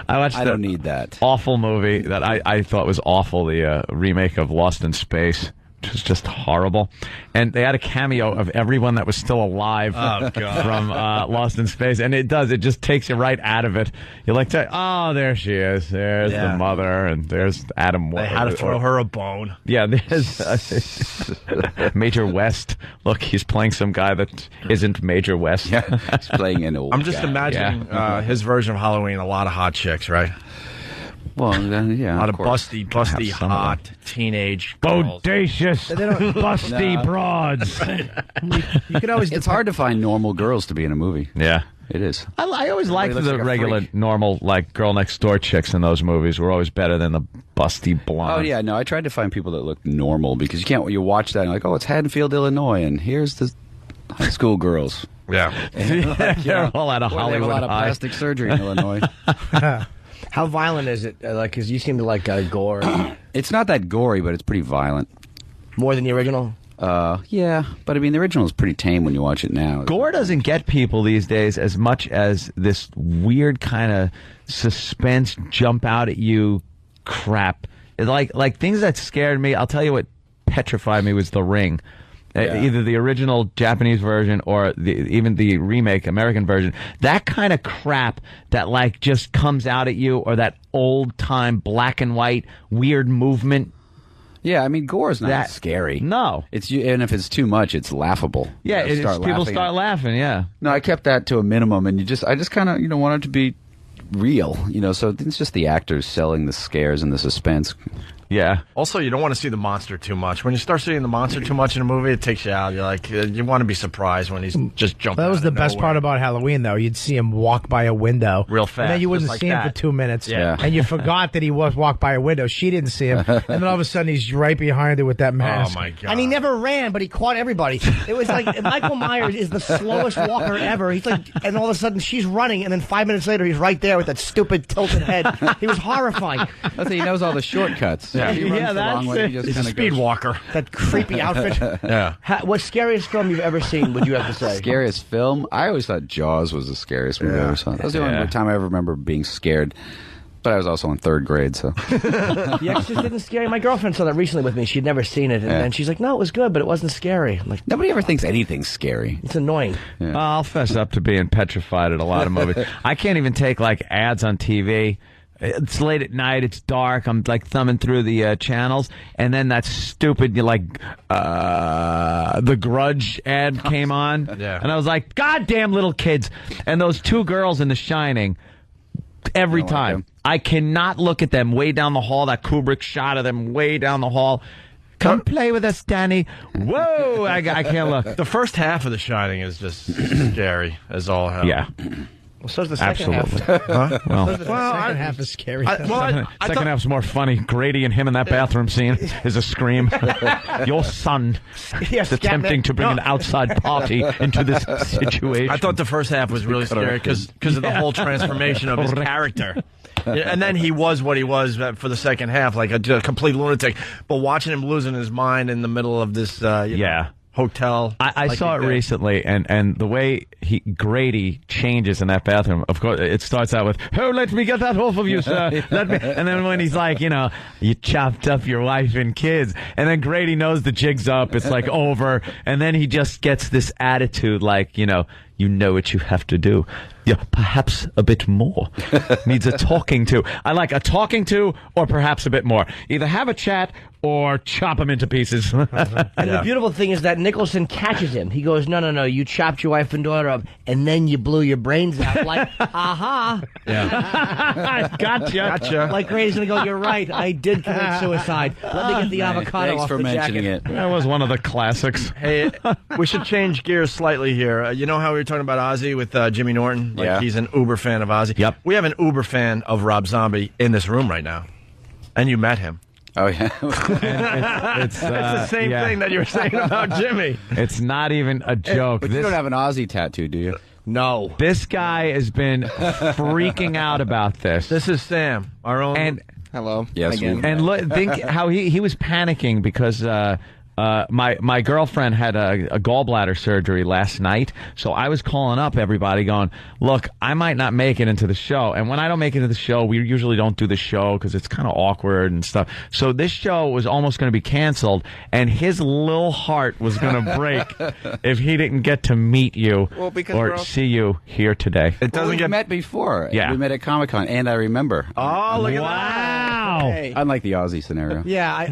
I don't need that. Awful movie that I thought was awful, the remake of Lost in Space. Which was just horrible. And they had a cameo of everyone that was still alive from Lost in Space. And it just takes you right out of it. You like to, oh, there she is. There's the mother, and there's Adam West. They had to throw her a bone. Yeah, there's Major West. Look, he's playing some guy that isn't Major West. Yeah, he's playing an old I'm just imagining his version of Halloween, a lot of hot chicks, right? Well, yeah. A lot of busty, hot teenage girls. Bodacious, busty broads. You could always. It's hard to find normal girls to be in a movie. Yeah. It is. I always liked the like regular, normal, like, girl next door chicks in those movies were always better than the busty blonde. Oh, yeah, no, I tried to find people that look normal because you watch that and you're like, oh, it's Haddonfield, Illinois, and here's the high school girls. Yeah. They're all out of Hollywood. They have a lot of plastic surgery in Illinois. How violent is it? Like, because you seem to like gore. It's not that gory, but it's pretty violent. More than the original? Yeah, but I mean, the original is pretty tame when you watch it now. Gore doesn't get people these days as much as this weird kind of suspense, jump out at you crap. Like things that scared me. I'll tell you what petrified me was The Ring. Yeah. Either the original Japanese version or even the remake American version. That kind of crap that like just comes out at you, or that old time black and white weird movement. Yeah, I mean, gore is not scary. No, and if it's too much, it's laughable. Yeah, people start laughing. Yeah. No, I kept that to a minimum, and I just kind of want it to be real. So it's just the actors selling the scares and the suspense. Yeah. Also, you don't want to see the monster too much. When you start seeing the monster too much in a movie, it takes you out. You're like, you want to be surprised when he's just jumping. That was the best part about Halloween, though. You'd see him walk by a window real fast, and then you wouldn't see him for 2 minutes. Yeah. And you forgot that he walked by a window. She didn't see him, and then all of a sudden he's right behind her with that mask. Oh my god! And he never ran, but he caught everybody. It was like Michael Myers is the slowest walker ever. He's like, and all of a sudden she's running, and then 5 minutes later he's right there with that stupid tilted head. He was horrifying. That's he knows all the shortcuts. Yeah, that's he's a speed walker. That creepy outfit. Yeah. What scariest film you've ever seen, would you have to say? Scariest film? I always thought Jaws was the scariest movie I ever saw. That was the only time I ever remember being scared. But I was also in third grade, so. The Exorcist didn't scare you? My girlfriend saw that recently with me. She'd never seen it. And then she's like, no, it was good, but it wasn't scary. I'm like, nobody ever thinks anything's scary. It's annoying. Yeah. I'll fess up to being petrified at a lot of movies. I can't even take, like, ads on TV. It's late at night. It's dark. I'm like thumbing through the channels, and then that stupid The Grudge ad came on, and I was like, "Goddamn little kids!" And those two girls in The Shining. Every time, I cannot look at them way down the hall. That Kubrick shot of them way down the hall. Come play with us, Danny. Whoa! I can't look. The first half of The Shining is just scary as all hell. Yeah. Well, so's the second half. Huh? Well, the second half is scary. Second half's more funny. Grady and him in that bathroom scene is a scream. Your son is attempting to bring an outside party into this situation. I thought the first half was really scary because of the whole transformation of his character. And then he was what he was for the second half, like a complete lunatic. But watching him losing his mind in the middle of this, hotel. I saw it recently, and the way Grady changes in that bathroom, of course, it starts out with, "Oh, let me get that off of you, sir." And then when he's like, you chopped up your wife and kids, and then Grady knows the jig's up, it's like over, and then he just gets this attitude like, you know what you have to do. Yeah, perhaps a bit more. Needs a talking to. I like a talking to, or perhaps a bit more. Either have a chat or chop him into pieces. And the beautiful thing is that Nicholson catches him. He goes, no, you chopped your wife and daughter up, and then you blew your brains out. Like, aha. Yeah. Gotcha. Like Grady's going to go, you're right, I did commit suicide. Let me get the avocado off the jacket. Thanks for mentioning it. That was one of the classics. Hey, we should change gears slightly here. You know how we were talking about Ozzy with Jimmy Norton? Like he's an uber fan of Ozzy. Yep. We have an uber fan of Rob Zombie in this room right now. And you met him. Oh, yeah. It's the same thing that you were saying about Jimmy. It's not even a joke. But you don't have an Ozzy tattoo, do you? No. This guy has been freaking out about this. This is Sam, our own. And hello. Yes. Again. And think how he was panicking because my girlfriend had a gallbladder surgery last night, so I was calling up everybody going, look, I might not make it into the show, and when I don't make it into the show, we usually don't do the show because it's kind of awkward and stuff, so this show was almost going to be canceled, and his little heart was going to break if he didn't get to meet you or see you here today. It doesn't we met before. Yeah. We met at Comic-Con, and I remember. Oh, look at that. Hey. Unlike the Ozzy scenario. Yeah,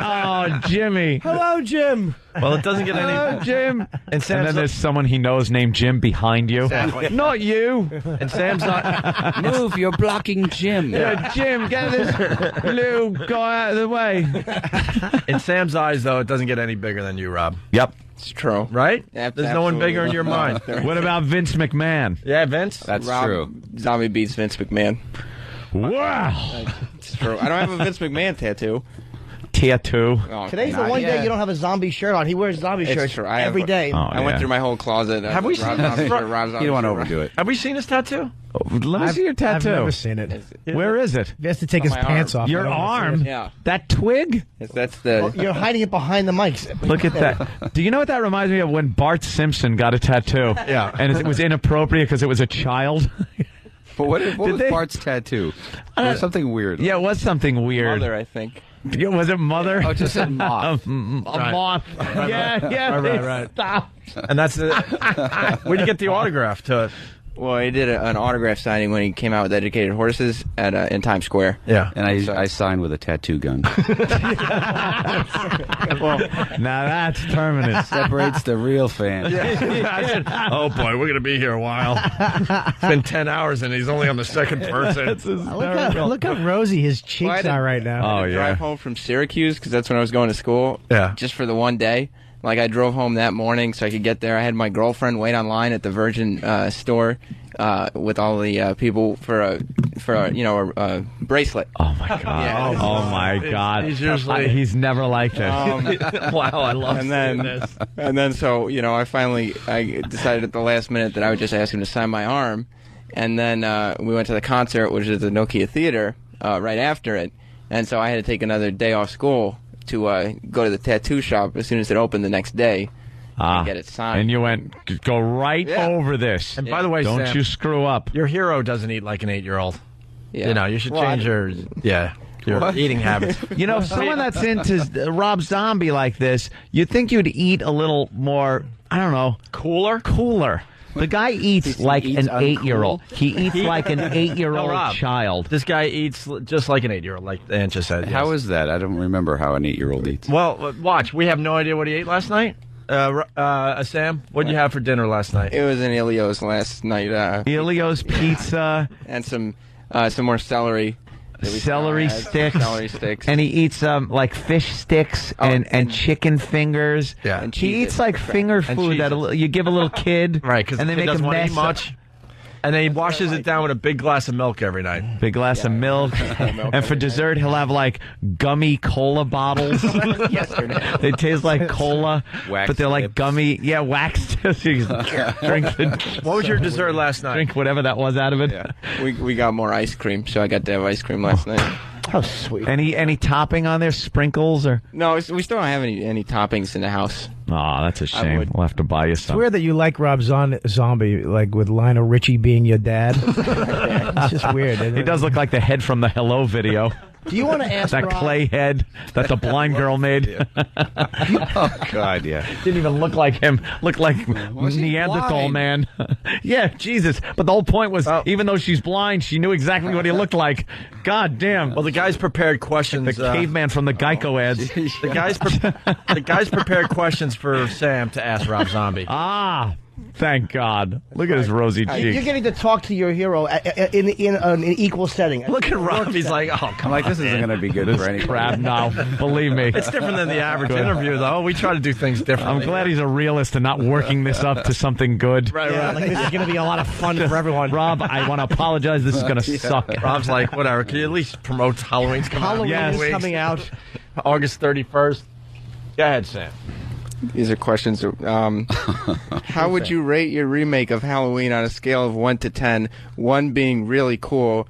Oh, Jimmy. Hello, Jim. Well, it doesn't get any. Hello, Jim. And then there's someone he knows named Jim behind you. Exactly. Not you. And Sam's not. Move, you're blocking Jim. Yeah, Jim, get this little guy out of the way. In Sam's eyes, though, it doesn't get any bigger than you, Rob. Yep. It's true. Right? There's no one bigger in your mind. What about Vince McMahon? Yeah, Vince? That's Rob true. Zombie beats Vince McMahon. Wow. It's true. I don't have a Vince McMahon tattoo. Tattoo. Oh, Today's the one day you don't have a zombie shirt on. He wears zombie It's shirts true. every day. I went through my whole closet. Have we seen Rob this? Zombie You don't want to shirt. overdo it. Have we seen his tattoo? Let me see your tattoo. I've never seen it. Where is it? He has to take his On my pants arm. off. Your I don't wanna see arm? it. Yeah. That twig? That's the. You're hiding it behind the mics. Look at that. Do you know what that reminds me of? When Bart Simpson got a tattoo. Yeah. And it was inappropriate because it was a child. But what was they- Bart's tattoo? It was something weird. Yeah, it was something weird. Mother, I think. Yeah, was it Mother? Oh, just a moth. A moth. Yeah. Right. Stop. And that's the. Where'd you get the autograph to it? Well, he did an autograph signing when he came out with Educated Horses at in Times Square. Yeah. And I signed with a tattoo gun. Well, now that's permanent. Separates the real fan. Oh boy, we're gonna be here a while. It's been 10 hours and he's only on the second person. Look how rosy his cheeks are right now. Oh, yeah. Drive home from Syracuse because that's when I was going to school. Yeah. Just for the one day. Like I drove home that morning so I could get there. I had my girlfriend wait online at the Virgin store with all the people for a bracelet. Oh my god! Yeah. Oh my god! He's usually- He's never liked it. Wow, I love and seeing then, this. and then so I decided at the last minute that I would just ask him to sign my arm, and then we went to the concert, which is the Nokia Theater, right after it, and so I had to take another day off school to go to the tattoo shop as soon as it opened the next day and get it signed. And you went, go right over this. And by the way, don't Sam, you screw up. Your hero doesn't eat like an 8-year-old. Yeah. You know, you should Well, change your eating habits. You know, someone that's into Rob Zombie like this, you'd think you'd eat a little more, I don't know. Cooler. The guy eats like an 8-year-old. He eats like an 8-year-old child. This guy eats just like an 8-year-old, like Aunt just said. How is that? I don't remember how an 8-year-old eats. Well, watch. We have no idea what he ate last night. Sam, what did you have for dinner last night? It was in Elio's last night. Elio's pizza. And some more celery. Celery sticks. Celery sticks. And he eats like fish sticks and chicken fingers. Yeah. And he eats like finger food that you give a little kid. Right, because and they the kid make doesn't a want to mess. eat much. And then he washes it down with a big glass of milk every night. Big glass of milk. And for dessert, he'll have like gummy cola bottles. Yesterday. They taste like cola, Wax but they're like tips. gummy. Yeah, wax tips. You drink What was your dessert last night? Drink whatever that was out of it. Yeah. We got more ice cream, so I got to have ice cream last night. How sweet. Any topping on there? Sprinkles or? No, we still don't have any toppings in the house. Oh, that's a shame. would- We'll have to buy you It's some. weird that you like Rob Zombie, like with Lionel Richie being your dad. It's just weird. Isn't He it? does look like the head from the Hello video. Do you want to ask That Rob? clay head that the blind girl made. Oh, God, yeah. Didn't even look like him. Looked like Was he Neanderthal blind? man. Yeah, Jesus. But the whole point was, even though she's blind, she knew exactly what he looked like. God damn. Well, the guy's prepared questions. The caveman from the Geico ads. The guy's prepared questions for Sam to ask Rob Zombie. Ah, thank God. Look at his rosy You're cheeks. getting to talk to your hero in an equal setting. Look at Rob. He's like, oh, come I'm like, on, this isn't man. going to be good for anybody. Crap, no. Believe me. It's different than the average interview, though. We try to do things differently. I'm glad he's a realist and not working this up to something good. Right, Yeah, right. like this is going to be a lot of fun for everyone. Rob, I want to apologize. This is going to suck. Rob's like, whatever. Can you at least promote Halloween's coming out? Halloween Yes. is coming out. August 31st. Go ahead, Sam. These are questions. How would you rate your remake of Halloween on a scale of 1 to 10? 1 being really cool,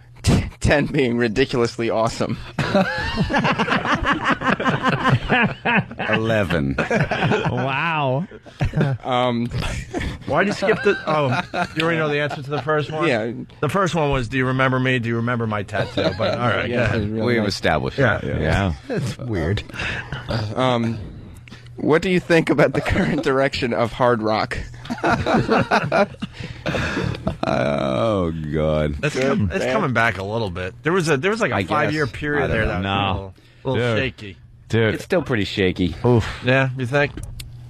10 being ridiculously awesome. 11. Wow. Why'd you skip the... Oh, you already know the answer to the first one? Yeah. The first one was, do you remember me? Do you remember my tattoo? But all right, go Yeah, ahead. really We've nice. established Yeah. that. Yeah. That's weird. What do you think about the current direction of hard rock? Oh, God. It's coming back a little bit. There was like a I 5-year guess. I period don't there know. that was No. a little Dude. shaky. Dude. It's still pretty shaky. Oof. Yeah, you think?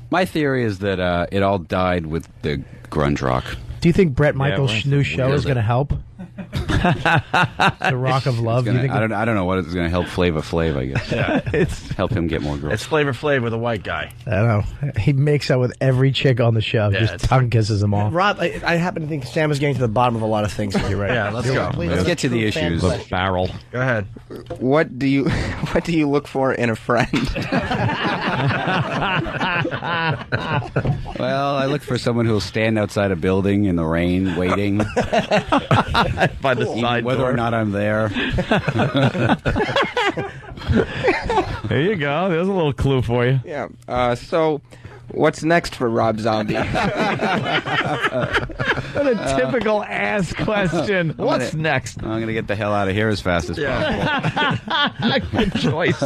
My theory is that it all died with the grunge rock. Do you think Brett Michaels' new show is going to help? The Rock of Love. I don't know what it's going to help Flava Flav, I guess. It's help him get more girls. It's Flavor Flav with a white guy. I don't know. He makes out with every chick on the show. Yeah, Just tongue kisses them all. Rob, I happen to think Sam is getting to the bottom of a lot of things here, right? Yeah, let's go. Let's get to the issues. The barrel. Go ahead. What do you look for in a friend? Well, I look for someone who will stand outside a building in the rain, waiting By the side whether door. or not I'm there. There you go. There's a little clue for you. Yeah. So, what's next for Rob Zombie? What a typical ass question. What's next? I'm going to get the hell out of here as fast as possible. Good choice.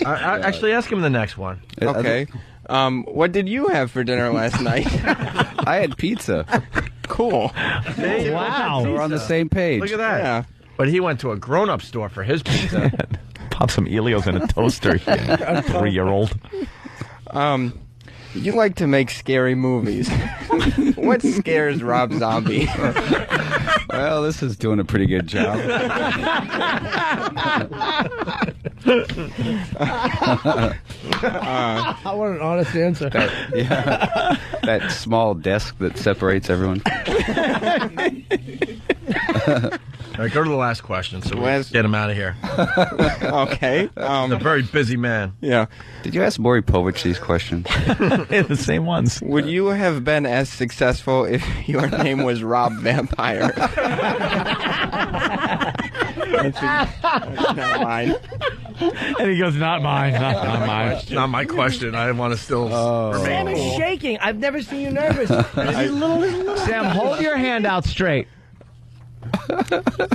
Actually, ask him the next one. Okay. What did you have for dinner last night? I had pizza. Cool. Wow. So we're on the same page. Look at that. Yeah. But he went to a grown-up store for his pizza. Pop some Elios in a toaster. 3-year-old. You like to make scary movies. What scares Rob Zombie? Well, this is doing a pretty good job. I want an honest answer. That small desk that separates everyone. All right, go to the last question so we get him out of here. Okay. He's a very busy man. Yeah. Did you ask Maury Povich these questions? The same ones. Would you have been as successful if your name was Rob Vampire? That's not mine. And he goes, not mine. Not mine. It's not my question. I want to still remain Sam is cool. shaking. I've never seen you nervous. This is little. Sam, hold your hand out straight.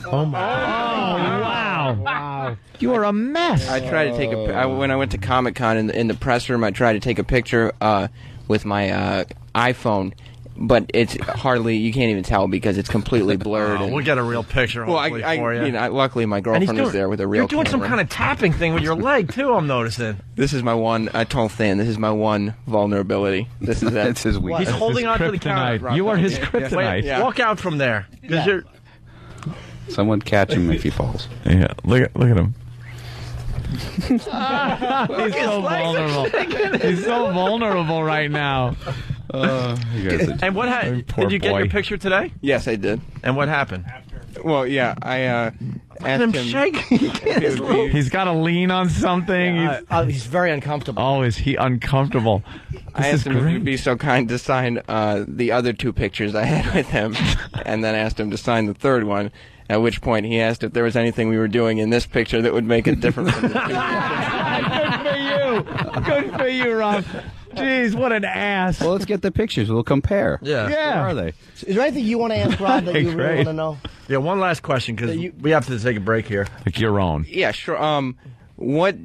Oh, my. Oh, wow. Wow. You are a mess. I tried to take when I went to Comic-Con in the press room, I tried to take a picture with my iPhone, but it's hardly, you can't even tell because it's completely blurred. Oh, we'll get a real picture hopefully for you. Luckily my girlfriend was there with a real You're doing camera. some kind of tapping thing with your leg, too, I'm noticing. This is my one, I told Thin, this is my one vulnerability. This is it. That's his weakness. He's holding on to the counter. You are his Yeah. kryptonite. Yeah. Walk out from there. Because you're... Someone catch him if he falls. Yeah, look at him. He's so vulnerable. He's so vulnerable right now. You guys are- And what Poor did you get boy. your picture today? Yes, I did. And what happened? Well, yeah, I asked him him. shaking. He's got to lean on something. He's very uncomfortable. Oh, is he uncomfortable? I asked him if he'd be so kind to sign the other two pictures I had with him, and then asked him to sign the third one. At which point he asked if there was anything we were doing in this picture that would make it different from the two. Good for you, Rob. Jeez, what an ass. Well, let's get the pictures. We'll compare. Yeah. Where are they? Is there anything you want to ask Rob that you really want to know? Yeah, one last question, because we have to take a break here. Like your own. Yeah, sure. What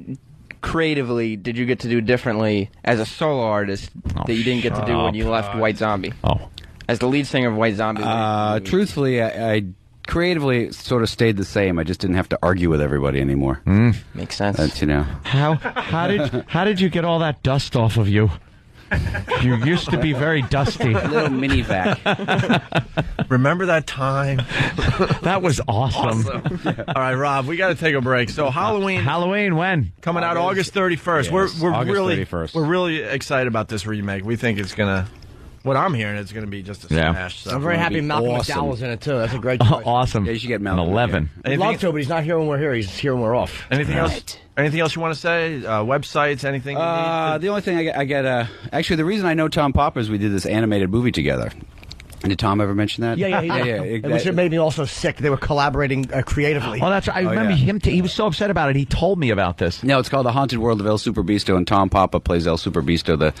creatively did you get to do differently as a solo artist that you didn't get to do when you left White Zombie? Oh. As the lead singer of White Zombie. Truthfully, I creatively sort of stayed the same. I just didn't have to argue with everybody anymore. Makes sense. That's, you know. How did you get all that dust off of you? You used to be very dusty. A little mini vac. Remember that time? That was awesome. All right, Rob, we got to take a break. So Halloween when? Coming out August 31st. Yes, we're August really 31st. We're really excited about this remake. We think it's gonna. What I'm hearing, it's going to be just a smash. So I'm very happy Malcolm McDowell's in it too. That's a great choice. Awesome. Yeah, you should get An Malcolm. 11. I'd love to, but he's not here when we're here. He's here when we're off. Anything else? Anything else you want to say? Websites? Anything? You need The only thing I get actually, the reason I know Tom Wopat is we did this animated movie together. Did Tom ever mention that? Yeah. Which it made me also sick. They were collaborating creatively. Oh, that's right. I remember him. He was so upset about it. He told me about this. No, it's called The Haunted World of El Superbeasto, and Tom Wopat plays El Superbeasto, the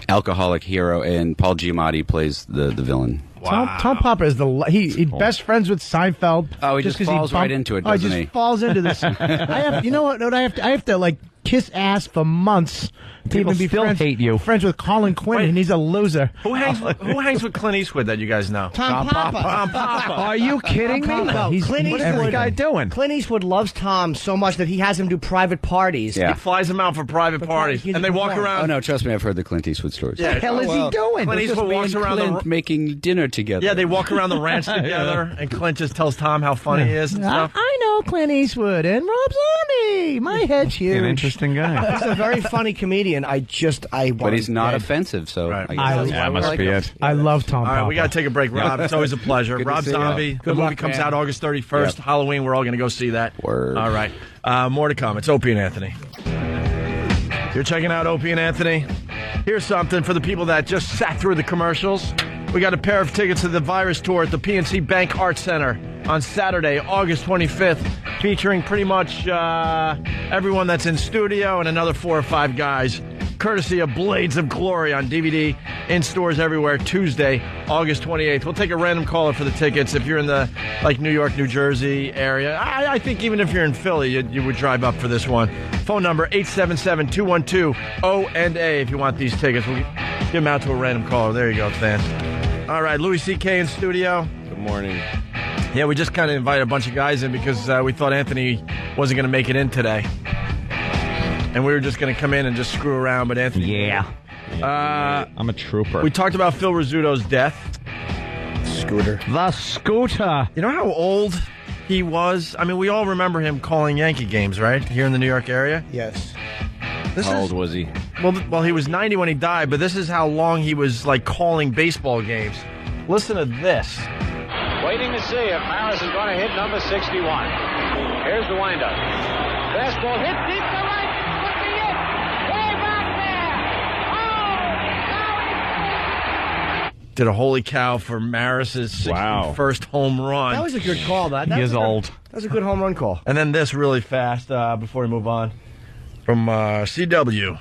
alcoholic hero, and Paul Giamatti plays the villain. Wow. Tom Wopat is he's best friends with Seinfeld. Oh, he just falls right into it, doesn't he? he? Falls into this. You know what? I have to like kiss ass for months. To People even be still hate you. Friends with Colin Quinn, and he's a loser. Who hangs with Clint Eastwood that you guys know? Tom Papa. Tom Papa. Are you kidding me? No, What's Clint this Eastwood, guy doing? Clint Eastwood loves Tom so much that he has him do private parties. Yeah. He flies him out for private parties, and they walk around. Oh no, trust me, I've heard the Clint Eastwood stories. Yeah, What the hell is he doing? Clint Eastwood walks around Clint making dinner together. Yeah, they walk around the ranch together, and Clint just tells Tom how funny he is and stuff. I know Clint Eastwood and Rob Zombie. My head's huge. An interesting guy. He's a very funny comedian. But he's not offensive, so Right. I guess that's must be it. I love Tom All right, Papa. we got to take a break, Rob. It's always a pleasure. Good to Rob see you. Zombie. The movie comes out August 31st. Yep. Halloween, we're all going to go see that. Word. All right. More to come. It's Opie and Anthony. You're checking out Opie and Anthony. Here's something for the people that just sat through the commercials. We got a pair of tickets to the Virus Tour at the PNC Bank Arts Center on Saturday, August 25th, featuring pretty much everyone that's in studio and another 4 or 5 guys, courtesy of Blades of Glory on DVD, in stores everywhere, Tuesday, August 28th. We'll take a random caller for the tickets. If you're in the New York, New Jersey area, I think even if you're in Philly, you would drive up for this one. Phone number 877-212-O&A if you want these tickets. We'll give them out to a random caller. There you go, Stan. All right, Louis C.K. in studio. Good morning. Yeah, we just kind of invited a bunch of guys in because we thought Anthony wasn't going to make it in today. And we were just going to come in and just screw around, but Anthony... Yeah. I'm a trooper. We talked about Phil Rizzuto's death. The scooter. You know how old he was? I mean, we all remember him calling Yankee games, right? Here in the New York area? Yes. How old was he? Well, he was 90 when he died, but this is how long he was, calling baseball games. Listen to this. Waiting to see if Maris is going to hit number 61. Here's the windup. Fastball hit deep to right. Could be it. Way back there. Oh, Did a holy cow for Maris's 61st home run. That was a good call. That He is was a good- old. That was a good home run call. And then this really fast before we move on from CW.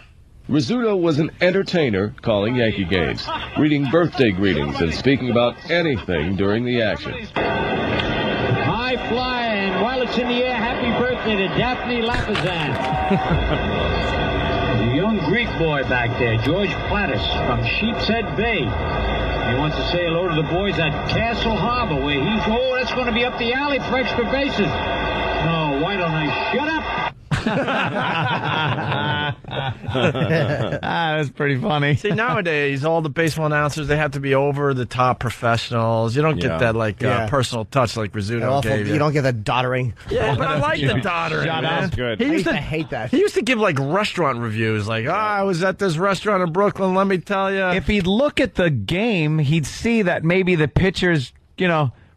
Rizzuto was an entertainer calling Yankee games, reading birthday greetings and speaking about anything during the action. high flying. While it's in the air, happy birthday to Daphne Lapizan. The young Greek boy back there, George Plattis from Sheepshead Bay. He wants to say hello to the boys at Castle Harbor, where he's, that's going to be up the alley for extra bases. No, why don't I shut up? That's pretty funny. See, nowadays, all the baseball announcers, they have to be over-the-top professionals. You don't get that, personal touch like Rizzuto gave you. You don't get the doddering. Yeah, but I like the doddering, Shut man. up. He used I hate that. He used to give, restaurant reviews. I was at this restaurant in Brooklyn, let me tell you. If he'd look at the game, he'd see that maybe the pitcher's,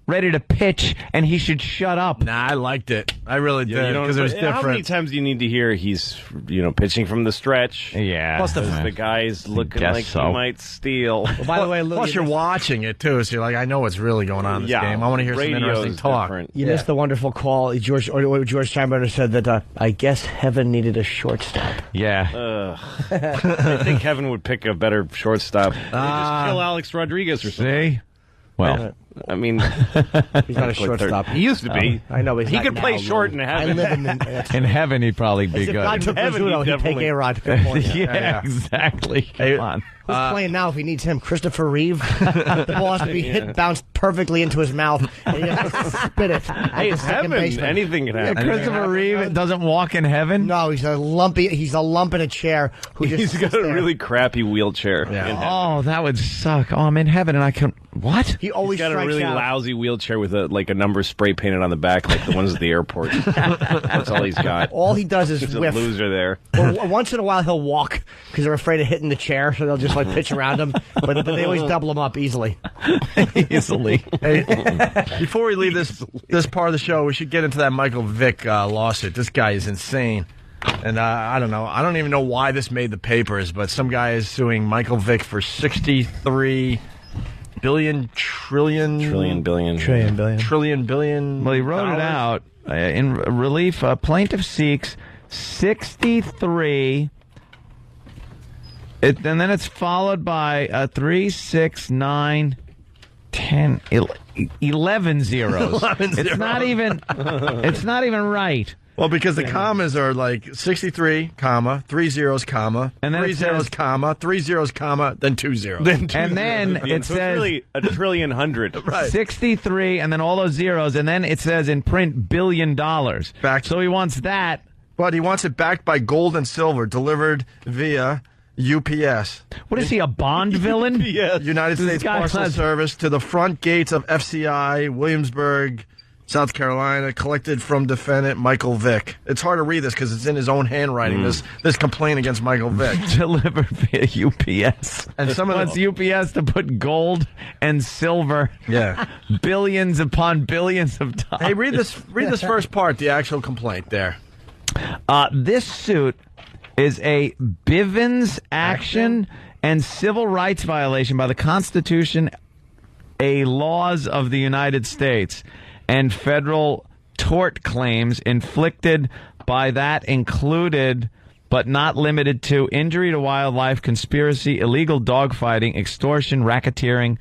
ready to pitch, and he should shut up. Nah, I liked it. I really did, you don't- because it was different. How many times do you need to hear he's, pitching from the stretch? Yeah. Plus the guy's looking guess like so. he might steal. Well, by the way, Lou, Plus, you're watching it, too, so you're like, I know what's really going on in this game. I want to hear some radio interesting is talk. different. You missed the wonderful call. George Steinbrenner said that I guess heaven needed a shortstop. Yeah. I think Kevin would pick a better shortstop. They just kill Alex Rodriguez or something. See? Well, I mean, he's not a shortstop. He used to be. I know, but he could play short in heaven. I live in in heaven, he'd probably be If good. God took Rizzuto, he'd take A-Rod. Good point. Yeah, exactly. Come on. Who's playing now if he needs him? Christopher Reeve? The ball has to be hit, bounced perfectly into his mouth, and he has to spit it. Hey, it's heaven. Anything can happen. Christopher Reeve doesn't walk in heaven? No, he's a lump in a chair who just He's got sits a there. really crappy wheelchair. in heaven. Oh, that would suck. Oh, I'm in heaven, and I can... What? He always He's got a strikes really out. lousy wheelchair with a number spray painted on the back, like the ones at the airport. That's all he's got. All he does is He's whiff. a loser there. Well, once in a while he'll walk because they're afraid of hitting the chair, so they'll just pitch around him. But they always double him up easily. Easily. Hey, before we leave this part of the show, we should get into that Michael Vick lawsuit. This guy is insane. And I don't know. I don't even know why this made the papers, but some guy is suing Michael Vick for 63 billion. Well, he wrote it out. In relief, plaintiff seeks 63... and then it's followed by 3, 6, 9, 10, 11 zeros. 11 It's not even. It's not even right. Well, because the commas are like 63, comma, 3 zeros, comma, and then 3 zeros, comma, 3 zeros, comma, then 2 zeros. Then and then it so says it's really a trillion hundred. Right. 63, and then all those zeros, and then it says in print $1 billion. Back. So he wants that. But he wants it backed by gold and silver, delivered via UPS. What is he, a Bond villain? Yes. United States Postal Service to the front gates of FCI, Williamsburg, South Carolina, collected from defendant Michael Vick. It's hard to read this because it's in his own handwriting, this complaint against Michael Vick. Delivered via UPS. And some of wants UPS to put gold and silver. Yeah. Billions upon billions of dollars. Hey, read this first part, the actual complaint there. This suit is a Bivens action and civil rights violation by the Constitution, a laws of the United States, and federal tort claims inflicted by that included but not limited to injury to wildlife, conspiracy, illegal dogfighting, extortion, racketeering,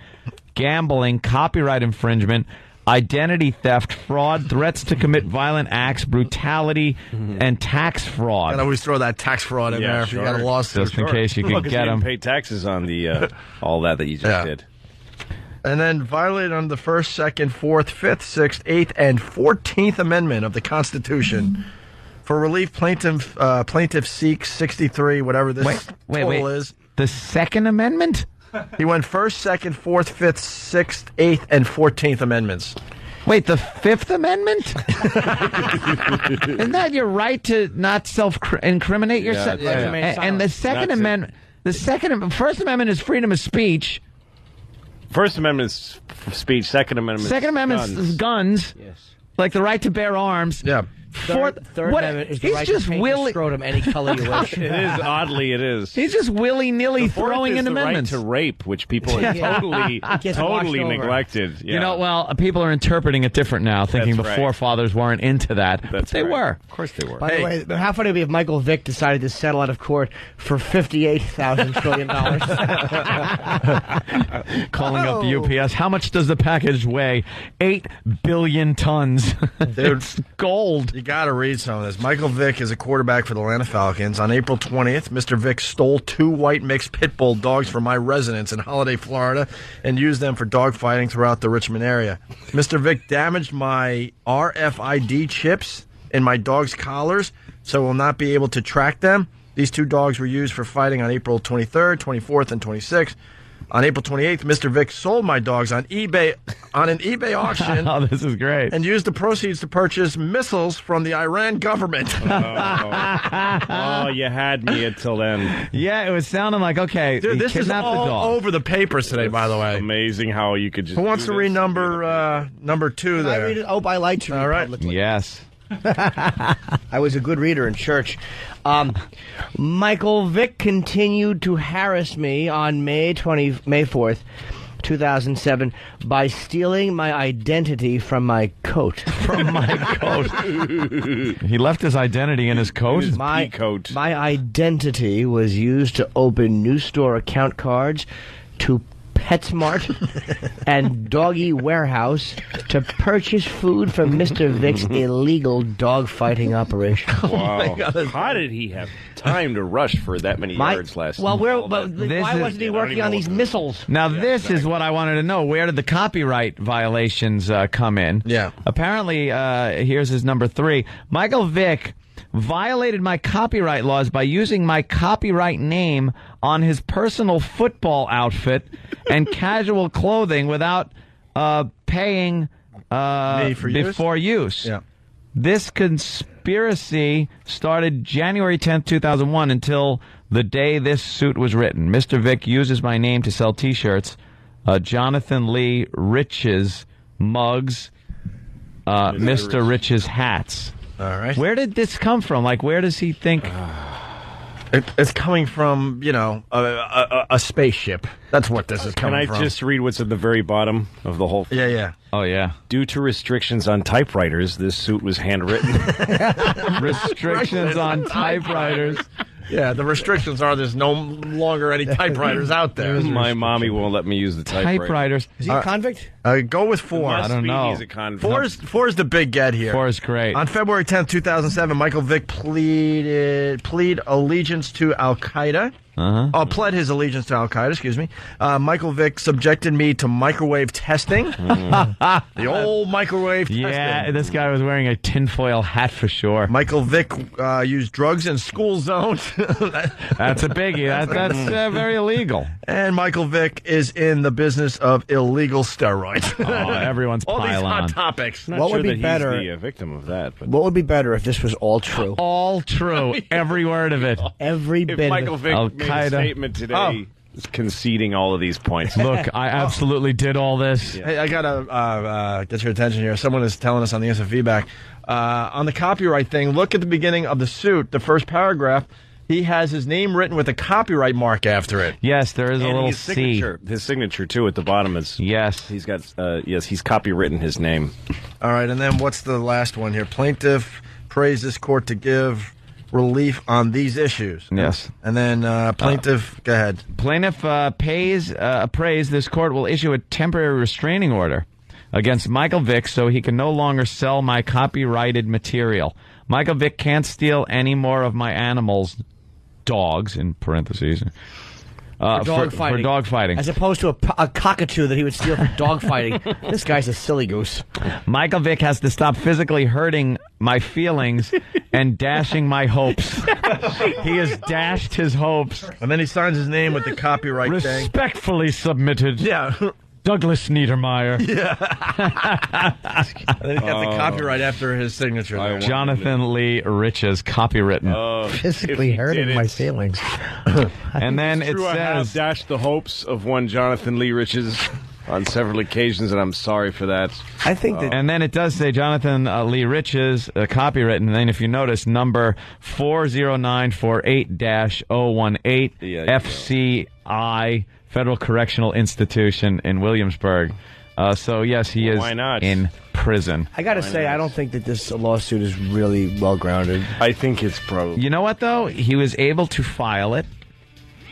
gambling, copyright infringement, identity theft, fraud, threats to commit violent acts, brutality, and tax fraud. And always throw that tax fraud in there if you got a lawsuit. Just in case you can get them. Pay taxes on the all that you just did. And then violated under the 1st, 2nd, 4th, 5th, 6th, 8th, and 14th Amendment of the Constitution. For relief, plaintiff seeks 63, whatever this total is. The Second Amendment? He went 1st, 2nd, 4th, 5th, 6th, 8th, and 14th Amendments. Wait, the Fifth Amendment? Isn't that your right to not self-incriminate yourself? And the Second Amendment, First Amendment is freedom of speech. First Amendment is speech. Second Amendment. Second Amendment is guns. Yes. Like the right to bear arms. Yeah. Third Amendment is the right to paint your scrotum any color you wish. It is, oddly, it is. He's just willy-nilly throwing in the amendments. Right to rape, which people have totally neglected. Yeah. You know, well, people are interpreting it different now, thinking the forefathers weren't into that. But they were. Of course they were. By the way, how funny it would be if Michael Vick decided to settle out of court for $58,000 trillion. Calling up UPS. How much does the package weigh? 8 billion tons. It's gold. You got to read some of this. Michael Vick is a quarterback for the Atlanta Falcons. On April 20th, Mr. Vick stole 2 white mixed pit bull dogs from my residence in Holiday, Florida, and used them for dog fighting throughout the Richmond area. Mr. Vick damaged my RFID chips in my dog's collars, so will not be able to track them. These 2 dogs were used for fighting on April 23rd, 24th, and 26th. On April 28th, Mr. Vick sold my dogs on eBay on an eBay auction. Oh, this is great. And used the proceeds to purchase missiles from the Iran government. Oh, you had me until then. Yeah, it was sounding like, okay, dude, this is all over the papers today, by the way. Amazing how you could just. Who wants to read number 2 there? I read it? Oh, I like to read. All right. Publicly. Yes. I was a good reader in church. Michael Vick continued to harass me on May 4th, 2007, by stealing my identity from my coat. From my coat. He left his identity in his coat? My identity was used to open new store account cards, to PetSmart and Doggy Warehouse to purchase food from Mr. Vick's illegal dog fighting operation. Wow. How did he have time to rush for that many yards last night? Well, why wasn't he working on these missiles? Now, this is what I wanted to know. Where did the copyright violations come in? Yeah. Apparently, here's his number 3. Michael Vick violated my copyright laws by using my copyright name on his personal football outfit and casual clothing without paying before use. Yeah. This conspiracy started January 10th, 2001 until the day this suit was written. Mr. Vick uses my name to sell T-shirts, Jonathan Lee Rich's mugs, Mr. Rich's hats. All right. Where did this come from? Like, where does he think? It's coming from, a spaceship. That's what this is coming from. Can I just read what's at the very bottom of the whole thing? Yeah. Oh, yeah. Due to restrictions on typewriters, this suit was handwritten. Restrictions on typewriters. Yeah, the restrictions are there's no longer any typewriters out there. My mommy won't let me use the typewriters. Is he a convict? Go with 4. I don't know. He's a convict. Four is the big get here. 4 is great. On February 10th, 2007, Michael Vick plead allegiance to Al Qaeda. Pled his allegiance to Al Qaeda. Excuse me. Michael Vick subjected me to microwave testing. The old microwave testing. Yeah, this guy was wearing a tinfoil hat for sure. Michael Vick used drugs in school zones. That's a biggie. That's very illegal. And Michael Vick is in the business of illegal steroids. Oh, everyone's all these pile hot on. topics. Not What sure would be that better- He's the victim of that. But What would be better if this was all true? All true. Every word of it. Every if bit Michael of it. Vick Al made a Qaeda. statement today, conceding all of these points. Look, I absolutely did all this. Hey, I gotta get your attention here. Someone is telling us on the instant feedback on the copyright thing. Look at the beginning of the suit, the first paragraph. He has his name written with a copyright mark after it. Yes, there is a And little his C. signature, his signature too at the bottom is Yes. He's got he's copywritten his name. All right, and then what's the last one here? Plaintiff praised this court to give relief on these issues. Yes. And then plaintiff, go ahead. Plaintiff prays this court will issue a temporary restraining order against Michael Vick so he can no longer sell my copyrighted material. Michael Vick can't steal any more of my animals, dogs, in parentheses, For dog fighting. As opposed to a cockatoo that he would steal for dog fighting. This guy's a silly goose. Michael Vick has to stop physically hurting my feelings and dashing my hopes. He has dashed his hopes. And then he signs his name with the copyright thing. Respectfully submitted. Yeah. Douglas Niedermeyer. Yeah. And then he got the copyright after his signature there. Jonathan Lee Riches, copywritten. Physically hurting my feelings. And then it True, I have says, dashed the hopes of one Jonathan Lee Riches on several occasions, and I'm sorry for that. I think that. and then it does say Jonathan Lee Riches, copywritten. And then if you notice, number 40948-018, FCI, Federal Correctional Institution in Williamsburg. So, yes, he is Why not? in prison. I got to say, I don't think that this lawsuit is really well grounded. I think it's probably. You know what, though? He was able to file it.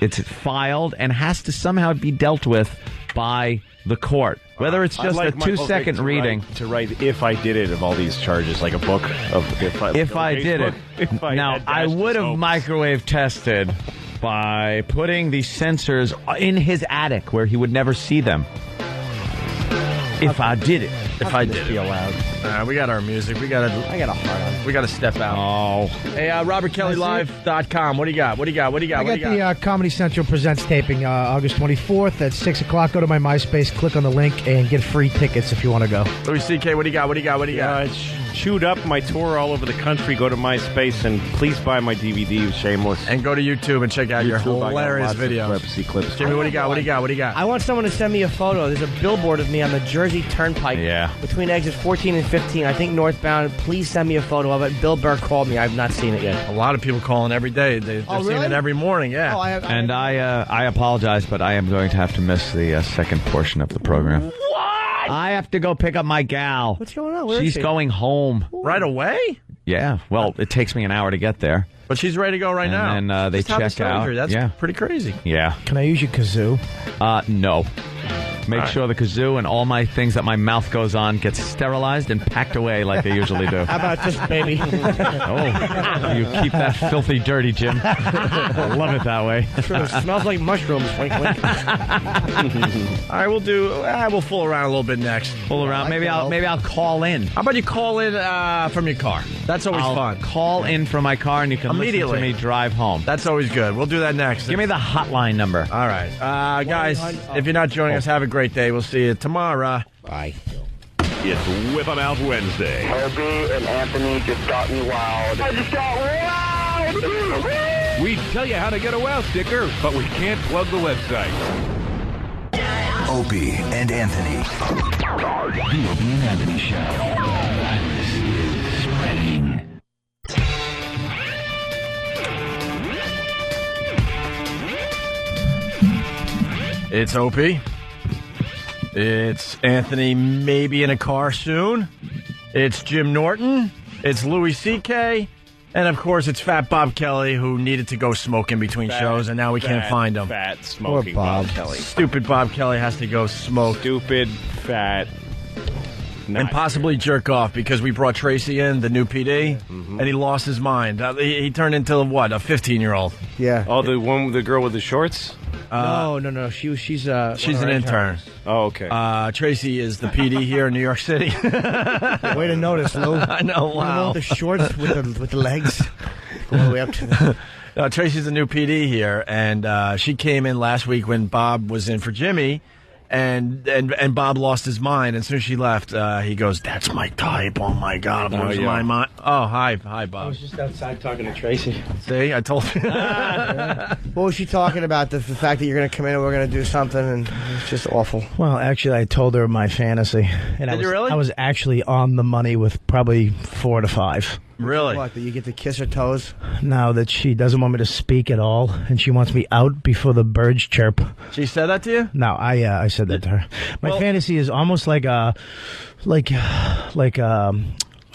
It's filed and has to somehow be dealt with by the court. Whether it's just a 2-second reading. To write If I Did It of all these charges, like a book of If I did it. Now, I would have microwave tested by putting the sensors in his attic where he would never see them. If I did it. If I did be it. allowed. We got our music. I got a heart on. We got to step out. Oh. Hey, RobertKellyLive.com. What do you got? What do you got? What do you got? I got the Comedy Central Presents taping August 24th at 6 o'clock. Go to my MySpace, click on the link, and get free tickets if you want to go. Louis C.K., what do you got? What do you got? What do you got? It's chewed up my tour all over the country. Go to MySpace and please buy my DVD, Shameless. And go to YouTube and check out your hilarious video. Clips. Jimmy, what do you got? What do you got? What do you got? I want someone to send me a photo. There's a billboard of me on the Jersey Turnpike between exits 14 and 15, I think northbound. Please send me a photo of it. Bill Burr called me. I've not seen it yet. A lot of people calling every day. They're seeing it every morning, yeah. I apologize, but I am going to have to miss the second portion of the program. What? I have to go pick up my gal. What's going on? Where is She's she? going home. Right away? Yeah. Well, it takes me an hour to get there. But she's ready to go right now. And then they Just have the check out. surgery. That's pretty crazy. Yeah. Can I use your kazoo? No. Make sure the kazoo and all my things that my mouth goes on gets sterilized and packed away like they usually do. How about this, baby? Oh, you keep that filthy dirty, Jim. I love it that way. It smells like mushrooms. Wink, wink. All right, we'll fool around a little bit next. Fool around. Maybe I'll call in. How about you call in from your car? That's always fun. Call in from my car and you can listen to me drive home. That's always good. We'll do that next. Give me the hotline number. All right. Guys, if you're not joining us, have a great day. We'll see you tomorrow. Bye. It's Whip 'em Out Wednesday. Opie and Anthony just got me wild. I just got wild! We tell you how to get a wow sticker, but we can't plug the website. Opie and Anthony. The Opie and Anthony Show. Virus is spreading. It's Opie. It's Anthony, maybe in a car soon. It's Jim Norton. It's Louis C.K. And, of course, it's Fat Bob Kelly, who needed to go smoke in between shows, and now we can't find him. Fat, smoking Bob Kelly. Stupid Bob Kelly has to go smoke. Stupid, fat... And possibly jerk off because we brought Tracy in, the new PD, and he lost his mind. He turned into, what, a 15-year-old? Yeah. Oh, the one with the girl with the shorts? No. She's an intern. Oh, okay. Tracy is the PD here in New York City. Way to notice, Lou. I know, wow. The shorts with the legs. Go all the way up to the... Tracy's the new PD here, and she came in last week when Bob was in for Jimmy. And Bob lost his mind. And as soon as she left, he goes, "That's my type. Oh, my God. I'm losing my mind." Oh, hi, Bob. I was just outside talking to Tracy. See, I told you. What was she talking about? The fact that you're going to come in and we're going to do something, and it's just awful. Well, actually, I told her my fantasy. And Did you really? I was actually on the money with probably 4 to 5. Really? What, that you get to kiss her toes? Now that she doesn't want me to speak at all, and she wants me out before the birds chirp. She said that to you? No, I said that to her. My fantasy is almost like I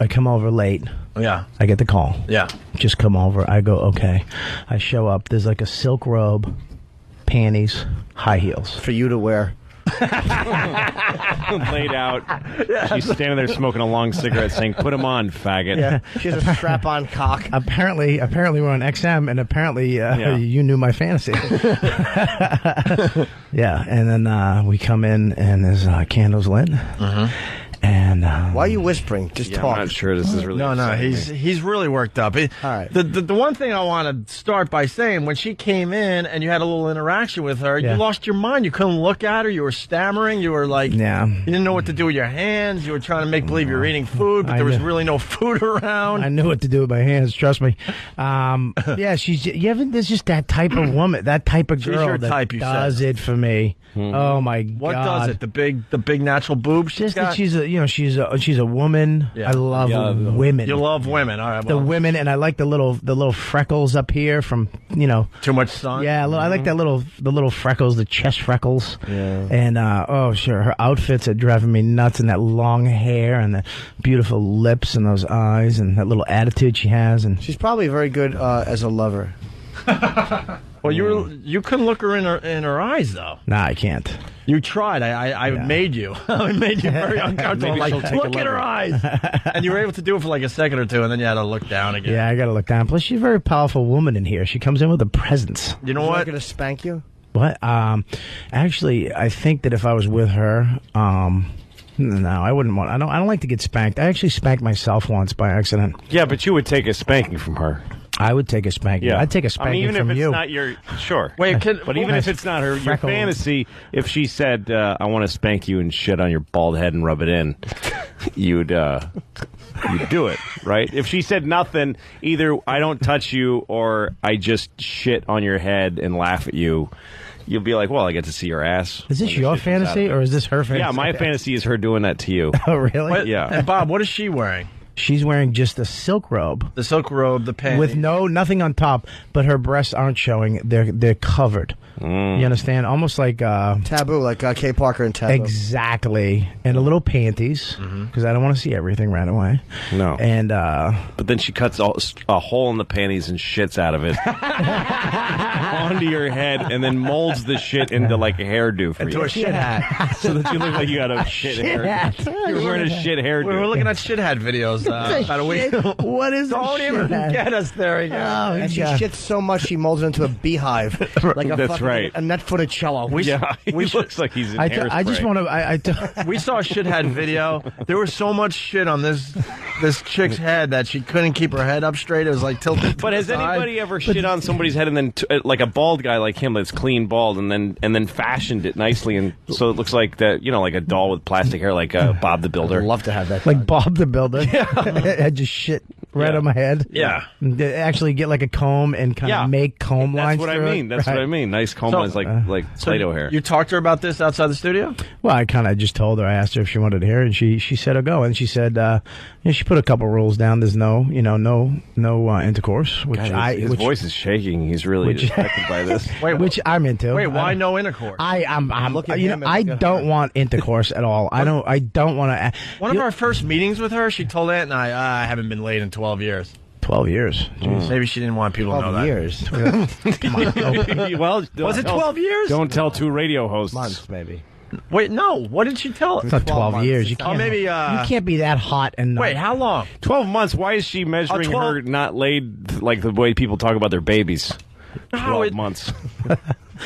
come over late. Yeah. I get the call. Yeah. Just come over. I go, okay. I show up. There's like a silk robe, panties, high heels. For you to wear. Laid out. She's standing there smoking a long cigarette saying, "Put him on, faggot." Yeah. She has a strap-on cock. Apparently we're on XM, and apparently you knew my fantasy. Yeah, and then we come in, and there's candles lit. And why are you whispering? Just talk. I'm not sure this is really. No. He's really worked up. All right. The one thing I want to start by saying, when she came in and you had a little interaction with her, you lost your mind. You couldn't look at her. You were stammering. You were like, you didn't know what to do with your hands. You were trying to make believe you were eating food, but there was really no food around. I knew what to do with my hands. Trust me. There's just that type of woman, that type of girl your that type, you does said. it for me. Oh my God! What does it? The big natural boobs. Just that she's a woman. Yeah. I love women. You love women. All right. The women, and I like the little freckles up here from too much sun. Yeah, I like the little freckles, the chest freckles. Yeah. And sure, her outfits are driving me nuts, and that long hair, and the beautiful lips, and those eyes, and that little attitude she has. And she's probably very good as a lover. Well, you couldn't look her in her eyes though. Nah, I can't. You tried. I made you. I made you very uncomfortable. Like, look at her eyes. And you were able to do it for like a second or two, and then you had to look down again. Yeah, I got to look down. Plus, she's a very powerful woman in here. She comes in with a presence. You know what? I'm going to spank you. What? Actually, I think that if I was with her, no, I wouldn't want. I don't like to get spanked. I actually spanked myself once by accident. Yeah, but you would take a spanking from her. I would take a spanking. Yeah. I'd take a spanking even from if it's you. not your sure. Wait, but even if it's not her your fantasy, if she said, "I want to spank you and shit on your bald head and rub it in," you'd do it, right? If she said nothing, either I don't touch you or I just shit on your head and laugh at you. You'll be like, well, I get to see your ass. Is this your fantasy or is this her fantasy? Yeah, my fantasy is her doing that to you. Oh, really? Yeah. And Bob, what is she wearing? She's wearing just a silk robe. The silk robe, the pants. With nothing on top, but her breasts aren't showing. They're covered. You understand? Almost like Taboo, like Kay Parker and Taboo. Exactly. And a little panties, because I don't want to see everything right away. No. And but then she cuts a hole in the panties and shits out of it onto your head, and then molds the shit into like a hairdo for into you. a shit hat, so that you look like you got a shit hairdo. You're wearing a shit hairdo. We were looking at shit hat videos about a week. What is Don't even get us there again. Oh, and she shits so much she molds it into a beehive, like a That's right. a net-footed cello. He looks like he's in hairspray. I just want to. We saw a shit hat video. There was so much shit on this chick's head that she couldn't keep her head up straight. It was like tilted. But has anybody ever shit on somebody's head and then like a bald guy like him that's clean bald and then fashioned it nicely and so it looks like that, you know, like a doll with plastic hair, like Bob the Builder. I'd love to have that. Like Bob the Builder. Yeah. I just shit right on my head. Yeah. Actually get like a comb and kind of make comb lines. That's what I mean. That's what I mean. Nice comb lines like Play-Doh hair. You talked to her about this outside the studio? Well, I kind of just told her. I asked her if she wanted to hear it, and she said, "I'll go." And she said, she put a couple rules down. There's no intercourse. Which God, his voice is shaking. He's really affected by this. Which I'm into. Wait, why no intercourse? I'm looking. I don't want intercourse at all. I don't want to. One of our first meetings with her, she told Aunt and I haven't been laid in 12 years. 12 years. Jeez. Maybe she didn't want people to know 12 that. years. Come on. Well, was it 12 years? Don't tell two radio hosts. Months, maybe. Wait, no. What did she tell us? It's not 12 years. You Oh, can't, maybe. you can't be that hot and not. Wait, how long? 12 months. Why is she measuring 12 her not laid like the way people talk about their babies? 12 months.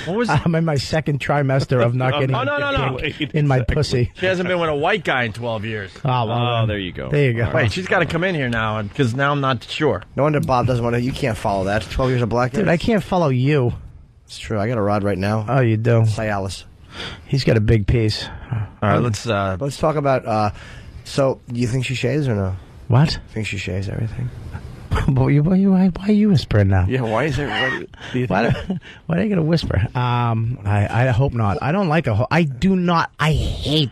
What was? I'm in my second trimester of not getting no. in my pussy. She hasn't been with a white guy in 12 years. Oh, well, there you go. There you go. Wait, she's got to come in here now because now I'm not sure. No wonder Bob doesn't want to. You can't follow that. 12 years of black. Dude, I can't follow you. It's true. I got a rod right now. Oh, you do? Cialis. He's got a big piece. All right, let's talk about. So, do you think she shaves or no? What? Think she shaves everything? Why are you whispering now? Yeah, why is there? Why are you going to whisper? I hope not. I don't like I do not. I hate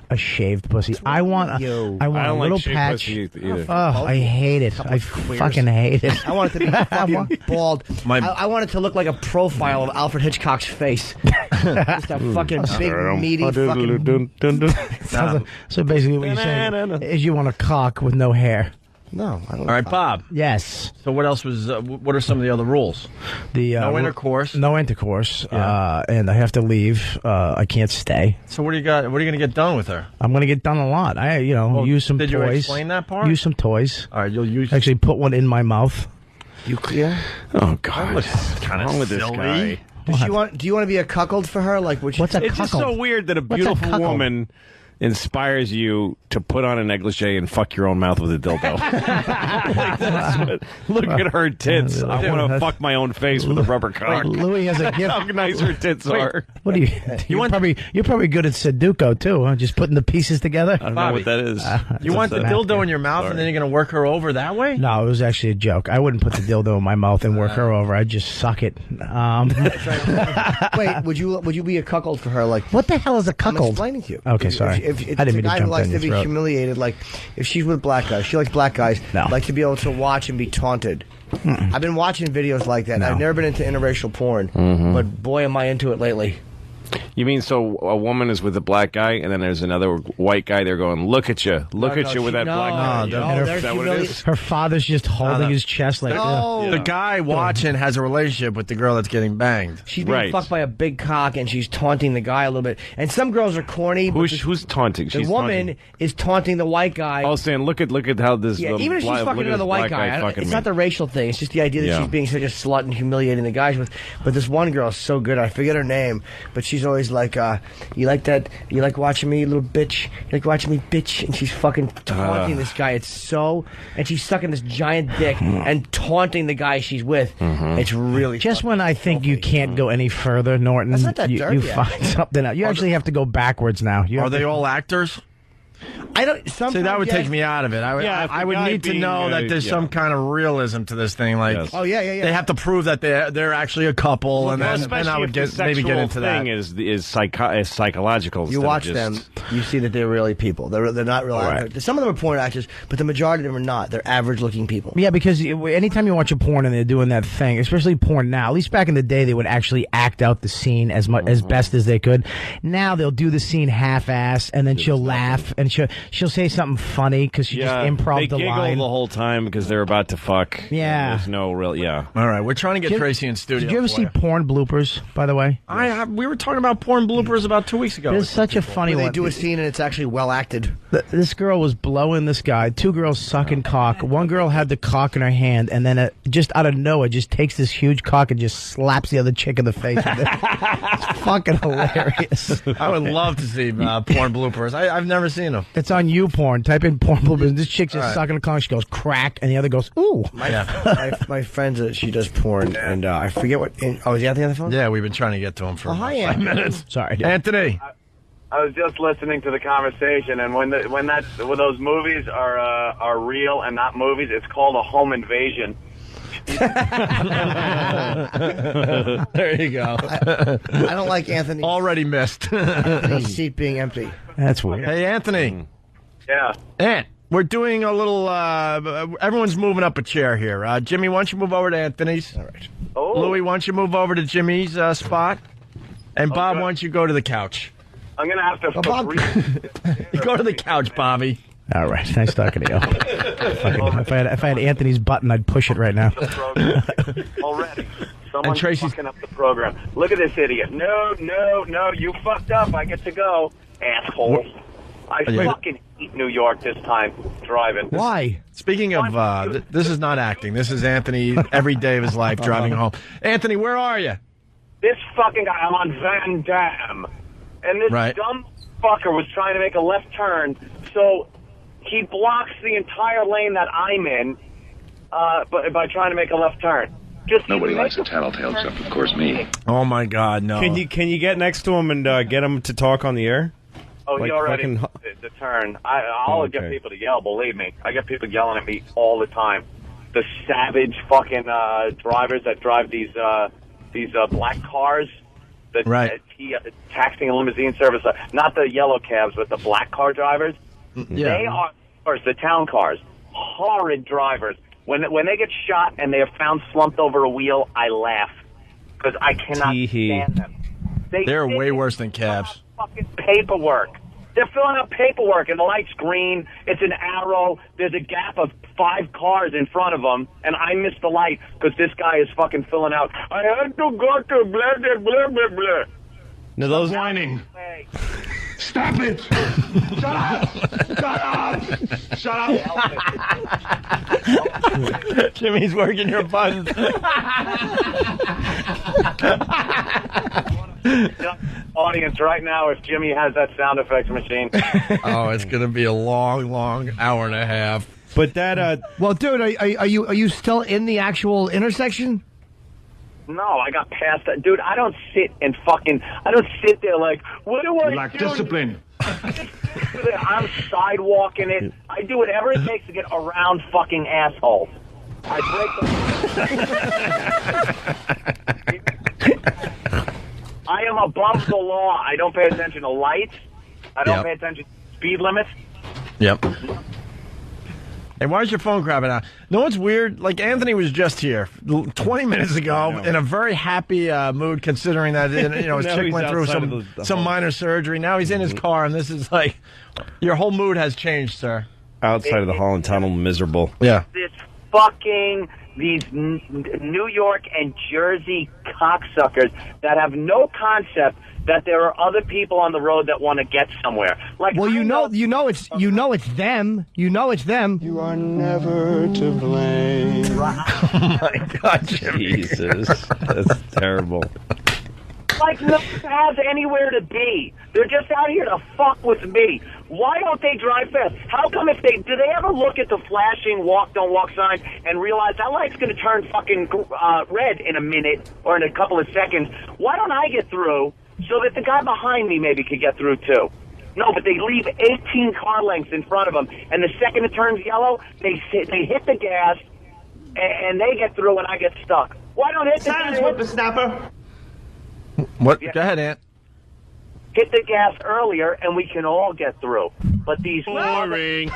a shaved pussy. I want a little like patch. either. Oh, I hate it. I fucking hate it. I want it to be fucking bald. I want it to look like a profile of Alfred Hitchcock's face. Just a fucking big, meaty fucking... So basically what you're saying is you want a cock with no hair. No, I don't. All right, Bob. Yes. So what else was? What are some of the other rules? No intercourse. No intercourse. And I have to leave. I can't stay. So what do you got? What are you going to get done with her? I'm going to get done a lot. Use some toys. Did you explain that part? Use some toys. All right, you'll use. Actually, put one in my mouth. You clear? Oh God, what's kind of wrong with this guy? Do you want to be a cuckold for her? Like, what's a cuckold? It's just so weird that a beautiful woman inspires you to put on a negligee and fuck your own mouth with a dildo. Look at her tits. I want to fuck my own face with a rubber cock. Louis has a gift. How nice her tits are. What do you're probably good at Sudoku too, huh? Just putting the pieces together. I don't know what that is. You want the dildo in your mouth and then you're going to work her over that way? No, it was actually a joke. I wouldn't put the dildo in my mouth and work her over. I'd just suck it. Wait, would you be a cuckold for her? Like, what the hell is a cuckold? I'm explaining to you. Okay, sorry. If I didn't mean a to guy jump who likes down to be your throat. humiliated, like if she's with black guys, she likes black guys. No. Like to be able to watch and be taunted. I've been watching videos like that. No. I've never been into interracial porn, but boy, am I into it lately. You mean so a woman is with a black guy and then there's another white guy there going, look at you with that black guy. Is that what it is? Her father's just holding his chest like The guy watching has a relationship with the girl that's getting banged. She's being fucked by a big cock and she's taunting the guy a little bit. And some girls are corny. Who's taunting? The woman is taunting the white guy. Oh, saying look at how this. Even if she's fucking another white guy, it's not the racial thing. It's just the idea that she's being such a slut and humiliating the guys with. But this one girl is so good. I forget her name, but she's always like, you like that? You like watching me, little bitch? You like watching me, bitch? And she's fucking taunting this guy. It's so, and she's sucking this giant dick and taunting the guy she's with. It's really just when I think you can't go any further, Norton. That's not that dirty, you find something out. You actually have to go backwards now. Are they all actors? I don't. See, that would take me out of it. I would need to know that there's some kind of realism to this thing. Like, oh yeah. They have to prove that they're actually a couple, and then I would maybe get into that. Is psychological. You watch them, you see that they're really people. They're not real actors. Some of them are porn actors, but the majority of them are not. They're average-looking people. Yeah, because anytime you watch a porn and they're doing that thing, especially porn now, at least back in the day, they would actually act out the scene as best as they could. Now they'll do the scene half-ass, and then she'll laugh and she'll say something funny because she just improv the line. They giggle the whole time because they're about to fuck. Yeah. There's no real, All right, we're trying to get Tracy in studio. Did you ever see porn bloopers, by the way? We were talking about porn bloopers about 2 weeks ago. There's such a funny one. They do a scene and it's actually well acted. This girl was blowing this guy. Two girls sucking cock. One girl had the cock in her hand, and then just out of nowhere, just takes this huge cock and just slaps the other chick in the face with it. It's fucking hilarious. I would love to see porn bloopers. I've never seen them. It's on YouPorn. Type in porn bloopers. This chick's just sucking a cock. She goes crack, and the other goes ooh. My friend, she does porn, and I forget what. Is Anthony on the phone? Yeah, we've been trying to get to him for 5 minutes. Sorry, Anthony. I was just listening to the conversation, and when those movies are real and not movies, it's called a home invasion. There you go. I don't like Anthony. Already missed. Anthony's seat being empty. That's weird. Hey, Anthony. Yeah. Ant, we're doing a little. Everyone's moving up a chair here. Jimmy, why don't you move over to Anthony's? All right. Oh. Louis, why don't you move over to Jimmy's spot? And Bob, why don't you go to the couch? I'm gonna have to. Bob, go to the couch, Bobby. All right. Nice talking to you. If I had Anthony's button, I'd push it right now. Already. Someone's fucking up the program. Look at this idiot. No, you fucked up. I get to go. Asshole. I fucking hate New York this time driving. Why? Speaking of, this is not acting. This is Anthony every day of his life driving home. Anthony, where are you? This fucking guy, I'm on Van Dam. And this dumb fucker was trying to make a left turn, so he blocks the entire lane that I'm in by trying to make a left turn. Nobody likes a tattletale except, of course, me. Oh, my God, no. Can you get next to him and get him to talk on the air? Oh, he already the turn. I'll get people to yell, believe me. I get people yelling at me all the time. The savage fucking drivers that drive these black cars. Taxing and limousine service. Not the yellow cabs, but the black car drivers. Yeah. They are, the town cars. Horrid drivers. When they get shot and they are found slumped over a wheel, I laugh. Because I cannot stand them. They're way worse than cabs. Fucking paperwork. They're filling out paperwork and the light's green. It's an arrow. There's a gap of 5 cars in front of them, and I missed the light because this guy is fucking filling out. I had to go to blah, blah, blah, blah, blah. No, those whining. Stop it! Shut up! Shut up! Shut up! Jimmy's working your buttons. Audience right now, if Jimmy has that sound effects machine. Oh, it's going to be a long hour and a half. But that, well, dude, are you still in the actual intersection? No, I got past that. Dude, I don't sit there like, what do I lack do? discipline. I'm sidewalking it. I do whatever it takes to get around fucking assholes. I am above the law. I don't pay attention to lights. I don't pay attention to speed limits. Yep. Hey, why is your phone crapping out? No, it's weird. Like, Anthony was just here 20 minutes ago in a very happy mood, considering that his chick went through some minor surgery. Now he's in his car, and this is like, your whole mood has changed, sir. Outside of the Holland Tunnel, miserable. Yeah. These New York and Jersey cocksuckers that have no concept that there are other people on the road that want to get somewhere. Like, well, you know it's them. You know it's them. You are never to blame. Oh my God, Jimmy. Jesus, that's terrible. Like, no one has anywhere to be. They're just out here to fuck with me. Why don't they drive fast? How come do they ever look at the flashing walk, don't walk sign and realize that light's going to turn fucking red in a minute or in a couple of seconds? Why don't I get through so that the guy behind me maybe could get through too? No, but they leave 18 car lengths in front of them, and the second it turns yellow, they hit the gas, and they get through and I get stuck. Why don't hit the gas? Whippersnapper. What? Yeah. Go ahead, Ant. Hit the gas earlier, and we can all get through. But these boring.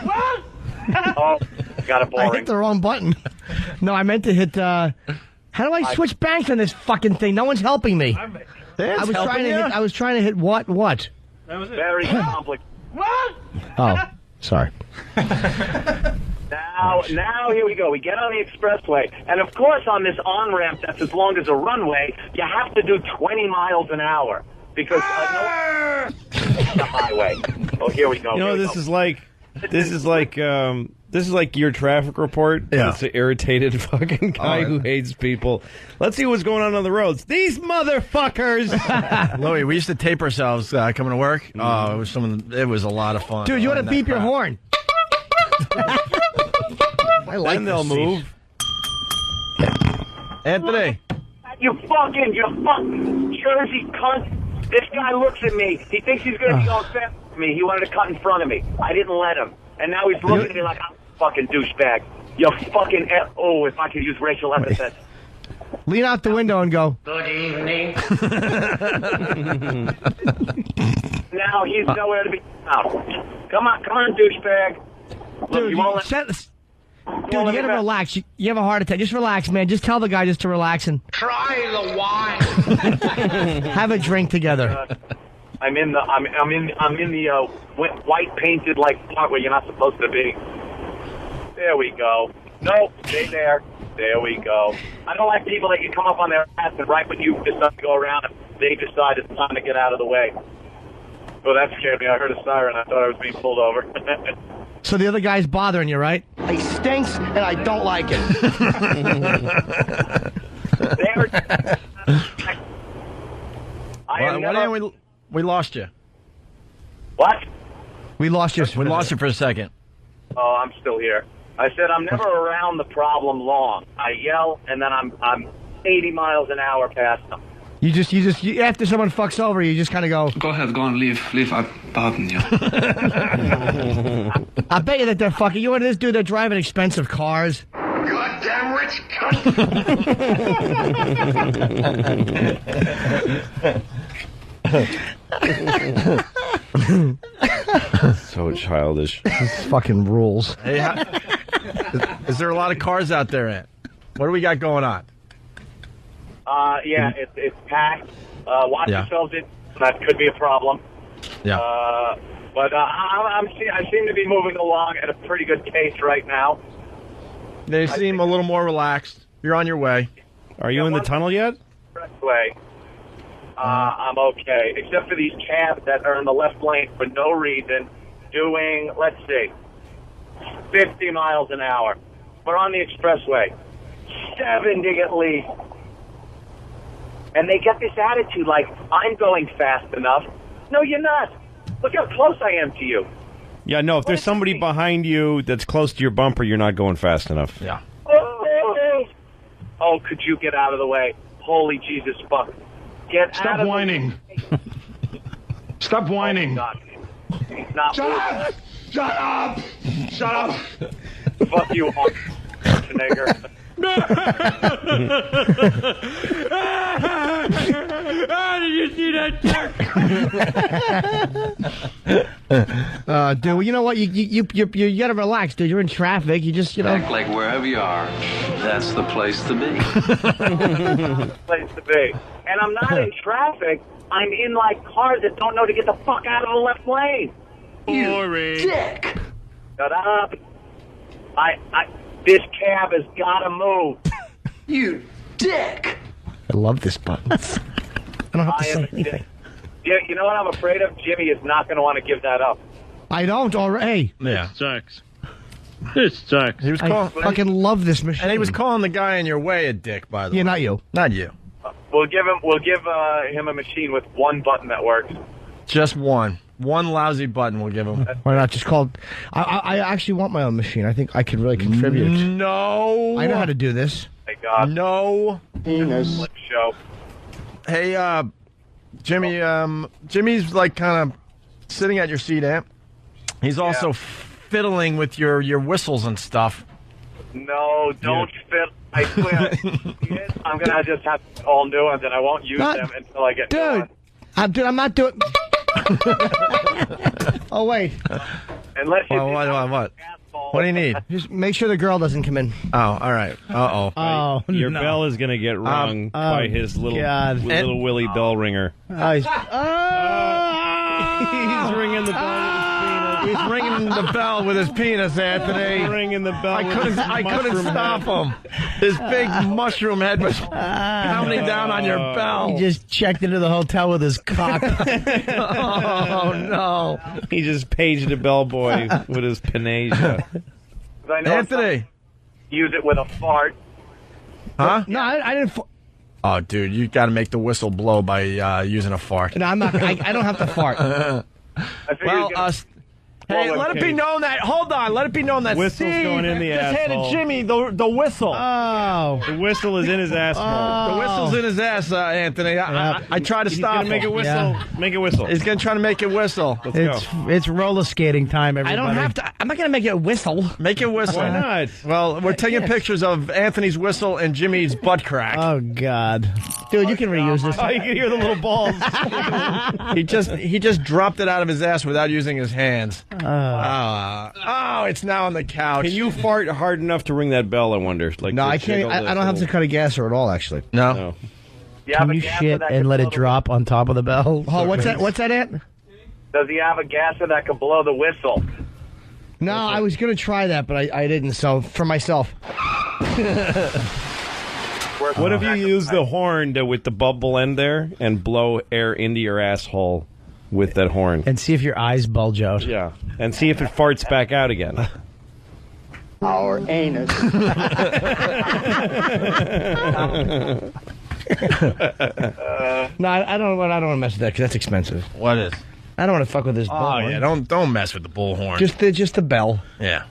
Oh, got it boring. I hit the wrong button. No, I meant to hit. How do I switch banks on this fucking thing? No one's helping me. I was trying to hit what? That was it. Very complicated. What? Oh, sorry. Now here we go. We get on the expressway, and of course on this on-ramp that's as long as a runway, you have to do 20 miles an hour because the highway. Oh, here we go. This is like your traffic report. Yeah. It's an irritated fucking guy who hates people. Let's see what's going on the roads. These motherfuckers. Louie, we used to tape ourselves coming to work. Oh, it was a lot of fun. Dude, you want to beep your horn? I like then they'll move. Anthony. You fucking Jersey cunt. This guy looks at me. He thinks he's going to be all fast with me. He wanted to cut in front of me. I didn't let him. And now he's looking at me like I'm a fucking douchebag. You fucking... Oh, if I could use racial epithets. Lean out the window and go, Good evening. Now he's nowhere to be found. Come on, douchebag. Dude, you gotta relax. You have a heart attack. Just relax, man. Just tell the guy just to relax and Try the wine. have a drink together. I'm in the white painted like part where you're not supposed to be. There we go. Nope, stay there. There we go. I don't like people that you come up on their ass and right when you decide to go around, they decide it's time to get out of the way. Well, that scared me. I heard a siren. I thought I was being pulled over. So the other guy's bothering you, right? He stinks, and I don't like it. We lost you. What? We lost you. We lost you for a second. Oh, I'm still here. I said I'm never around the problem long. I yell, and then I'm 80 miles an hour past them. You after someone fucks over you, just kind of go. Go ahead, go on, leave. I pardon you. I bet you that they're fucking. You know this dude? They're driving expensive cars. Goddamn rich cunt. So childish. This fucking rules. Hey, is there a lot of cars out there, Ant? What do we got going on? Yeah, it's packed. Watch yourselves. That could be a problem. Yeah. But I seem to be moving along at a pretty good pace right now. They seem a little more relaxed. You're on your way. Are you in the tunnel yet? Expressway. I'm okay, except for these cabs that are in the left lane for no reason, doing, let's see, 50 miles an hour. We're on the expressway, 70 at least. And they get this attitude like, I'm going fast enough. No, you're not. Look how close I am to you. Yeah, no, if there's somebody behind you that's close to your bumper, you're not going fast enough. Yeah. Oh, could you get out of the way? Holy Jesus, fuck. Stop whining. Stop whining. Oh, he's not Shut up! Shut up! Shut up! Fuck you, Schwarzenegger. Did you see that jerk? Dude, you know what? You gotta relax, dude. You're in traffic. You just, Act like wherever you are, that's the place to be. Place to be. And I'm not in traffic. I'm in, like, cars that don't know to get the fuck out of the left lane. Boring. Dick! Shut up. This cab has got to move. You dick! I love this button. I don't have to say anything. Yeah, you know what I'm afraid of? Jimmy is not going to want to give that up. I don't already. Yeah. Sucks. This sucks. He was I fucking love this machine. And he was calling the guy in your way a dick, by the way. Yeah, not you. Not you. We'll give him a machine with one button that works. Just one. One lousy button we'll give him. Why not just call... I actually want my own machine. I think I could really contribute. No. I know how to do this. Thank God. No. Penis. Show. Hey, Jimmy, Jimmy's like kind of sitting at your seat, Amp. He's also fiddling with your whistles and stuff. No, don't fiddle. I swear. I'm going to just have all new ones, and I won't use them until I get new ones. I'm not doing... Oh, wait. Unless you what? What do you need? Just make sure the girl doesn't come in. Oh, all right. Uh-oh. Oh, Your no. bell is going to get rung by his little Willie bell ringer. He's ringing the bell. He's ringing the bell with his penis, Anthony. He's ringing the bell. I couldn't stop him. His big mushroom head was pounding down on your bell. He just checked into the hotel with his cock. Oh no! He just paged a bellboy with his panasia. Anthony, use it with a fart. Huh? No, I didn't. Oh, dude, you got to make the whistle blow by using a fart. No, I'm not. I don't have to fart. Well, hey, let it be known that. Hold on, let it be known that Whistle's Steve going in the just asshole. handed Jimmy the whistle. Oh, the whistle is in his asshole. The whistle's in his ass, Anthony. I tried to stop him. Make it whistle. Yeah. Make it whistle. He's gonna try to make it whistle. Let's go. It's roller skating time, everybody. I don't have to. I'm not going to make it whistle. Make it whistle. Why not? Well, we're taking pictures of Anthony's whistle and Jimmy's butt crack. Oh God, dude, you can reuse this. Oh, you can hear the little balls. He just dropped it out of his ass without using his hands. It's now on the couch. Can you fart hard enough to ring that bell? I wonder. Like, No, I can't. I don't have to cut a gasser at all. Actually, no. Can you shit and let it drop on top of the bell? Oh, what's that? What's that, Ant? Does he have a gasser that could blow the whistle? No, I was going to try that, but I didn't, so for myself. What if you use the horn with the bubble end there and blow air into your asshole with that horn? And see if your eyes bulge out. Yeah, and see if it farts back out again. Our anus. No, I don't want to mess with that because that's expensive. What is? I don't want to fuck with this bullhorn. Oh, yeah, don't mess with the bullhorn. Just the bell. Yeah.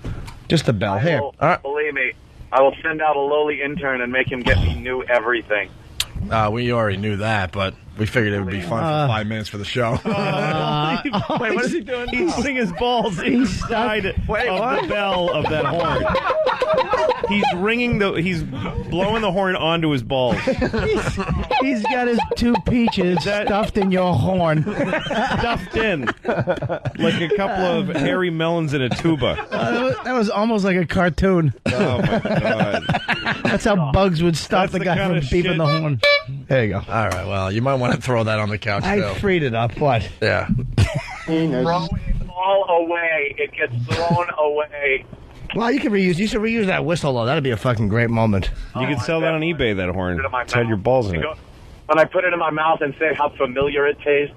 Just the bell. Here. Believe me, I will send out a lowly intern and make him get me new everything. We already knew that, but we figured it would be fun for 5 minutes for the show. Wait, what is he doing? He's putting his balls inside the bell of that horn. He's he's blowing the horn onto his balls. He's got his 2 peaches stuffed in your horn. Stuffed in. Like a couple of hairy melons in a tuba. That was almost like a cartoon. Oh, my God. That's how Bugs would stop the guy from beeping the horn. There you go. All right, well, you might want to throw that on the couch, I Phil. freed it up. What? Yeah. Throw it all away. It gets thrown away. Well, you should reuse that whistle, though. That'd be a fucking great moment. You could sell that on eBay, that horn. It's had your balls in it. When I put it in my mouth and say how familiar it tastes.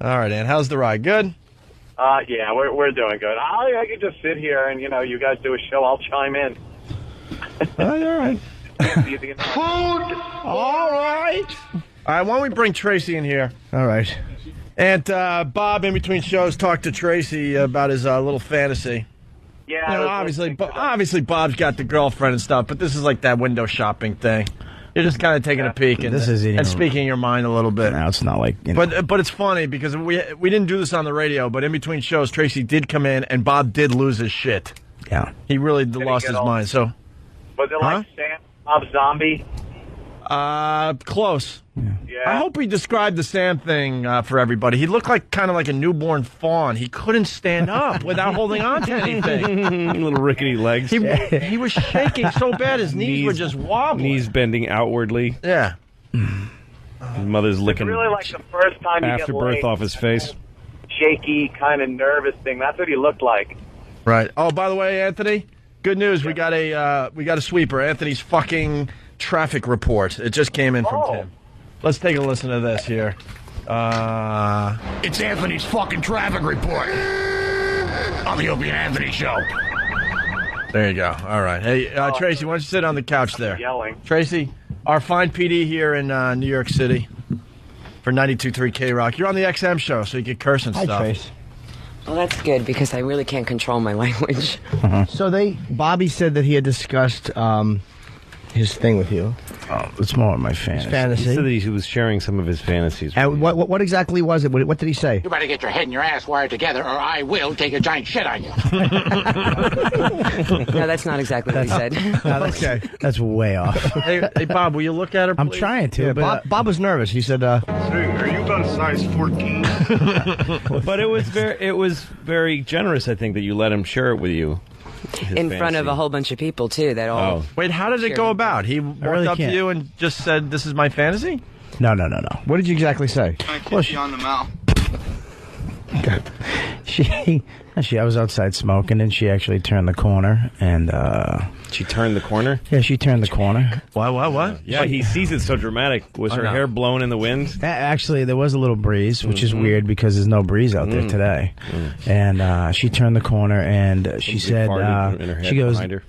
All right, Ann, how's the ride? Good? Yeah, we're doing good. I could just sit here and, you guys do a show. I'll chime in. All right. Food! All right. All right, why don't we bring Tracy in here? All right. And Bob, in between shows, talked to Tracy about his little fantasy. Yeah. Obviously, Bob's got the girlfriend and stuff, but this is like that window shopping thing. You're just kind of taking a peek and speaking your mind a little bit. No, it's not like... But it's funny because we didn't do this on the radio, but in between shows, Tracy did come in and Bob did lose his shit. Yeah. He really lost his mind. So, was it like Sam, Bob Zombie? Close. Yeah. I hope he described the Sam thing for everybody. He looked kind of like a newborn fawn. He couldn't stand up without holding on to anything. Little rickety legs. He was shaking so bad his knees were just wobbling. Knees bending outwardly. Yeah. His mother's licking It's really like the first time you afterbirth get off his face. Shaky, kind of nervous thing. That's what he looked like. Right. Oh, by the way, Anthony, good news. We got a sweeper. Anthony's fucking traffic report. It just came in from Tim. Let's take a listen to this here. It's Anthony's fucking traffic report on the Opie and Anthony show. There you go. All right. Hey, Tracy, why don't you sit on the couch there? Yelling. Tracy, our fine PD here in New York City for 92.3 K-Rock. You're on the XM show, so you can curse and stuff. Hi, Trace. Well, that's good because I really can't control my language. So Bobby said that he had discussed his thing with you. Oh, it's more of my fantasy. He said that he was sharing some of his fantasies. And what exactly was it? What did he say? You better get your head and your ass wired together, or I will take a giant shit on you. No, that's not exactly what he said. Okay, that's way off. Hey, Bob, will you look at her, please? I'm trying to, but Bob was nervous. He said, are you about size 14? But it was very generous, I think, that you let him share it with you. In front of a whole bunch of people, too. Wait, how did it go about? He walked up to you and just said, "This is my fantasy"? No. What did you exactly say? I kiss you on the mouth. I was outside smoking, and she actually turned the corner, and she turned the corner. Yeah, she turned the corner. What? Yeah, he sees it so dramatic. Was her hair blown in the wind? Actually, there was a little breeze, which is weird because there's no breeze out there today. And she turned the corner, and she said,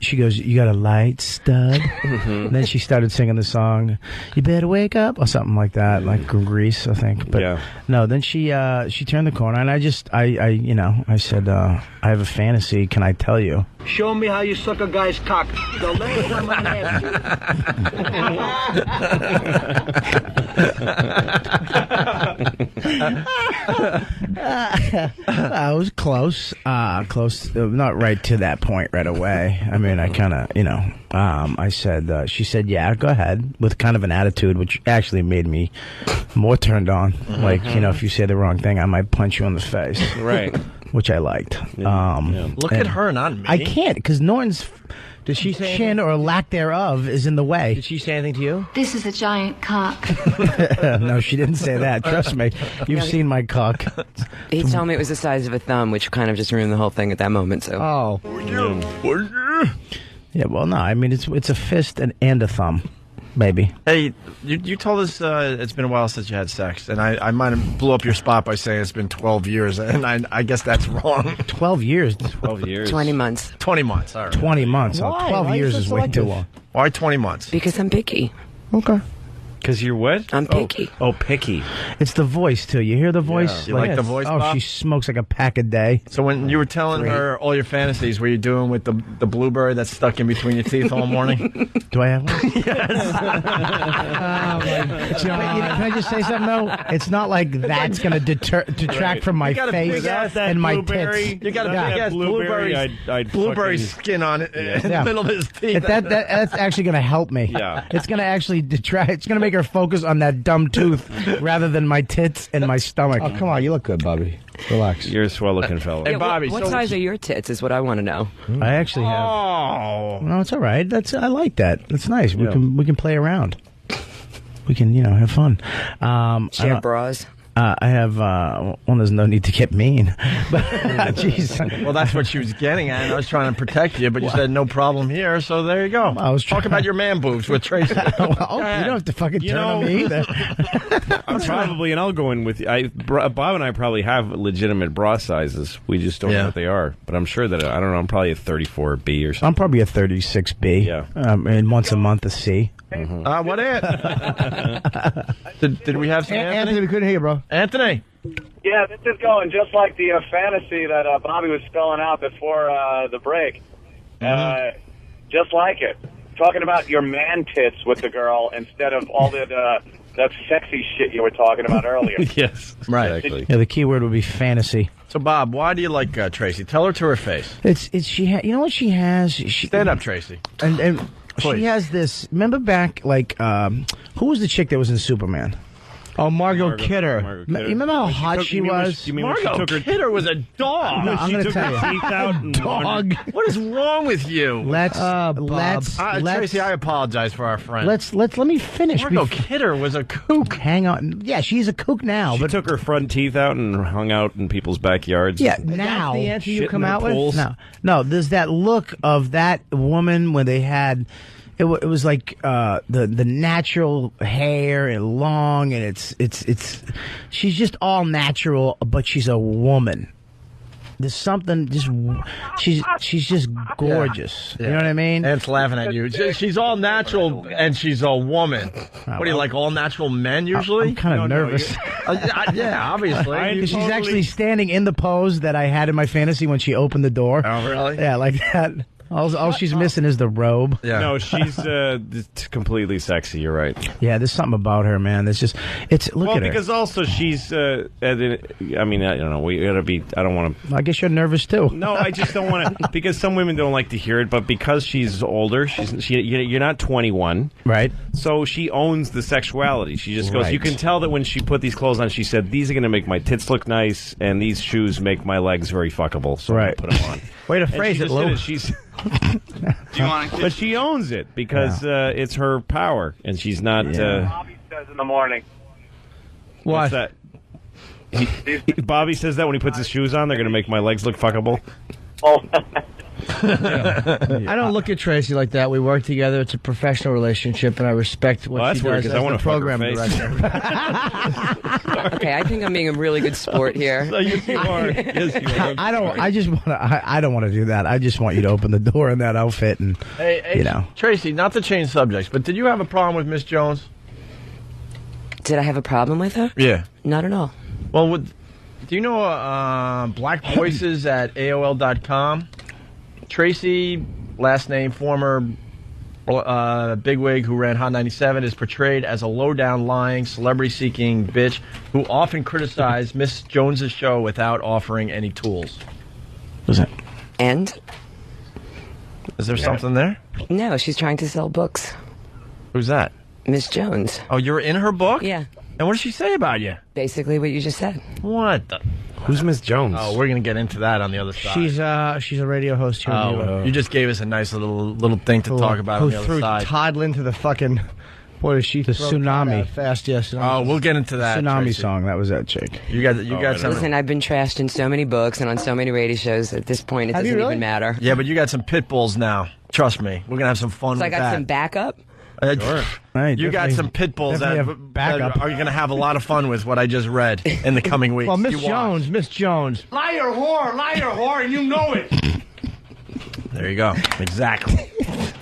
"She goes, you got a light, stud?" And then she started singing the song, "You better wake up," or something like that, like Grease, I think. But no, then she turned the corner, and I said, I have a fantasy. Can I tell you? Show me how you suck a guy's cock. The last time I I was close. Not right to that point right away. I mean, I kind of, I said, she said, yeah, go ahead, with kind of an attitude, which actually made me more turned on. Like, if you say the wrong thing, I might punch you in the face. Right. which I liked. Look at her, not me. I can't, because Norton's Did she say chin or lack thereof is in the way. Did she say anything to you? This is a giant cock. No, she didn't say that. Trust me. You've seen my cock. He told me it was the size of a thumb, which kind of just ruined the whole thing at that moment. So. Oh. Yeah, well, no. I mean, it's a fist and a thumb. Maybe. Hey, you told us it's been a while since you had sex, and I might have blew up your spot by saying it's been 12 years, and I guess that's wrong. 12 years? 12 years. 20 months. 20 months, all right. 20 months. Why? 12 Why years is is that way too selective? long. Why 20 months? Because I'm picky. Okay. Because you're what? I'm picky. Oh, picky. It's the voice, too. You hear the voice? You like the voice, Oh, Bob? she smokes like a pack a day. So when you were telling her all your fantasies, were you doing with the blueberry that's stuck in between your teeth all morning? Do I have one? Can I just say something, though? It's not like that's going to detract from my face and my tits. You got a big ass blueberry, blueberry skin on it in the middle of his teeth. That's actually going to help me. Yeah. It's going to actually detract. It's going to make her focus on that dumb tooth rather than my tits and my stomach. Oh, come on. You look good, Bobby. Relax. You're a swell-looking fellow. Hey, Bobby, what size are your tits is what I want to know. I actually have. Oh. No, it's all right. I like that. That's nice. We can play around. We can have fun. Share bras. I have. Well, there's no need to get mean. But jeez. Well, that's what she was getting at. And I was trying to protect you, but you said no problem here. So there you go. I was talk about your man boobs with Tracy. You don't have to fucking turn on me either. I'm probably, and I'll go in with Bob and I probably have legitimate bra sizes. We just don't know what they are. But I'm sure that, I don't know, I'm probably a 34B or something. I'm probably a 36B. Yeah. And once a month a C. Mm-hmm. What it? did we have some Anthony, we couldn't hear you, bro. Anthony. Yeah, this is going just like the fantasy that Bobby was spelling out before the break. Just like it. Talking about your man tits with the girl instead of all that sexy shit you were talking about earlier. Yes, right. Exactly. Yeah, the key word would be fantasy. So, Bob, why do you like Tracy? Tell her to her face. You know what she has? Stand up, Tracy. And Please. she has this. Remember back, who was the chick that was in Superman? Oh, Margot Kidder. You remember how hot she was? Margot Kidder was a dog. No, I'm going to tell you. Teeth out and Dog. What is wrong with you? Tracy, I apologize for our friend. Let me finish. Margot Kidder was a kook. Hang on. Yeah, she's a kook now. She took her front teeth out and hung out in people's backyards. Yeah, now. That's the answer you come out with? No, there's that look of that woman when they had... It was like the natural hair and long, and it's she's just all natural, but she's a woman. There's something she's just gorgeous. Yeah. You know what I mean? Ant's laughing at you. She's all natural and she's a woman. What do you like? All natural men usually? I'm kind of nervous. Yeah, obviously. She's actually standing in the pose that I had in my fantasy when she opened the door. Oh, really? Yeah, like that. All she's missing is the robe. Yeah. No, she's completely sexy. You're right. Yeah, there's something about her, man. Look at her. Well, because also she's. I mean, I don't know. We gotta be. I don't want to. I guess you're nervous too. No, I just don't want to. Because some women don't like to hear it, but because she's older, you're not 21, right? So she owns the sexuality. She just goes. Right. You can tell that when she put these clothes on, she said, "These are going to make my tits look nice, and these shoes make my legs very fuckable." So I'm gonna put them on. Way to phrase it, Lou. She's. But she owns it because it's her power, and she's not. Bobby says in the morning. What's that? Bobby says that when he puts his shoes on, they're going to make my legs look fuckable. Oh. I don't look at Tracy like that. We work together. It's a professional relationship, and I respect what she does as the program director. Okay, I think I'm being a really good sport here. Yes, you are. Yes, you are. I don't want to do that. I just want you to open the door in that outfit and Hey, Tracy, not to change subjects, but did you have a problem with Miss Jones? Did I have a problem with her? Yeah. Not at all. Well, do you know Black Voices at AOL.com? Tracy, last name, former bigwig who ran Hot 97, is portrayed as a low-down, lying, celebrity-seeking bitch who often criticized Miss Jones's show without offering any tools. What's that? And? Is there something there? No, she's trying to sell books. Who's that? Miss Jones. Oh, you're in her book? Yeah. And what did she say about you? Basically what you just said. What the... Who's Miss Jones? Oh, we're gonna get into that on the other side. She's a radio host here. in New York. You just gave us a nice little thing to talk about on the other side. Who threw Todd into the fucking... What is she? The tsunami. Fast, yes. Oh, we'll get into that. Tsunami Tracy. song. That was that chick. You got some. Listen, I've been trashed in so many books and on so many radio shows. At this point, it doesn't even matter. Yeah, but you got some pit bulls now. Trust me, we're gonna have some fun So with I got that. some backup. Sure. Right, you got some pit bulls that are going to have a lot of fun with what I just read in the coming weeks. Well, Miss Jones. Liar whore, and you know it. There you go. Exactly.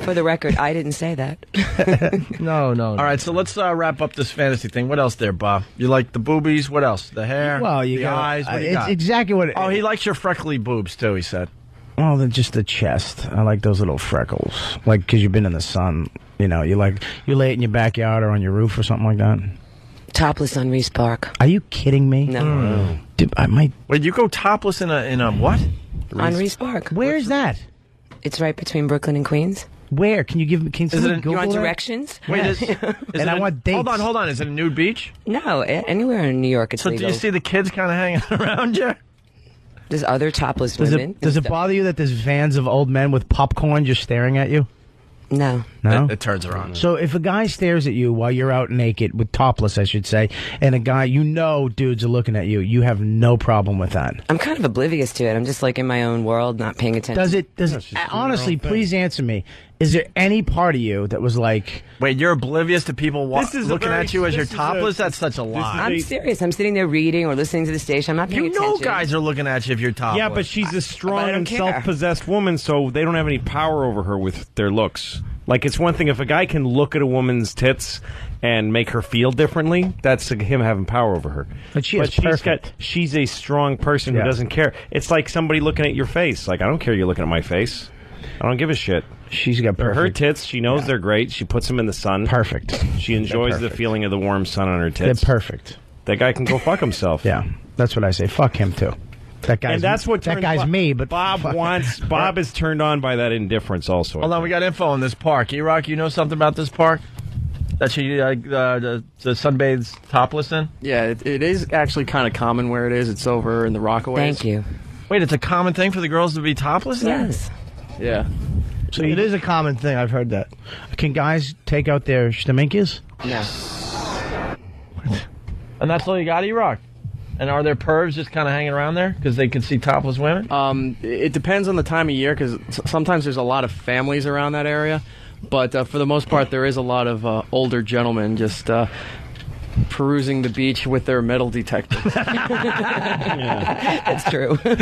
For the record, I didn't say that. No. All right, so let's wrap up this fantasy thing. What else there, Bob? You like the boobies? What else? The hair? Well, the eyes? What do you it's got? exactly what... Oh, he likes your freckly boobs, too, he said. Well, then just the chest. I like those little freckles. Like, because you've been in the sun. You know, you lay it in your backyard or on your roof or something like that. Topless on Reese Park. Are you kidding me? No. Dude, I might... Wait, you go topless in a what? On Reese Park. Where's that? It's right between Brooklyn and Queens. Where? Can you give me... Can someone Google you want that? directions? Wait, And I want dates. Hold on. Is it a nude beach? No, anywhere in New York it's So legal. do you see the kids kind of hanging around you? There's other topless Does women. it bother you that there's vans of old men with popcorn just staring at you? No. No? It turns her on. So if a guy stares at you while you're out naked, with topless, I should say, and a guy, dudes are looking at you, you have no problem with that. I'm kind of oblivious to it. I'm just like in my own world, not paying attention. Honestly, please answer me. Is there any part of you that was like... Wait, you're oblivious to people looking at you as you're topless? That's such a lie. I'm serious. I'm sitting there reading or listening to the station. I'm not paying attention. You know guys are looking at you if you're topless. Yeah, but she's a strong don't and care. self-possessed woman, so they don't have any power over her with their looks. Like, it's one thing if a guy can look at a woman's tits and make her feel differently, that's him having power over her. But she's a strong person who doesn't care. It's like somebody looking at your face. Like, I don't care you're looking at my face. I don't give a shit. She's got perfect. Her tits, she knows they're great. She puts them in the sun. Perfect. She enjoys the feeling of the warm sun on her They're tits. perfect. That guy can go fuck himself. Yeah, that's what I say. Fuck him, too. That guy's, and that's what that guy's me, but Bob is turned on by that indifference also. Hold on, we got info on this park. E-Rock, you know something about this park? That she the sunbathes topless in? Yeah, it is actually kind of common where it is. It's over in the Rockaways. Thank you. Wait, it's a common thing for the girls to be topless there? Yes. Yeah. So it is a common thing. I've heard that. Can guys take out their stomachs? No. And that's all you got, E-Rock? And are there pervs just kind of hanging around there because they can see topless women? It depends on the time of year because sometimes there's a lot of families around that area. But for the most part, there is a lot of older gentlemen just perusing the beach with their metal detectors. That's true. But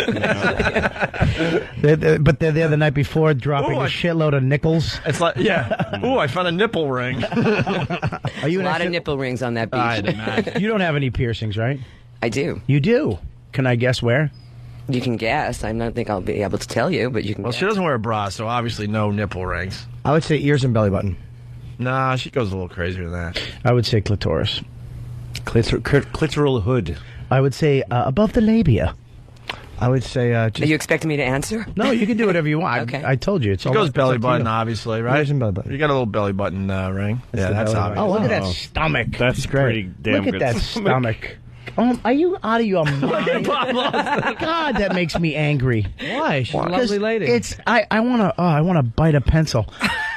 they're there the night before dropping a shitload of nickels. It's like, yeah. Ooh, I found a nipple ring. Are you a lot of nipple rings on that beach. I'd imagine. You don't have any piercings, right? I do. You do? Can I guess where? You can guess. I don't think I'll be able to tell you, but you can Well, guess. she doesn't wear a bra, so obviously no nipple rings. I would say ears and belly button. Nah, she goes a little crazier than that. I would say clitoris. Clitoral hood. I would say above the labia. I would say Are you expecting me to answer? No, you can do whatever you want. Okay. I told you. It's She all goes belly it's up to button, you. obviously, right? Ears and belly button. You got a little belly button ring. Yeah, that's belly obvious. Oh, look at that stomach. That's pretty damn Look good. at that stomach. Are you out of your mind? God, that makes me angry. Why? She's a lovely lady. I want to bite a pencil.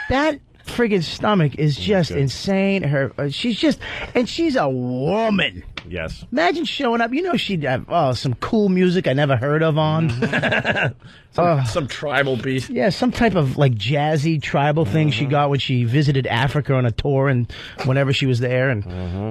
That friggin' stomach is just insane. She's a woman. Yes. Imagine showing up. You know she'd have some cool music I never heard of on. Some tribal beat. Yeah, some type of like jazzy tribal thing she got when she visited Africa on a tour and whenever she was there. And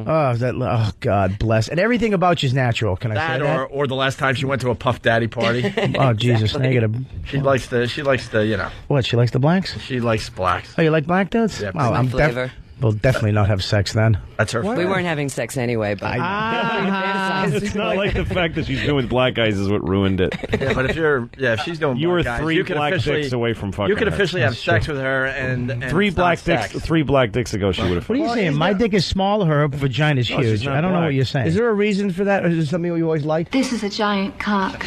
oh God bless. And everything about you's natural. Can I say that? Or the last time she went to a Puff Daddy party. Oh Jesus, now you gotta. She likes the you know. What? She likes the blacks? She likes blacks. Oh, you like black dudes? Yeah, Well, my flavor. We'll definitely not have sex then. That's her. We weren't having sex anyway, but It's not like the fact that she's doing black guys is what ruined it. Yeah, but if she's doing You were black guys, three you can black officially- dicks away from fucking You could her. officially have sex with her and Three it's black not dicks. sex. 3 black dicks ago, she would have. What are you saying? My dick is small or her vagina's No, she's huge? not I don't know black. what you're saying. Is there a reason for that, or is it something you always liked? This is a giant cock.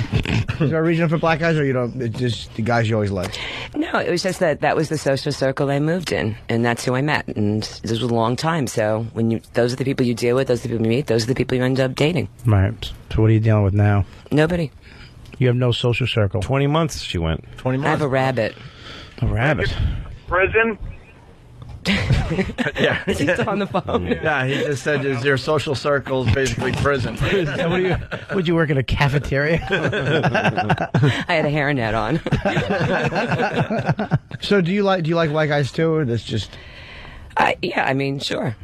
Is there a reason for black guys, or you don't? It's just the guys you always liked? No, it was just that was the social circle I moved in, and that's who I met, and this was a long time. So those are the people you deal with, those are the people you meet, those are the people you end up dating. Right. So what are you dealing with now? Nobody. You have no social circle. 20 months she went. 20 months. I have a rabbit. A rabbit. Prison. Yeah. Is he still on the phone? Yeah, he just said your social circle is basically prison. Would you work in a cafeteria? I had a hairnet on. So do you like white guys too, or that's just? Yeah, I mean, sure.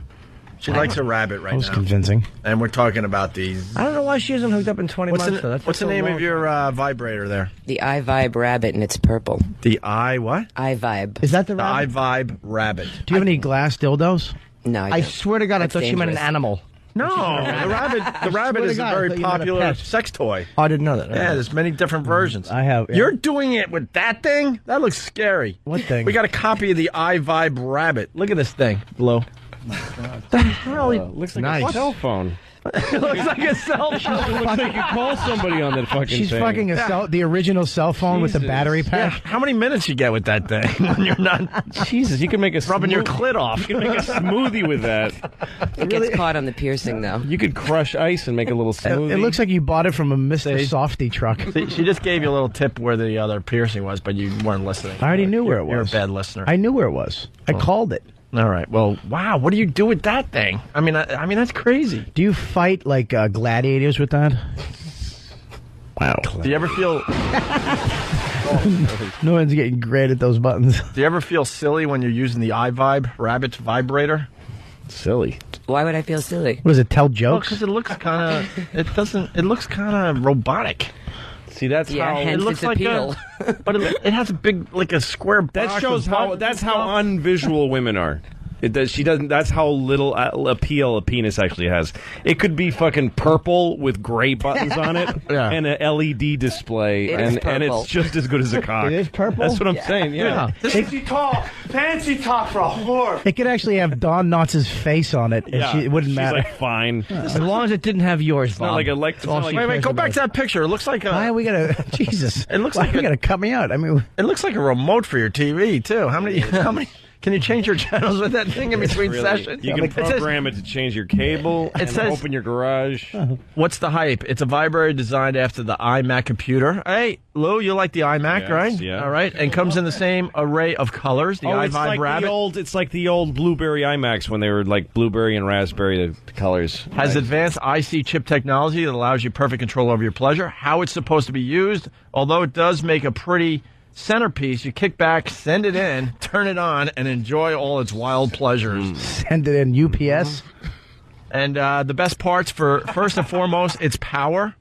She likes a rabbit right now. That was convincing. And we're talking about these. I don't know why she hasn't hooked up in 20 months. What's the name of your vibrator there? The iVibe rabbit, and it's purple. The what? iVibe. Is that the rabbit? The iVibe rabbit. Do you have any glass dildos? No, I swear to God, I thought she meant an animal. No, the rabbit is a very popular sex toy. Oh, I didn't know that. Yeah, there's many different versions. I have. Yeah. You're doing it with that thing? That looks scary. What thing? We got a copy of the iVibe rabbit. Look at this thing, Blue. The hell? Looks like a cell phone. It looks like a cell phone. It looks like you call somebody on that fucking She's thing. fucking the original cell phone with the battery pack. Yeah. How many minutes you get with that thing when you're not? Jesus, you can make a rubbing your clit off. You can make a smoothie with that. It gets caught on the piercing, though. You could crush ice and make a little smoothie. It looks like you bought it from a Mr. Softy truck. See, she just gave you a little tip where the other piercing was, but you weren't listening. I already knew where it was. You're a bad listener. I knew where it was. I called it. All right. Well, wow. What do you do with that thing? I mean, that's crazy. Do you fight like gladiators with that? Wow. Do you ever feel? No one's getting great at those buttons. Do you ever feel silly when you're using the iVibe rabbit vibrator? Silly. Why would I feel silly? What does it tell jokes? Because it looks kind of. It doesn't. It looks kind of robotic. See, that's how hence it looks its like. appeal. But it has a big, like a square. That shows how. That's how unvisual women are. It does. She doesn't. That's how little appeal a penis actually has. It could be fucking purple with gray buttons on it and an LED display, and it's just as good as a cock. It is purple. That's what I'm saying. Yeah. Fancy talk for a whore. It could actually have Don Knotts' face on it. And it wouldn't matter. She's like, fine. As long as it didn't have yours, It's not like a Wait, go back to that picture. It looks like a. Why are we gonna? Jesus. It looks Why like are we gonna cut me out? I mean, it looks like a remote for your TV too. How many? Can you change your channels with that thing in between sessions? You can program it to change your cable and open your garage. What's the hype? It's a vibrator designed after the iMac computer. Hey, Lou, you like the iMac, Yes, right? yeah. All right. And comes in the same array of colors, the it's iVibe like rabbit. it's like the old Blueberry iMacs when they were like blueberry and raspberry, the colors. Has advanced IC chip technology that allows you perfect control over your pleasure. How it's supposed to be used, although it does make a pretty centerpiece, you kick back, send it in, turn it on, and enjoy all its wild pleasures. Send it in UPS. And the best parts first and foremost, it's power.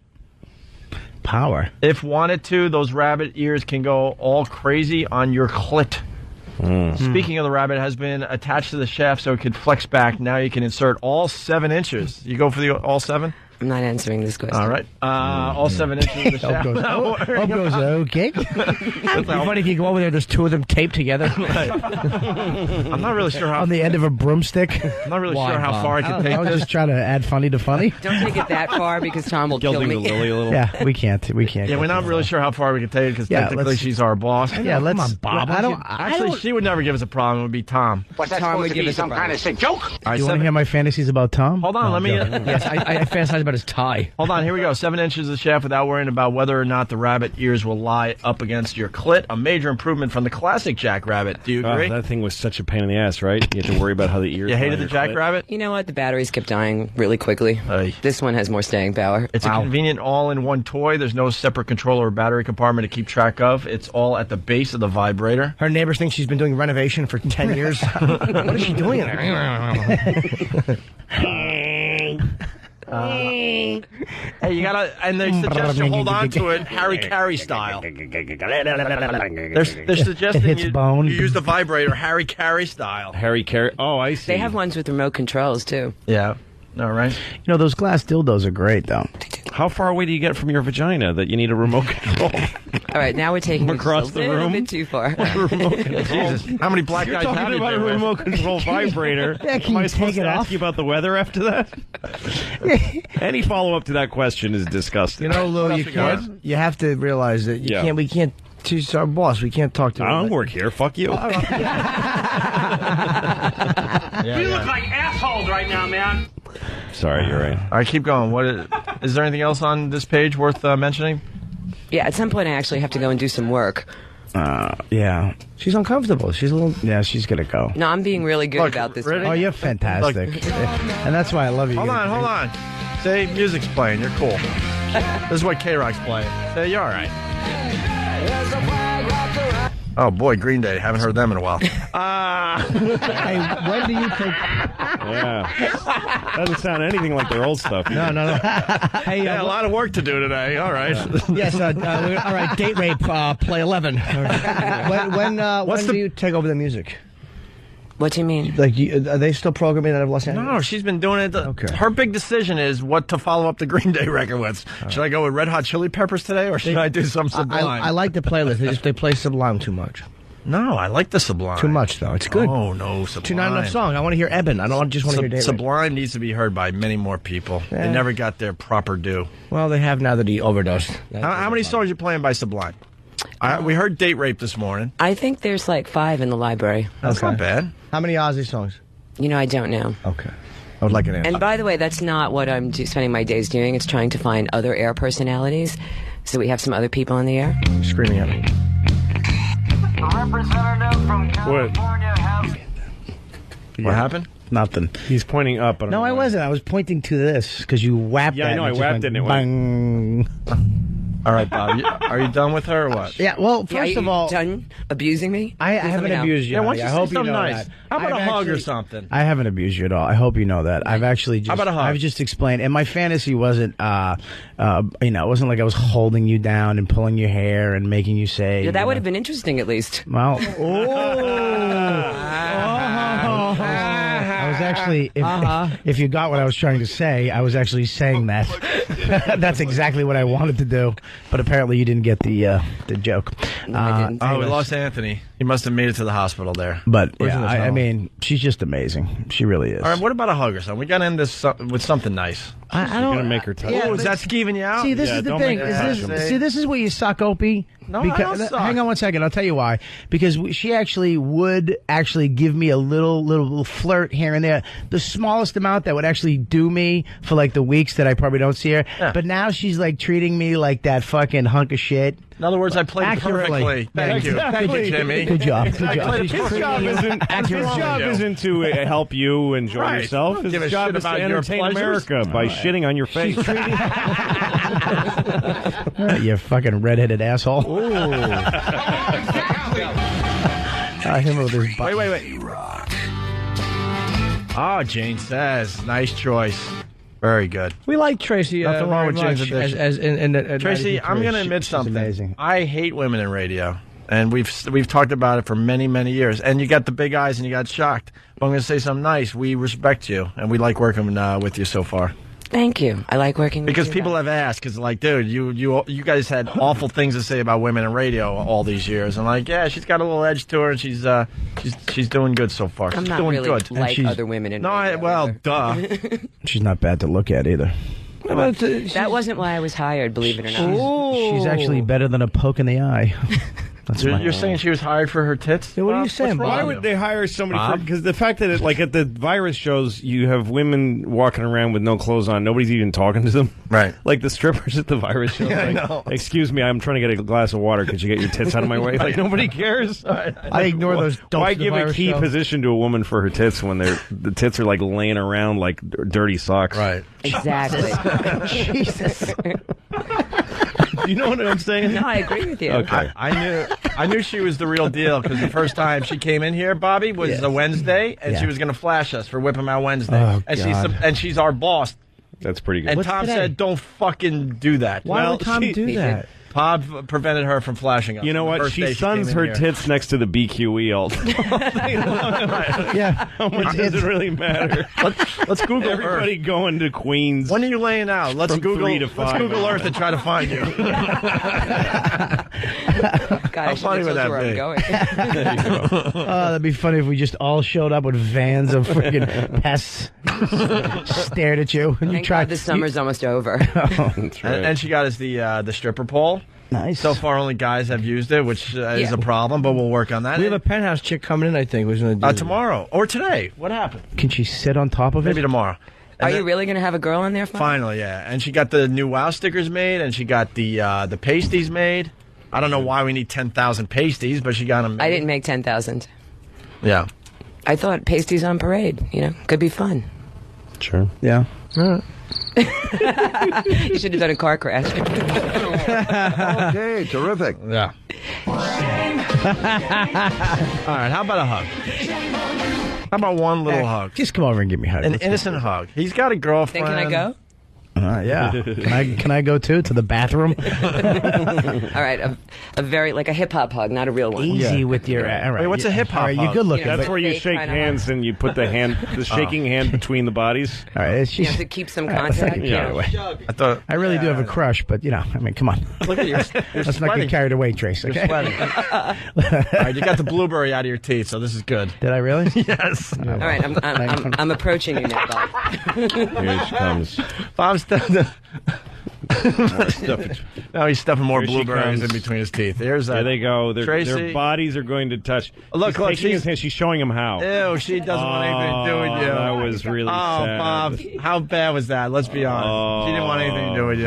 Power. If wanted to, those rabbit ears can go all crazy on your clit. Speaking of the rabbit, it has been attached to the shaft so it could flex back. Now you can insert all 7 inches. You go for the all 7? I'm not answering this question. All right. All 7 inches of the shaft. Up goes okay. It'd be funny if you go over there, there's 2 of them taped together. I'm not really sure how. On the end of a broomstick. I'm not really sure how far I can take I was this. just trying to add funny to funny. Don't take it that far because Tom will kill Gilding me. the lily a little. Yeah, we can't. Yeah, we're not really sure how far we can take it because technically let's- she's our boss. Yeah, let's. Come on, Bob. I don't. Actually, she would never give us a problem. It would be Tom. What's that Tom supposed would to give be? us Some a kind of sick joke? All right, you want to hear my fantasies about Tom? Hold on, let me. Yes, I fantasize about his tie. Hold on, here we go. 7 inches of the shaft without worrying about whether or not the rabbit ears will lie up against your clit. A major improvement from the classic jackrabbit. Do you agree? That thing was such a pain in the ass, right? You had to worry about how the ears. You hated lie the on your clit. jackrabbit? You know what? The batteries kept dying really quickly. This one has more staying power. It's a convenient all-in-one toy. There's no separate controller or battery compartment to keep track of. It's all at the base of the vibrator. Her neighbors think she's been doing renovation for 10 years. What is she doing in there? Hey, you gotta, and they suggest you hold on to it Harry Carey style. They're suggesting you use the vibrator Harry Carey style. Harry Carey. Oh, I see. They have ones with remote controls too. Yeah. All right. You know, those glass dildos are great, though. How far away do you get from your vagina that you need a remote control? All right, now we're taking it across just the a little room. bit too far. Jesus, how many black You're guys have talking you about a been with? remote control vibrator. Yeah, can Am I you supposed take to it ask off? you about the weather after that? Any follow-up to that question is disgusting. You know, Lou, else you we got? can't. You have to realize that you Yeah. can't. We can't. She's our boss. We can't talk to her. I don't work here. Fuck you. You look like assholes right now, man. Sorry, you're right. All right, keep going. Is there anything else on this page worth mentioning? Yeah, at some point I actually have to go and do some work. Yeah. She's uncomfortable. She's a little. Yeah, she's gonna go. No, I'm being really good Look, about this. ready? Oh, you're fantastic, and that's why I love you. Hold on. Say music's playing. You're cool. This is what K-Rock's playing. Say you're all right. Oh boy, Green Day. Haven't heard them in a while. Hey, when do you take? Yeah. Doesn't sound anything like their old stuff. No. Hey, Yeah, a lot of work to do today. All right. Yes. All right. Date rape. Play 11. When do you take over the music? What do you mean? Like, are they still programming out of Los Angeles? No, she's been doing it. Okay. Her big decision is what to follow up the Green Day record with. Should I go with Red Hot Chili Peppers today, or should I do some Sublime? I like the playlist. They play Sublime too much. No, I like the Sublime. Too much though. It's good. Oh no, Sublime. Not enough song. I want to hear Eben. I don't just want to hear Date Rape. Sublime needs to be heard by many more people. Yeah. They never got their proper due. Well, they have now that he overdosed. How many songs are you playing by Sublime? We heard Date Rape this morning. I think there's like 5 in the library. That's not bad. How many Ozzy songs? You know, I don't know. Okay. I would like an answer. And by the way, that's not what I'm spending my days doing. It's trying to find other air personalities. So we have some other people in the air. Screaming at me. Representative from What happened? Nothing. He's pointing up. No, I wasn't. I was pointing to this because you whapped Yeah, that. I know. and I just whapped went it and it went... bang. All right, Bob. Are you done with her or what? Yeah, well, first of all... done abusing me? I haven't abused you. Yeah, why honey. don't I you hope say you something know nice? that. How about I've a hug or actually- something? I haven't abused you at all. I hope you know that. I've actually just... How about a hug? I've just explained, and my fantasy wasn't, it wasn't like I was holding you down and pulling your hair and making you say... Yeah, that would have been interesting at least. Well... I was actually, if you got what I was trying to say, I was actually saying that. That's exactly what I wanted to do, but apparently you didn't get the joke. No, I didn't. We lost Anthony. He must have made it to the hospital there. But Where's yeah, in the I tunnel? mean, she's just amazing. She really is. All right, what about a hug or something? We got to end this with something nice. I You're gonna make her touch. Oh, is that skeeving you out? See, this Yeah, is the don't thing. make her touch him. See, this is where you suck, Opie. No, I don't suck. Hang on one second. I'll tell you why. Because she actually would give me a little flirt here and there. The smallest amount that would actually do me for like the weeks that I probably don't see her. Yeah. But now she's like treating me like that fucking hunk of shit. In other words, I played Accurately. perfectly. Thank you. Exactly. Thank you, Jimmy. Good job. Good I job. played it His perfectly. job isn't to help you enjoy Right. yourself. Don't His give a job shit is to about your entertain pleasures. America by shitting on your face. You fucking redheaded asshole. Him with his butt. Wait. Oh, Jane says, nice choice. Very good. We like Tracy. Nothing wrong with very Jane's much addiction. in Tracy, I'm going to admit She's something. amazing. I hate women in radio, and we've talked about it for many, many years. And you got the big eyes, and you got shocked. But I'm going to say something nice. We respect you, and we like working with you so far. Thank you. I like working with Because you people guys. have asked, because like, dude, you guys had awful things to say about women in radio all these years, and like, yeah, she's got a little edge to her, and she's doing good so far. I'm She's not doing really good. like other women in radio. Well, either. duh. She's not bad to look at either. That wasn't why I was hired, believe it or not. She's actually better than a poke in the eye. That's You're saying she was hired for her tits? Yeah, what are you saying, Why Bob? would they hire somebody? Bob? Because the fact that, like at the virus shows, you have women walking around with no clothes on. Nobody's even talking to them. Right. Like the strippers at the virus shows. Yeah, I like, know. excuse me, I'm trying to get a glass of water. Could you get your tits out of my way? Like nobody cares. I ignore those. Why dopes give the a virus key show. position to a woman for her tits when the tits are like laying around like dirty socks? Right. Exactly. Jesus. You know what I'm saying? No, I agree with you. Okay. I knew she was the real deal because the first time she came in here, Bobby, was a Wednesday, and she was going to flash us for Whip 'em Out Wednesday. Oh, and she's our boss. That's pretty good. And What's Tom today? said, "Don't fucking do that." Why would Tom do that? Bob prevented her from flashing us. You know The what? first day She came suns in her here. tits next to the BQE all the time. Yeah. How much does it really matter? Let's Google Everybody Earth. going to Queens. When are you laying out? Let's From Google 3 to Let's 5. Google Earth and try to find you. How funny would that be? Oh, that'd be funny if we just all showed up with vans of freaking pests, stared at you, and you Thank tried. God the summer's almost over. And she got us the stripper pole. Nice. So far, only guys have used it, which is a problem, but we'll work on that. We have a penthouse chick coming in, I think. Who's going to do tomorrow or today. What happened? Can she sit on top of it? Maybe tomorrow. Are you really going to have a girl in there? Finally, yeah. And she got the new WoW stickers made, and she got the pasties made. I don't know why we need 10,000 pasties, but she got them made. I didn't make 10,000. Yeah. I thought pasties on parade, could be fun. Sure. Yeah. You should have done a car crash. Okay, terrific. Yeah. All right, how about a hug? How about one little hug? Just come over and give me a hug. An innocent hug. He's got a girlfriend. Then can I go? Yeah. Can I go too to the bathroom? All right, a very like a hip hop hug, not a real one. Easy with your. All right. Wait, what's a hip hop? All right, you're good looking. That's where you shake hands and you put the shaking hand between the bodies. All right, it's You just. have to keep some contact. I thought I really do have a crush, but I mean, come on. Look at you. Let's not get carried away, Trace. You're Okay. sweating. All right, you got the blueberry out of your teeth, so this is good. Did I really? Yes. All right, I'm approaching you now, Bob. Here she comes. Bob's stuffing. Now he's stuffing more Here she blueberries comes. in between his teeth. There they go. Tracy. Their bodies are going to touch. Look, she's showing him how. Ew, she doesn't want anything to do with you. That was really sad. Bob, how bad was that? Let's be honest. She didn't want anything to do with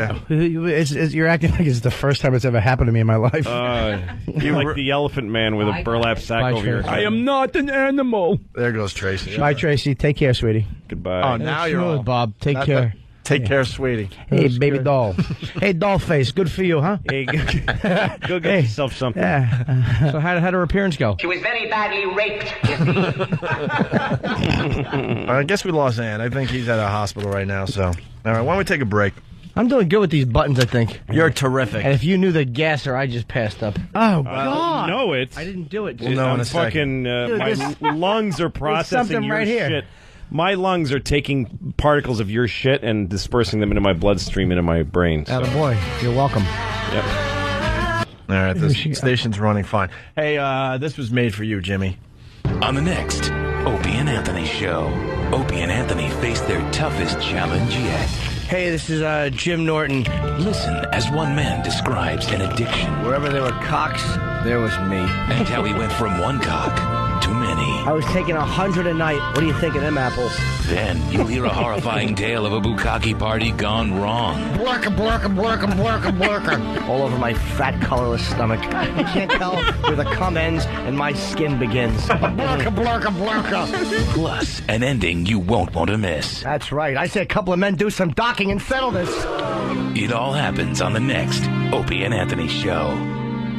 you. You're acting like it's the first time it's ever happened to me in my life. You're like the elephant man with a burlap sack over your head. I am not an animal. There goes Tracy. Bye, Tracy. Take care, sweetie. Goodbye. Oh, now you're Sure, all. Bob. Take care. Take care, sweetie. Hey, baby doll. Hey, doll face. Good for you, huh? Hey, go get yourself something. Yeah. So how did her appearance go? She was very badly raped. I guess we lost Ann. I think he's at a hospital right now, so. All right, why don't we take a break? I'm doing good with these buttons, I think. You're terrific. And if you knew the gasser, I just passed up. Oh, God. No, it's. I didn't do it. We'll know in a fucking. My lungs are processing something your right here. shit. My lungs are taking particles of your shit and dispersing them into my bloodstream, into my brain. So. Attaboy. You're welcome. Yep. All right, the station's running fine. Hey, this was made for you, Jimmy. On the next Opie and Anthony show, Opie and Anthony face their toughest challenge yet. Hey, this is Jim Norton. Listen as one man describes an addiction. Wherever there were cocks, there was me. And how he went from one cock to many. I was taking 100 a night. What do you think of them apples? Then you'll hear a horrifying tale of a bukkake party gone wrong. Blurka, blurka, blurka, blurka, blurka. All over my fat, colorless stomach. You can't tell where the cum ends and my skin begins. Blurka, blurka, blurka. Plus, an ending you won't want to miss. That's right. I say a couple of men do some docking and settle this. It all happens on the next Opie and Anthony show.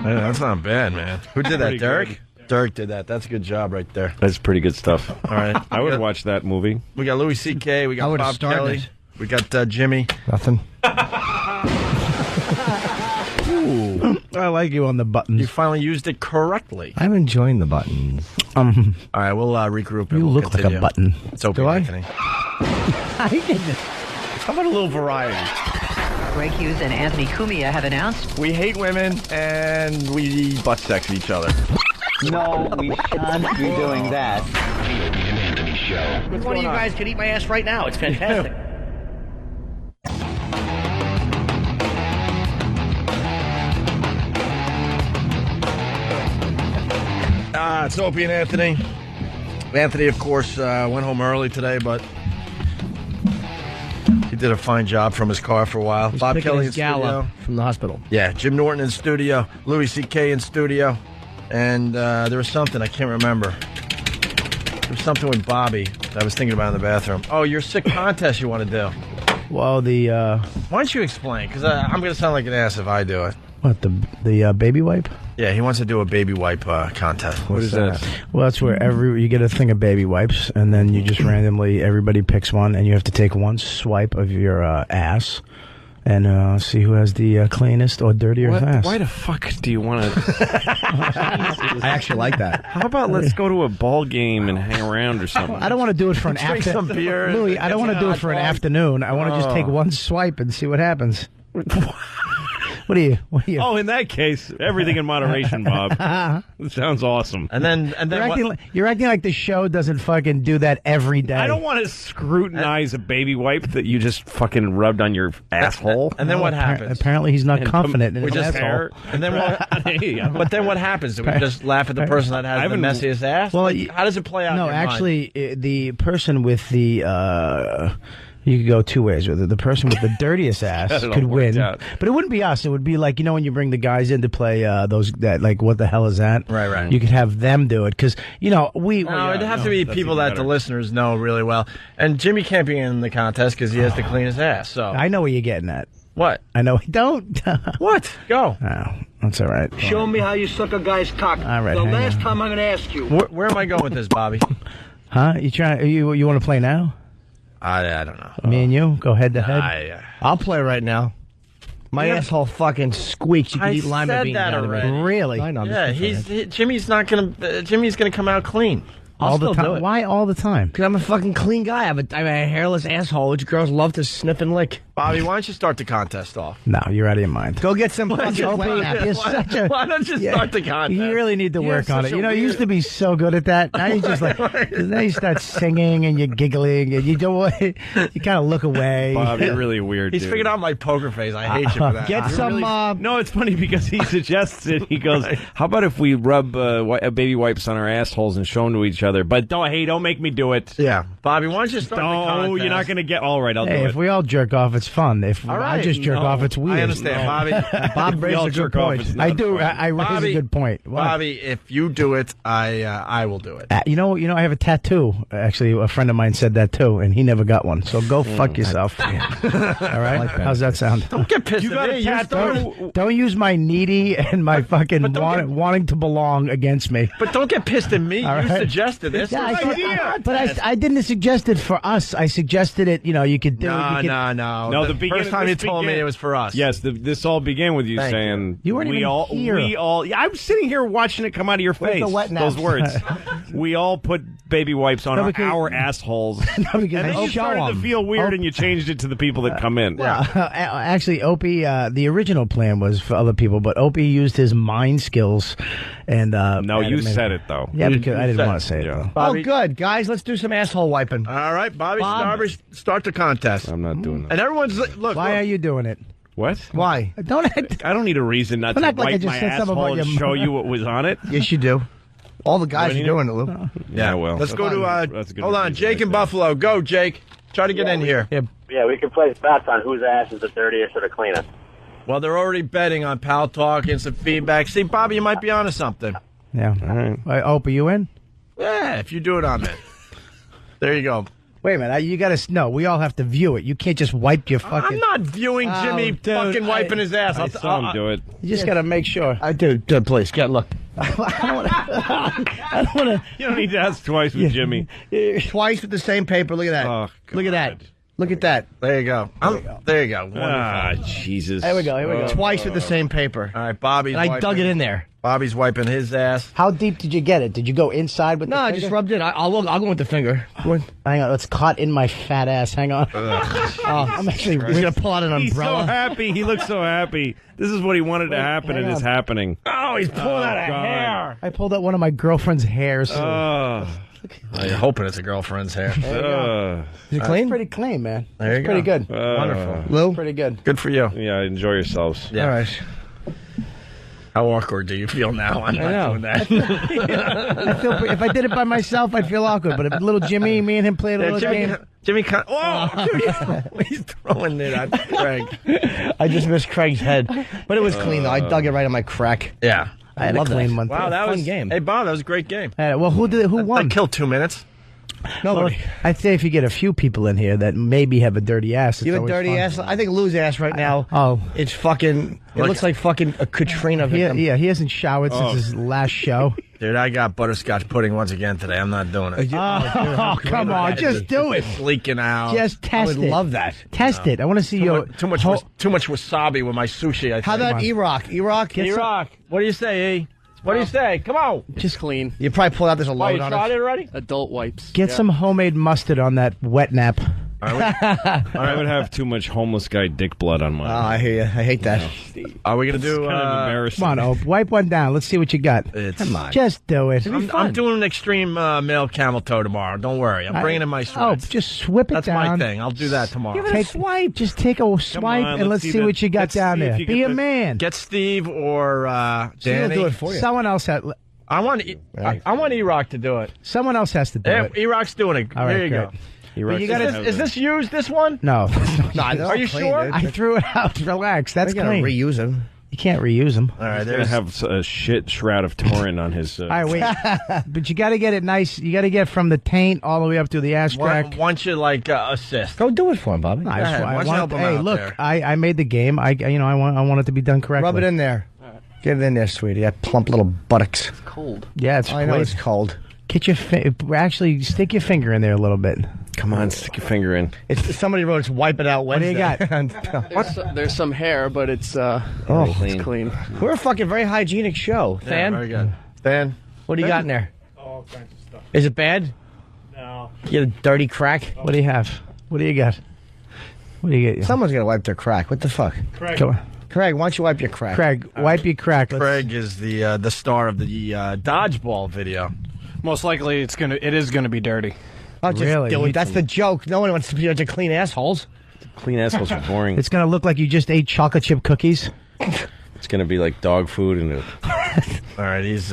Hey, that's not bad, man. Who did that, Pretty Derek? good. Derek did that. That's a good job right there. That's pretty good stuff. All right. I would watch that movie. We got Louis C.K., we I got would've Bob started Kelly, it. we got Jimmy. Nothing. Ooh. I like you on the buttons. You finally used it correctly. I'm enjoying the buttons. All right, we'll regroup. And You we'll look continue. like a button. It's Opie Do I? Anthony. I didn't. How about a little variety? Greg Hughes and Anthony Cumia have announced. We hate women and we butt sex each other. No, we shan't be doing that. The Opie and Anthony show. One of you guys could eat my ass right now. It's fantastic. It's Opie and Anthony. Anthony, of course, went home early today, but he did a fine job from his car for a while. He's Bob picking Kelly in his gal studio. up from the hospital. Yeah, Jim Norton in studio. Louis C.K. in studio. And there was something, I can't remember. There was something with Bobby that I was thinking about in the bathroom. Oh, your sick contest you want to do. Well, Why don't you explain? Because I'm going to sound like an ass if I do it. What, the baby wipe? Yeah, he wants to do a baby wipe contest. What is that? Well, that's where you get a thing of baby wipes, and then you just randomly, everybody picks one, and you have to take one swipe of your ass and see who has the cleanest or dirtier ass. Why the fuck do you want to? I actually like that. How about let's go to a ball game and hang around or something? I don't want to do it for an Drink some beer. Louis, I don't want to do it for an afternoon. I want to just take one swipe and see what happens. What are you? Oh, in that case, everything in moderation, Bob. That sounds awesome. And then you're acting like the show doesn't fucking do that every day. I don't want to scrutinize a baby wipe that you just fucking rubbed on your asshole. And then what happens? Apparently, he's not confident in his asshole. And then what? But then what happens? Do we just laugh at the person that has the messiest ass? Well, how does it play out? No, in your actually, the person with the you could go two ways with it. The person with the dirtiest ass could win, but it wouldn't be us. It would be like, you know, when you bring the guys in to play like what the hell is that? Right. You could have them do it because it'd have to be people that the listeners know really well. And Jimmy can't be in the contest because he has to clean his ass. So I know where you're getting at. What? I know. Don't. What? Go. Oh, that's all right. Show me how you suck a guy's cock. All right. The last time I'm going to ask you. Where am I going with this, Bobby? Huh? You want to play now? I don't know. Me and you go head to head. I'll play right now. My asshole fucking squeaks. You can eat lima beans out of it. Really? I know. Yeah, Jimmy's gonna come out clean. All the time. Why all the time? Because I'm a fucking clean guy. I have a hairless asshole, which girls love to sniff and lick. Bobby, why don't you start the contest off? No, you're out of your mind. Go get some fucking Why don't you start the contest? You really need to work on it. You know, you used to be so good at that. Now you just now you start singing and you're giggling and you kind of look away. Bob, you're really weird. He's figured out my poker face. I hate you for that. Get some. No, it's funny because he suggests it. He goes, "How about if we rub baby wipes on our assholes and show them to each other?" But don't make me do it. Yeah, Bobby, why don't you start the contest? Oh, you're not going to get. All right, I'll do it. If we all jerk off, it's fun. If I just jerk off, it's weird. I understand, Bobby. Bob raised a good point. I do. I raise a good point. What? Bobby, if you do it, I will do it. You know, I have a tattoo. Actually, a friend of mine said that too, and he never got one. So go fuck yourself. All right? How's that sound? Don't get pissed at me. Don't use my needy and my fucking wanting to belong against me. But don't get pissed at me. All You right? suggested this. Yeah, I didn't suggest it for us. I suggested it. You know, you could do it. No. The first time you told me it was for us. Yes, this all began with you saying you weren't even here. We all. Yeah, I'm sitting here watching it come out of your face. The wet those words. We all put baby wipes on our assholes. And then you started to feel weird, and you changed it to the people that come in. Well, actually, Opie, the original plan was for other people, but Opie used his mind skills. And no, you said it though. Yeah, because I didn't want to say it. Though. Oh, good, guys. Let's do some asshole wiping. All right, Bobby, start the contest. I'm not doing that. And everyone's look. Why are you doing it? What? Why? I don't need a reason not to wipe my asshole and show you what was on it. Yes, you do. All the guys are doing it, Lou. Yeah, well. Let's go to. Hold on, Jake in Buffalo. Go, Jake. Try to get in here. Yeah, we can place bets on whose ass is the dirtiest or the cleanest. Well, they're already betting on Pal Talk and some feedback. See, Bobby, you might be onto something. Yeah. All right. Opie, you in? Yeah, if you do it on it. There you go. Wait a minute. You got to. No, we all have to view it. You can't just wipe your fucking. I'm not viewing Jimmy fucking wiping his ass. I saw him do it. You just got to make sure. I do. Please, look. I don't want to. You don't need to ask twice with Jimmy. Twice with the same paper. Look at that. Oh, look at that. Look at that. There you go. There you go. Wonderful. Ah, Jesus. Here we go. Twice with the same paper. All right, Bobby's I dug it in there. Bobby's wiping his ass. How deep did you get it? Did you go inside with the finger? No, I just rubbed it. I'll go with the finger. Hang on. It's caught in my fat ass. Hang on. I'm actually going to pull out an umbrella. He's so happy. He looks so happy. This is what he wanted to happen, and it's happening. Oh, he's pulling out a hair. I pulled out one of my girlfriend's hairs. You're hoping it's a girlfriend's hair. Is it clean? It's pretty clean, man. There you go. Pretty good. Wonderful. Lou? Pretty good. Good for you. Yeah, enjoy yourselves. Yeah. All right. How awkward do you feel now? I'm not doing that. I feel if I did it by myself, I'd feel awkward. But if little Jimmy, me and him played a little game. Jimmy, he's throwing it at Craig. I just missed Craig's head, but it was clean though. I dug it right in my crack. Yeah, I had a clean one. Wow, that was a fun game. Hey, Bob, that was a great game. Well, who won? That killed 2 minutes. Nobody. Well, I'd say if you get a few people in here that maybe have a dirty ass, You have a dirty ass. I think Lou's ass right now. It's fucking. It looks like fucking a Katrina victim. Yeah, he hasn't showered since his last show. Dude, I got butterscotch pudding once again today. I'm not doing it. Oh, come on, just do it. It's leaking out. Just test it. I would love that. Test it. I want to see you. Too much wasabi with my sushi. I think. How about Iraq? Iraq. What do you say, E? What do you say? Come on. Just clean. You probably pulled out. There's a Why, load you on tried it. it already? Adult wipes. Get some homemade mustard on that wet nap. I would have too much homeless guy dick blood on mine. Oh, I hear you. I hate that. Are we going to do... kind of embarrassing. Come on, Ope. Wipe one down. Let's see what you got. Come on. Just do it. I'm doing an extreme male camel toe tomorrow. Don't worry. I'm bringing in my sweats. Oh, just whip it That's down. my thing. I'll do that tomorrow. Give it a swipe. Just take a swipe and let's see what you got down there. Be a man. Get Steve or Steve will Danny. do it for you. Someone else has... I want E-Rock to do it. Someone else has to do it. E-Rock's doing it. All right, there you great. go. But you gotta, Is this used, this one? No. Are you sure? I threw it out. Relax. That's gotta clean. reuse them. You can't reuse them. All right, He's gonna have a shit shroud of taurine on his... All right, wait. But you got to get it nice. You got to get from the taint all the way up to the ass crack. Once you, assist. Go do it for him, Bobby. No, help him hey, out look, there. I made the game. I want it to be done correctly. Rub it in there. Get it in there, sweetie. That plump little buttocks. It's cold. Yeah, it's I know great. it's cold. Get your actually stick your finger in there a little bit. Come on, stick your finger in. Somebody wrote it's wipe it out What do Wednesday. you got? There's some hair, but it's clean. it's clean. We're a fucking very hygienic show. Yeah, Fan? very good. Fan? What do you got in there? All kinds of stuff. Is it bad? No. You get a dirty crack? What do you have? What do you got? What do you get? Someone's going to wipe their crack. What the fuck? Craig. Go on. Craig, why don't you wipe your crack? Craig, wipe your crack. Craig is the star of the dodgeball video. Most likely, it is gonna be dirty. Oh, just Really? do it. That's the joke. No one wants to be to clean assholes. Clean assholes are boring. It's going to look like you just ate chocolate chip cookies. It's going to be like dog food and... All right, he's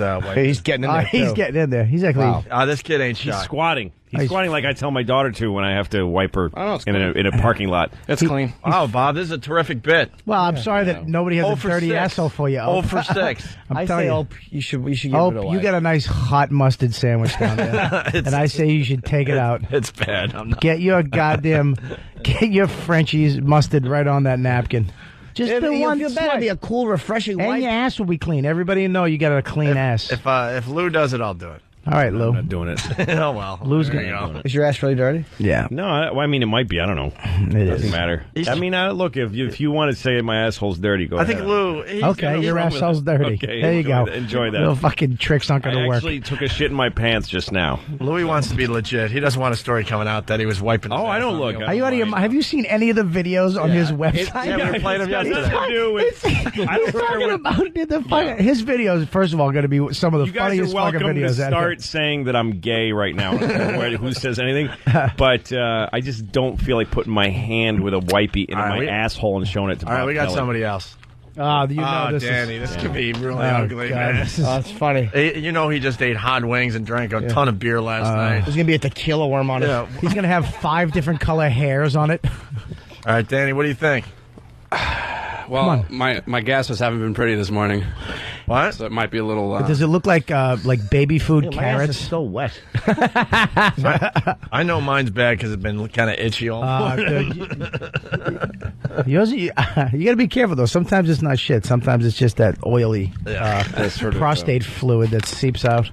getting in there. He's too. getting in there. He's actually... Wow. This kid ain't He's shy. squatting. He's squatting like I tell my daughter to when I have to wipe her in a parking lot. It's clean. Oh, Bob, this is a terrific bit. Well, I'm sorry that nobody has 0 a for dirty 6. asshole for you. 0 for 6. I telling say, you. Ope, you should give Oh, it away. you got a nice hot mustard sandwich down there. And I say you should take it out. It's bad. I'm not. Get your Frenchie's mustard right on that napkin. Just the one feel better. swipe. It'd be a cool, refreshing And wipe. your ass will be clean. Everybody will know you got a clean ass. If Lou does it, I'll do it. All right, Lou. I'm not doing it. Oh, well. Lou's there you gonna go. Is your ass really dirty? Yeah. No, I mean, it might be. I don't know. It doesn't is. matter. I mean, look, if you want to say my asshole's dirty, go I ahead. think Lou... Okay, your asshole's dirty. Okay, there you go. Enjoy that. Little fucking tricks aren't going to I work. actually took a shit in my pants just now. Louis wants to be legit. He doesn't want a story coming out that he was wiping his Oh, I ass don't on look. the Are you out of your mind? Have you seen any of the videos on his website? Yeah, we were playing them It's got yesterday. nothing to do with... I don't care Talking what... about his videos, first of all, going to be some of the You guys funniest are fucking welcome to videos out start saying that I'm gay right now. I don't know who says anything, but I just don't feel like putting my hand with a wipey into my asshole and showing it to All right, Bob we got Kelly. somebody else. Oh, you know this Danny, is... this could be really Oh, ugly, God, man. this is- It's funny. You know he just ate hot wings and drank a ton of beer last night. There's going to be a tequila worm on it. Yeah. He's going to have 5 different color hairs on it. All right, Danny, what do you think? Well, my gases haven't been pretty this morning. What? So it might be a little... Does it look like baby food My ass is carrots? still wet. I know mine's bad because it's been kind of itchy all Yours, you got to be careful, though. Sometimes it's not shit. Sometimes it's just that oily That's sort of, prostate fluid that seeps out.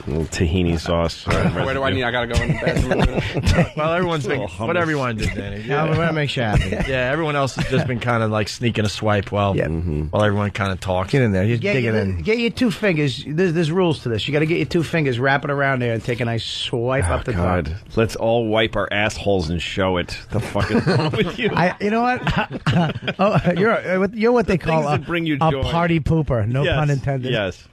a little tahini sauce. Where do I need? I gotta go in the bathroom. Well, everyone's been, Little hummus. what everyone did, Danny. Yeah, we're going to make sure happen. Yeah, everyone else has just been kind of like sneaking a swipe while everyone kind of talks. Get in there. Just dig it in. Get your 2 fingers. There's rules to this. You got to get your 2 fingers, wrap it around there, and take a nice swipe up the top. God, let's all wipe our assholes and show it. The fuck is wrong with you? You know what? You're what they call that bring you a joy. party pooper. No Yes, pun intended. Yes,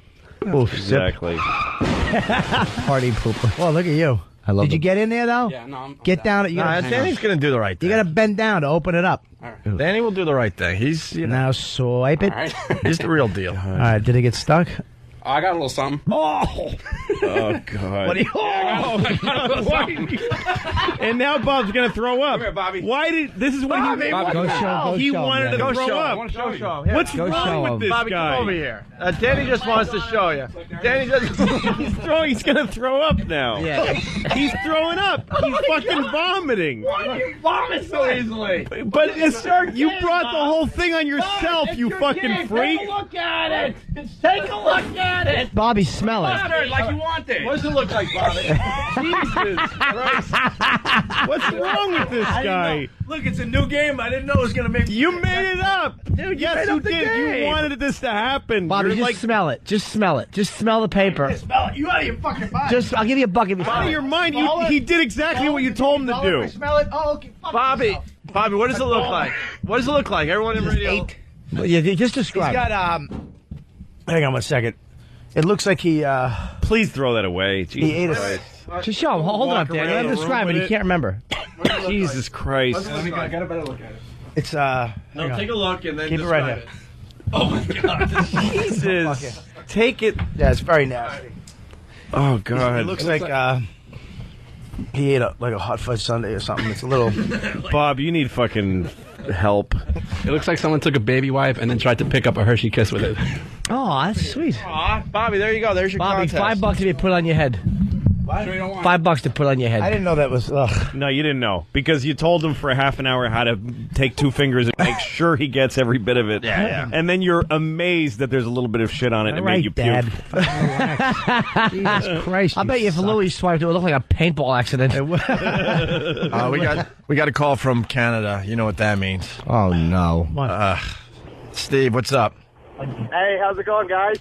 Oof, exactly. Party pooper. Well, look at you. Did you get in there though? Yeah, no, I'm Get down. You gotta, Danny's going to do the right thing. you got to bend down to open it up. Danny will do the right thing. He's Now swipe it. All right. he's the real deal. All right. Did it get stuck? I got a little something. Oh God! What do you? And now Bob's gonna throw up. Come here, Bobby. Why did this is what Bobby, he go show he him, wanted to Danny. throw up. What's Go show wrong him. with this Bobby, guy? come over here. Danny just wants to show you. Danny just... He's gonna throw up now. Yeah. He's throwing up. He's fucking vomiting. Why do you vomit so easily? But you brought the whole thing on yourself, you fucking freak. Take a look at it. Take a look at at it. Bobby, smell it. Mustard, like you want it. What does it look like, Bobby? Jesus Christ. What's wrong with this guy? Look, it's a new game. I didn't know it was going to make. You made it up. Dude, yes, you did. You wanted this to happen. Bobby, You're just like, smell it. Just smell it. Just smell the paper. Smell it. You out of your fucking mind. I'll give you a bucket. out of your mind. He did exactly what you told him to do. Smell it. Oh, okay. Bobby, what does it look like? What does it look like? Everyone in radio. Yeah, just describe. He's got hang on one second. It looks like he Please throw that away. Jesus he ate Christ. it. Just show him. Hold it up there. Let him describe it. He can't remember. Jesus Christ. I got a better look at it. It's No, take a look and then keep it describe right it. Oh my God. Jesus. Take it. Yeah, it's very nasty. Oh God. It looks like he ate like a hot fudge sundae or something. It's a little. Bob, you need fucking help. It looks like someone took a baby wipe and then tried to pick up a Hershey Kiss with it. Oh, that's sweet. Aw, Bobby, there you go. There's your Bobby, contest. $5 to be put on your head. What? $5 to put on your head. I didn't know that was. Ugh. No, you didn't know because you told him for a half an hour how to take 2 fingers and make sure he gets every bit of it. Yeah. And then you're amazed that there's a little bit of shit on it and it made you puke. Dad. Jesus Christ! I bet you if Louis swiped, it would look like a paintball accident. We got a call from Canada. You know what that means. Oh no! Steve, what's up? Hey, how's it going, guys?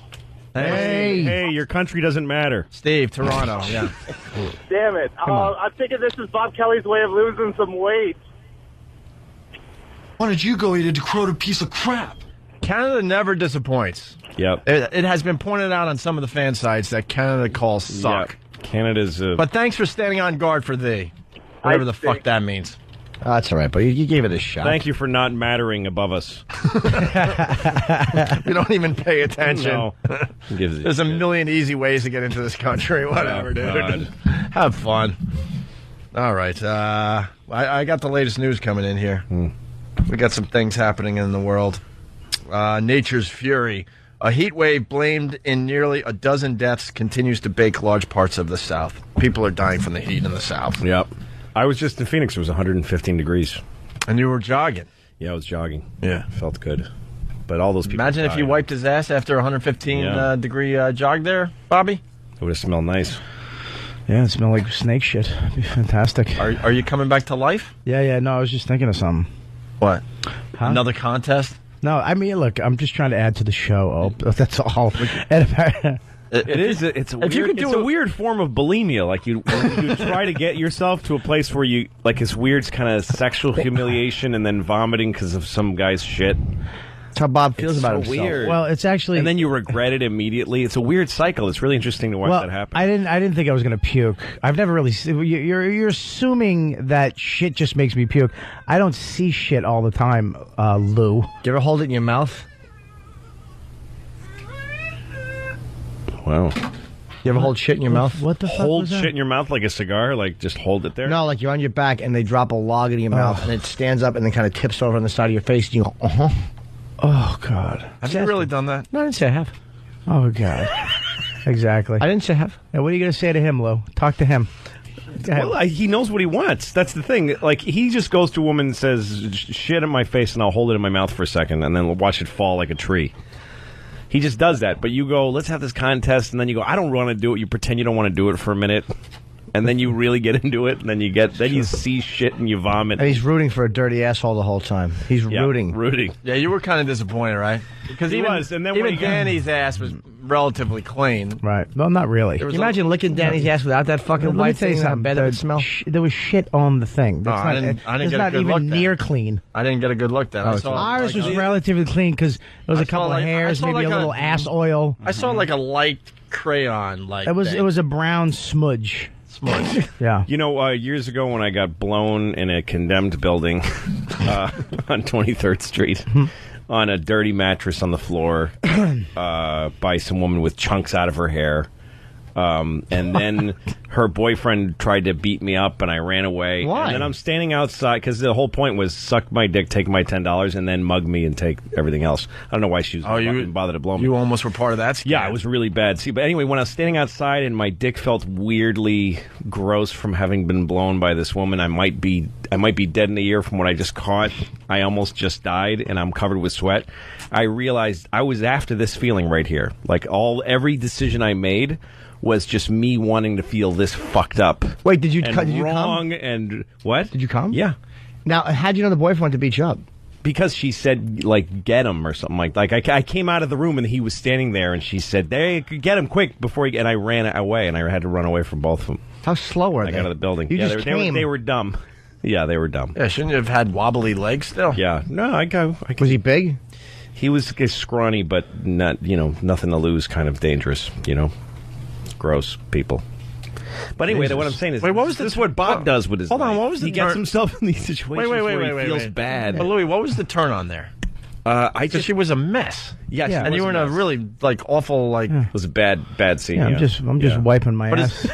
Hey, your country doesn't matter. Steve, Toronto. Yeah. Damn it. I'm thinking this is Bob Kelly's way of losing some weight. Why don't you go eat a decrepit piece of crap? Canada never disappoints. Yep. It has been pointed out on some of the fan sites that Canada calls suck. Yep. Canada's. But thanks for standing on guard for thee. Whatever the fuck that means. That's all right, but you gave it a shot. Thank you for not mattering above us. We don't even pay attention. No. There's a million easy ways to get into this country. Whatever, dude. God. Have fun. All right. I got the latest news coming in here. We got some things happening in the world. Nature's fury. A heat wave blamed in nearly a dozen deaths continues to bake large parts of the South. People are dying from the heat in the South. Yep. I was just in Phoenix. It was 115 degrees. And you were jogging. Yeah, I was jogging. Yeah. Felt good. But all those people. Imagine if you wiped his ass after a 115 degree jog there, Bobby. It would have smelled nice. Yeah, it smelled like snake shit. It'd be fantastic. Are you coming back to life? Yeah. No, I was just thinking of something. What? Huh? Another contest? No, I mean, look, I'm just trying to add to the show. Oh, that's all. It's a weird form of bulimia. Like you try to get yourself to a place where you like it's weird kind of sexual humiliation and then vomiting because of some guy's shit. That's how Bob feels about himself. Weird. Well, it's actually, and then you regret it immediately. It's a weird cycle. It's really interesting to watch that happen. I didn't think I was going to puke. I've never really. You're assuming that shit just makes me puke. I don't see shit all the time, Lou. Do you ever hold it in your mouth? Wow. You ever hold shit in your mouth? What the fuck Hold was that? shit in your mouth like a cigar? Like just hold it there? No, like you're on your back and they drop a log into your mouth and it stands up and then kind of tips over on the side of your face and you go, uh-huh. Oh, God. Have you really done that? No, I didn't say I have. Oh, God. Exactly. I didn't say I have. Now, what are you going to say to him, Lou? Talk to him. Well, he knows what he wants. That's the thing. Like, he just goes to a woman and says, shit in my face, and I'll hold it in my mouth for a second, and then watch it fall like a tree. He just does that. But you go, let's have this contest, and then you go, I don't want to do it. You pretend you don't want to do it for a minute. And then you really get into it, and then you see shit and you vomit. And he's rooting for a dirty asshole the whole time. He's rooting. Yeah, you were kind of disappointed, right? Because he was, and then even Danny's ass was relatively clean. Right. Well, not really. Can you imagine licking Danny's ass without that fucking white thing? How bad that would smell? There was shit on the thing. No, I didn't it's get not a good even look near then. clean. I didn't get a good look then. Ours was relatively clean because there was a couple of hairs, maybe a little ass oil. I saw like a light crayon. It was a brown smudge. Yeah. You know, years ago when I got blown in a condemned building on 23rd Street on a dirty mattress on the floor by some woman with chunks out of her hair. And then her boyfriend tried to beat me up, and I ran away. Why? And then I'm standing outside, because the whole point was suck my dick, take my $10, and then mug me and take everything else. I don't know why she was didn't bother to blow me. You almost were part of that scam. Yeah, it was really bad. See, but anyway, when I was standing outside and my dick felt weirdly gross from having been blown by this woman, I might be dead in a year from what I just caught. I almost just died, and I'm covered with sweat. I realized I was after this feeling right here. Like every decision I made was just me wanting to feel this fucked up. Wait, did you wrong come? And what? Did you come? Yeah. Now, how'd you know the boyfriend wanted to beat you up? Because she said, like, get him or something like I came out of the room and he was standing there, and she said, "Hey, get him quick before he." And I ran away, and I had to run away from both of them. How slow were they? I got out of the building. You yeah, just they were dumb. Yeah, they were dumb. Yeah, shouldn't you have had wobbly legs still? Yeah. No, I go. Was he big? He was scrawny, but not, nothing to lose, kind of dangerous, gross people. But anyway, what I'm saying is, wait, what was this is what Bob does with his Hold on, life. what was the He gets himself in these situations where he feels bad. But Louis, what was the turn on there? She was a mess. Yes, and you were in a really awful It was a bad scene. Yeah, I'm just wiping my ass.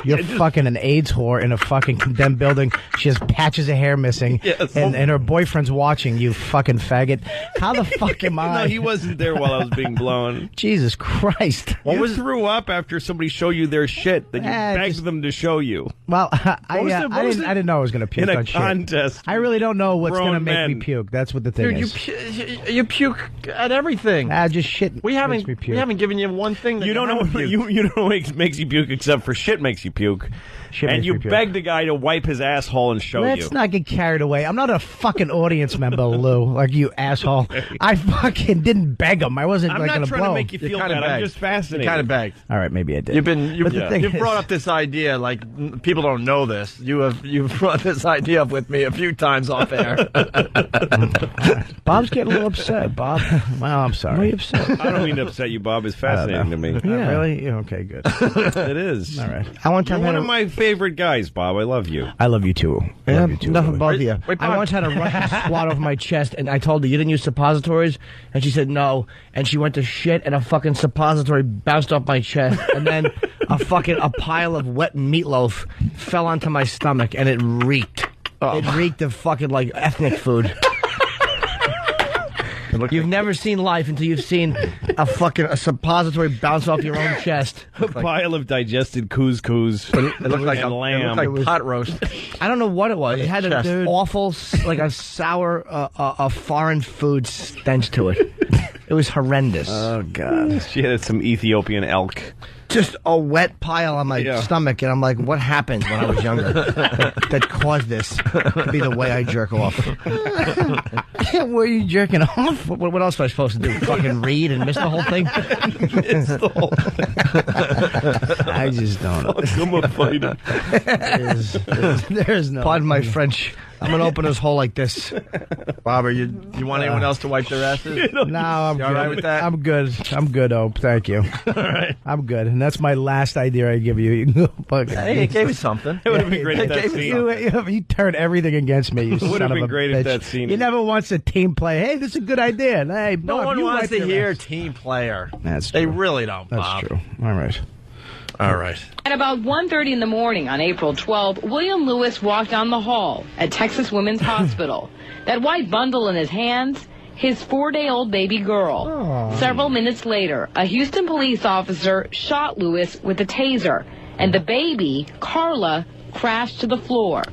You're fucking an AIDS whore in a fucking condemned building. She has patches of hair missing, and her boyfriend's watching. You fucking faggot. How the fuck am I? No, he wasn't there while I was being blown. Jesus Christ! You threw up after somebody showed you their shit that you begged them to show you. Well, I didn't know I was going to puke in on a contest. Shit. I really don't know what's going to make me men. puke. That's what the thing Dude, is. You puke at everything. Just shit. We haven't given you one thing that you don't know. You don't know what makes you puke except for shit makes you puke. And you begged a guy to wipe his asshole and show you. Let's not get carried away. I'm not a fucking audience member, Lou, like you asshole. I fucking didn't beg him. I wasn't I'm like not going to trying blow. to make you feel bad. I'm just fascinated. You kind of begged. All right, maybe I did. You've brought up this idea, like people don't know this. You've brought this idea up with me a few times off air. Bob's getting a little upset, Bob. Well, I'm sorry. Why are you upset? I don't mean to upset you, Bob. It's fascinating to me. Yeah. Really? Yeah, okay, good. It is. All right. You're one of my favorite guys, Bob. I love you. I love you too. Enough of both of you. I once had a Russian swat over my chest, and I told her, "You didn't use suppositories?" And she said, "No." And she went to shit, and a fucking suppository bounced off my chest, and then a pile of wet meatloaf fell onto my stomach, and it reeked. It reeked of fucking ethnic food. You've never seen life until you've seen a suppository bounce off your own chest. A pile of digested couscous. It looked like a lamb. It looked like pot roast. I don't know what it was. It had an awful, a sour, a foreign food stench to it. It was horrendous. Oh, God. She had some Ethiopian elk. Just a wet pile on my stomach, and I'm like, what happened when I was younger that caused this to be the way I jerk off? Were you jerking off? What else was I supposed to do? Fucking read and miss the whole thing? I just don't know. There's no. Pardon my French. I'm going to open his hole like this. Bob, you want anyone else to wipe their asses? No, I'm good. All right with that? I'm good, Ope. Thank you. All right. I'm good. And that's my last idea I give you. You can go fuck. Hey, it gave me something. It would have been great if that scene. You turned everything against me, you It would son have of been a great bitch. if that scene. You never wants a team play. Hey, this is a good idea. Hey, No Bob, one you wants wipe to your hear ass. team player. That's true. They really don't, Bob. That's true. All right. All right. At about 1:30 in the morning on April 12, William Lewis walked down the hall at Texas Women's Hospital. That white bundle in his hands, his 4-day-old baby girl. Aww. Several minutes later, a Houston police officer shot Lewis with a taser, and the baby, Carla, crashed to the floor.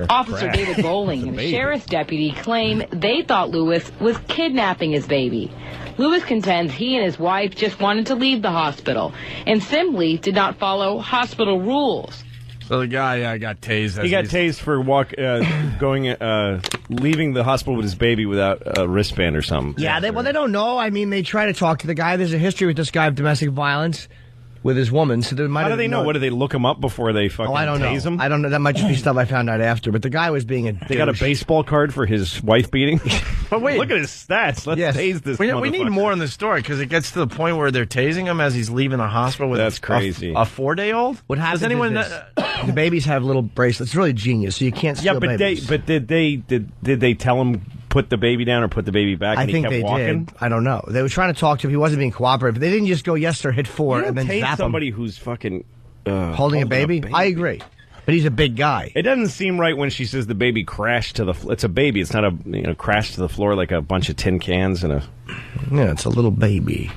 Officer David Bowling and a sheriff's deputy claim they thought Lewis was kidnapping his baby. Lewis contends he and his wife just wanted to leave the hospital and simply did not follow hospital rules. So the guy got tased. He got tased for leaving the hospital with his baby without a wristband or something. Yeah, they don't know. I mean, they try to talk to the guy. There's a history with this guy of domestic violence with his woman. So there might. How do they know? What do they look him up before they fucking I don't tase know. him? I don't know. That might just be stuff I found out after. But the guy was being a douche. They got a baseball card for his wife beating. But wait, look at his stats. Let's tase this. We need more in the story because it gets to the point where they're tasing him as he's leaving the hospital with That's crazy. A 4-day-old. What happens? Does anyone? The babies have little bracelets. It's really genius. So you can't steal babies. Did they tell him put the baby down or put the baby back? I and think he kept they walking? did. I don't know. They were trying to talk to him. He wasn't being cooperative. They didn't just go, yes, sir, hit 4, You don't and then tase zap him. somebody who's fucking Holding a baby? I agree. But he's a big guy. It doesn't seem right when she says the baby crashed to the floor. It's a baby. It's not a crash to the floor like a bunch of tin cans and a... Yeah, it's a little baby.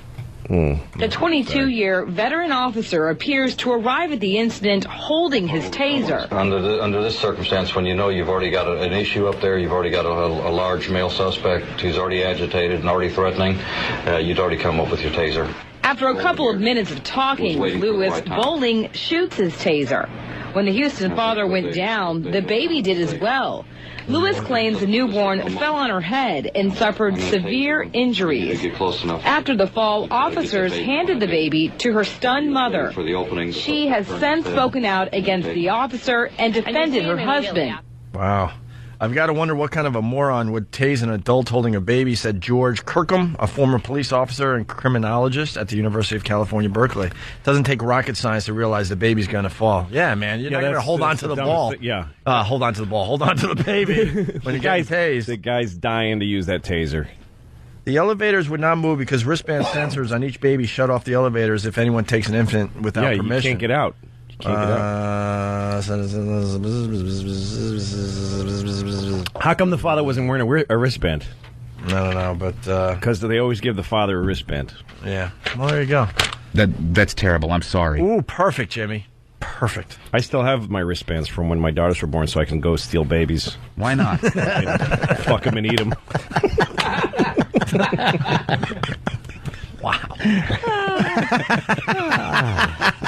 The 22-year veteran officer appears to arrive at the incident holding his taser. Under this circumstance, when you know you've already got an issue up there, you've already got a large male suspect who's already agitated and already threatening, you'd already come up with your taser. After a couple of minutes of talking with Lewis, Bowling shoots his taser. When the Houston father went down, the baby did as well. Lewis claims the newborn fell on her head and suffered severe injuries. After the fall, officers handed the baby to her stunned mother. She has since spoken out against the officer and defended her husband. Wow. I've got to wonder what kind of a moron would tase an adult holding a baby, said George Kirkham, a former police officer and criminologist at the University of California, Berkeley. It doesn't take rocket science to realize the baby's going to fall. Yeah, man, you're not going to hold on to the ball. Hold on to the ball. Hold on to the baby when you get tased. The guy's dying to use that taser. The elevators would not move because wristband sensors on each baby shut off the elevators if anyone takes an infant without permission. You can't get out. How come the father wasn't wearing a wristband? I don't know, but because they always give the father a wristband. Yeah. Well, there you go. That's terrible. I'm sorry. Ooh, perfect, Jimmy. Perfect. I still have my wristbands from when my daughters were born, so I can go steal babies. Why not? Fuck them and eat them. Wow.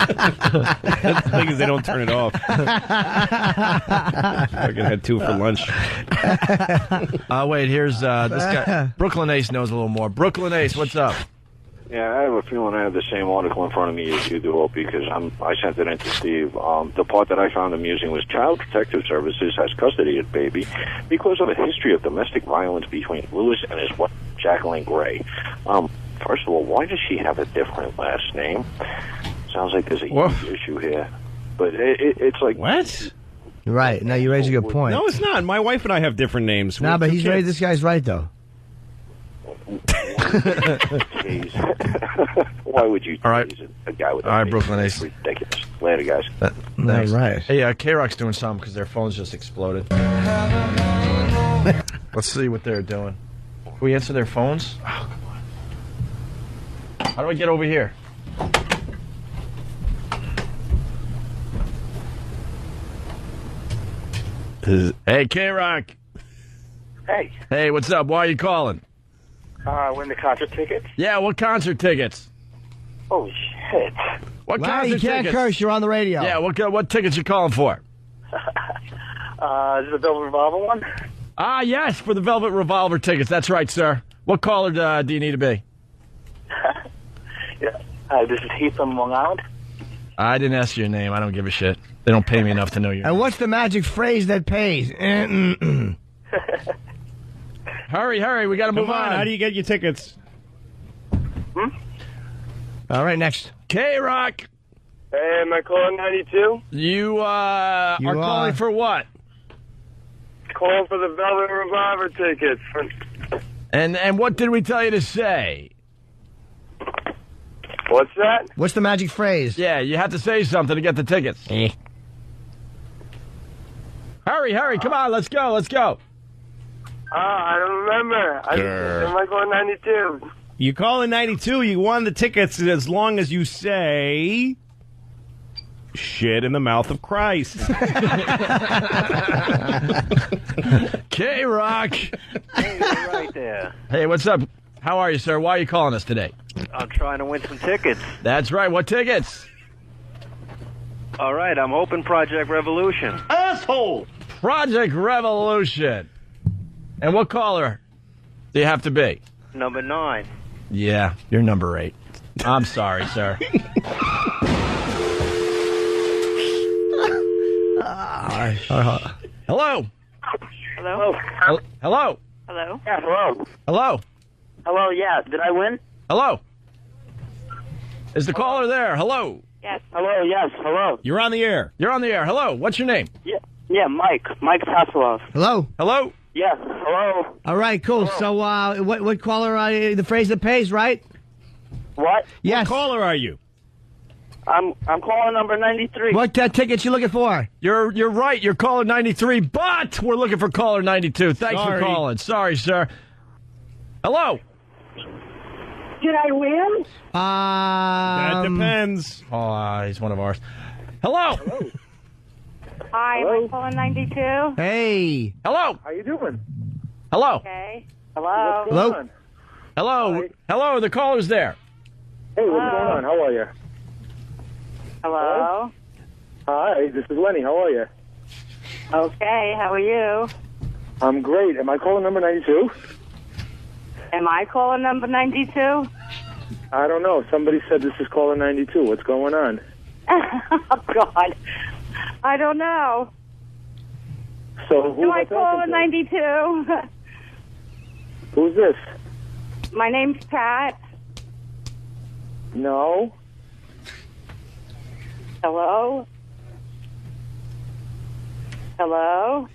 The thing is, they don't turn it off. I had 2 for lunch. Wait, here's this guy. Brooklyn Ace knows a little more. Brooklyn Ace, what's up? Yeah, I have a feeling I have the same article in front of me as you do, Opie, because I sent it in to Steve. The part that I found amusing was Child Protective Services has custody of baby because of a history of domestic violence between Lewis and his wife, Jacqueline Gray. First of all, why does she have a different last name? Sounds like there's a huge issue here. But it's like... What? Right. No, you raise a good point. No, it's not. My wife and I have different names. No, but he's right. This guy's right, though. Why would you tease a guy with a name? Brooklyn Ace. Ridiculous. Later, guys. That's right. Hey, K-Rock's doing something because their phones just exploded. Let's see what they're doing. Can we answer their phones? Oh, come on. How do I get over here? Hey, K-Rock. Hey. Hey, what's up? Why are you calling? Win the concert tickets? Yeah, what concert tickets? Oh, shit. What Larry, concert you can't tickets? curse. You're on the radio. Yeah, what tickets you calling for? Is it the Velvet Revolver one? Yes, for the Velvet Revolver tickets. That's right, sir. What caller do you need to be? Yeah. This is Heath from Long Island. I didn't ask your name. I don't give a shit. They don't pay me enough to know you. And what's the magic phrase that pays? Hurry, we got to move on. How do you get your tickets? All right, next. K-Rock. Hey, am I calling 92? You are calling for what? Calling for the Velvet Revolver tickets. And what did we tell you to say? What's that? What's the magic phrase? Yeah, you have to say something to get the tickets. Hurry, come on, let's go. I don't remember. Am I calling 92? You call in 92, you won the tickets as long as you say... shit in the mouth of Christ. K-Rock. Hey, you're right there. Hey, what's up? How are you, sir? Why are you calling us today? I'm trying to win some tickets. That's right. What tickets? All right, I'm hoping Project Revolution. Asshole! Project Revolution. And what caller do you have to be? Number 9. Yeah, you're number 8. I'm sorry, sir. Hello? Hello? Hello? Hello? Yeah, hello. Hello? Hello, yeah. Did I win? Hello? Is the caller there? Hello? Yes. Hello, yes, hello. You're on the air. You're on the air. Hello? What's your name? Yeah, Mike. Mike Tasselov. Hello? Hello? Yes, hello. All right, cool. Hello. So, what caller are you? The phrase that pays, right? What? Yes. What caller are you? I'm calling number 93. What tickets you looking for? You're right. You're caller 93, but we're looking for caller 92. Thanks for calling. Sorry, sir. Hello. Did I win? That depends. Oh, he's one of ours. Hello. Hi, am I calling 92? Hey. Hello. How you doing? Hello. Okay. Hello. What's going on? Hello. Hi. Hello. The caller's there. Hey, what's going on? How are you? Hello. Hi, this is Lenny. How are you? Okay, how are you? I'm great. Am I calling number 92? Am I calling number 92? I don't know. Somebody said this is caller 92. What's going on? Oh, God. I don't know. So who Am I am I talking calling to? 92? Who's this? My name's Pat. No. Hello? Hello?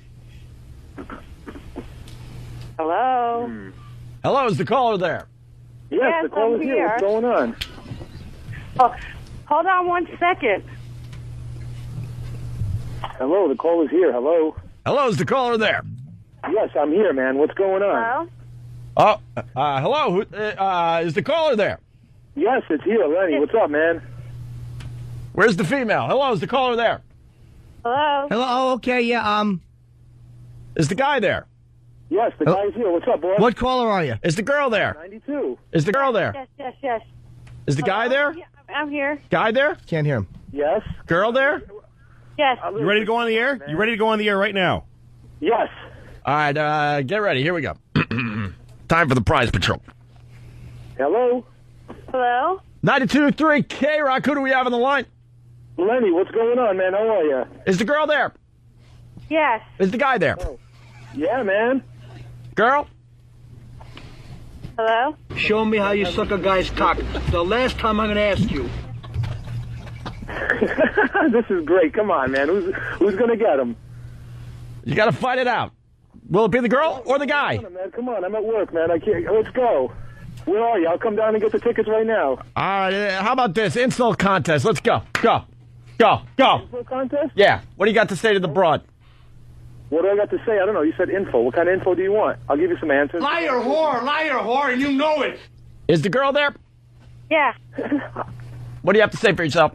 Hello? Hello. Is the caller there? Yes, the caller's I'm here. here. What's going on? Oh, hold on 1 second. Hello, the caller's here. Hello. Hello. Is the caller there? Yes, I'm here, man. What's going on? Hello? Oh, hello. Is the caller there? Yes, it's here, Lenny. What's up, man? Where's the female? Hello. Is the caller there? Hello? Hello. Oh, okay. Yeah. Is the guy there? Yes, the guy's here. What's up, boy? What caller are you? Is the girl there? 92. Is the girl there? Yes. Is the guy there? Yeah, I'm here. Guy there? Can't hear him. Yes. Girl there? Yes. You ready to go on the air? You ready to go on the air right now? Yes. All right. Get ready. Here we go. Time for the prize patrol. Hello? Hello? 92.3 K-Rock. Who do we have on the line? Lenny, what's going on, man? How are you? Is the girl there? Yes. Is the guy there? Yeah, man. Girl? Hello? Show me how you suck a guy's cock. The last time I'm going to ask you. This is great. Come on, man. Who's going to get him? You got to fight it out. Will it be the girl or the guy? Come on, I'm at work, man. I can't. Let's go. Where are you? I'll come down and get the tickets right now. All right. How about this? Insult contest. Let's go. Go. Info contest? Yeah. What do you got to say to the broad? What do I got to say? I don't know. You said info. What kind of info do you want? I'll give you some answers. Liar, whore, and you know it. Is the girl there? Yeah. What do you have to say for yourself?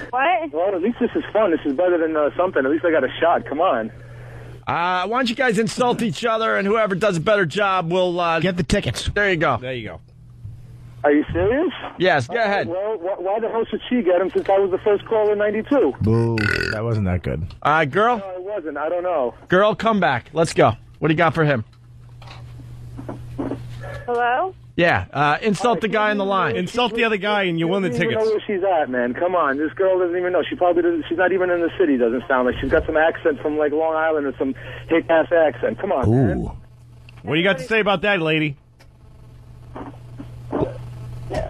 What? Well, at least this is fun. This is better than something. At least I got a shot. Come on. Why don't you guys insult each other, and whoever does a better job will get the tickets. There you go. There you go. Are you serious? Yes, go ahead. Well, why the hell should she get him since I was the first caller in 92? Boo. That wasn't that good. Girl? No, it wasn't. I don't know. Girl, come back. Let's go. What do you got for him? Hello? Yeah, insult the guy on the line. Insult the other guy and you win the She doesn't even tickets. know where she's at, man. Come on. This girl doesn't even know. She probably doesn't. She's not even in the city, doesn't sound like. She's got some accent from, like, Long Island or some hick-ass accent. Come on, man. What do you got to say about that, lady?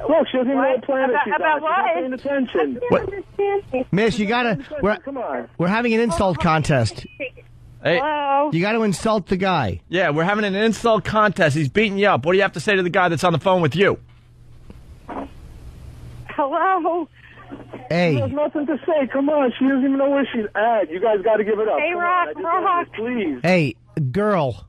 Look, she doesn't even know what planet she's About on. what? She's not paying attention. What? Miss, you gotta. Come on. We're having an insult contest. Hey, Hello? You got to insult the guy. yeah, we're having an insult contest. He's beating you up. What do you have to say to the guy that's on the phone with you? Hello? Hey. There's nothing to say. Come on. She doesn't even know where she's at. You guys got to give it up. Hey, Come Rock, on. I just want this, please. Hey, girl.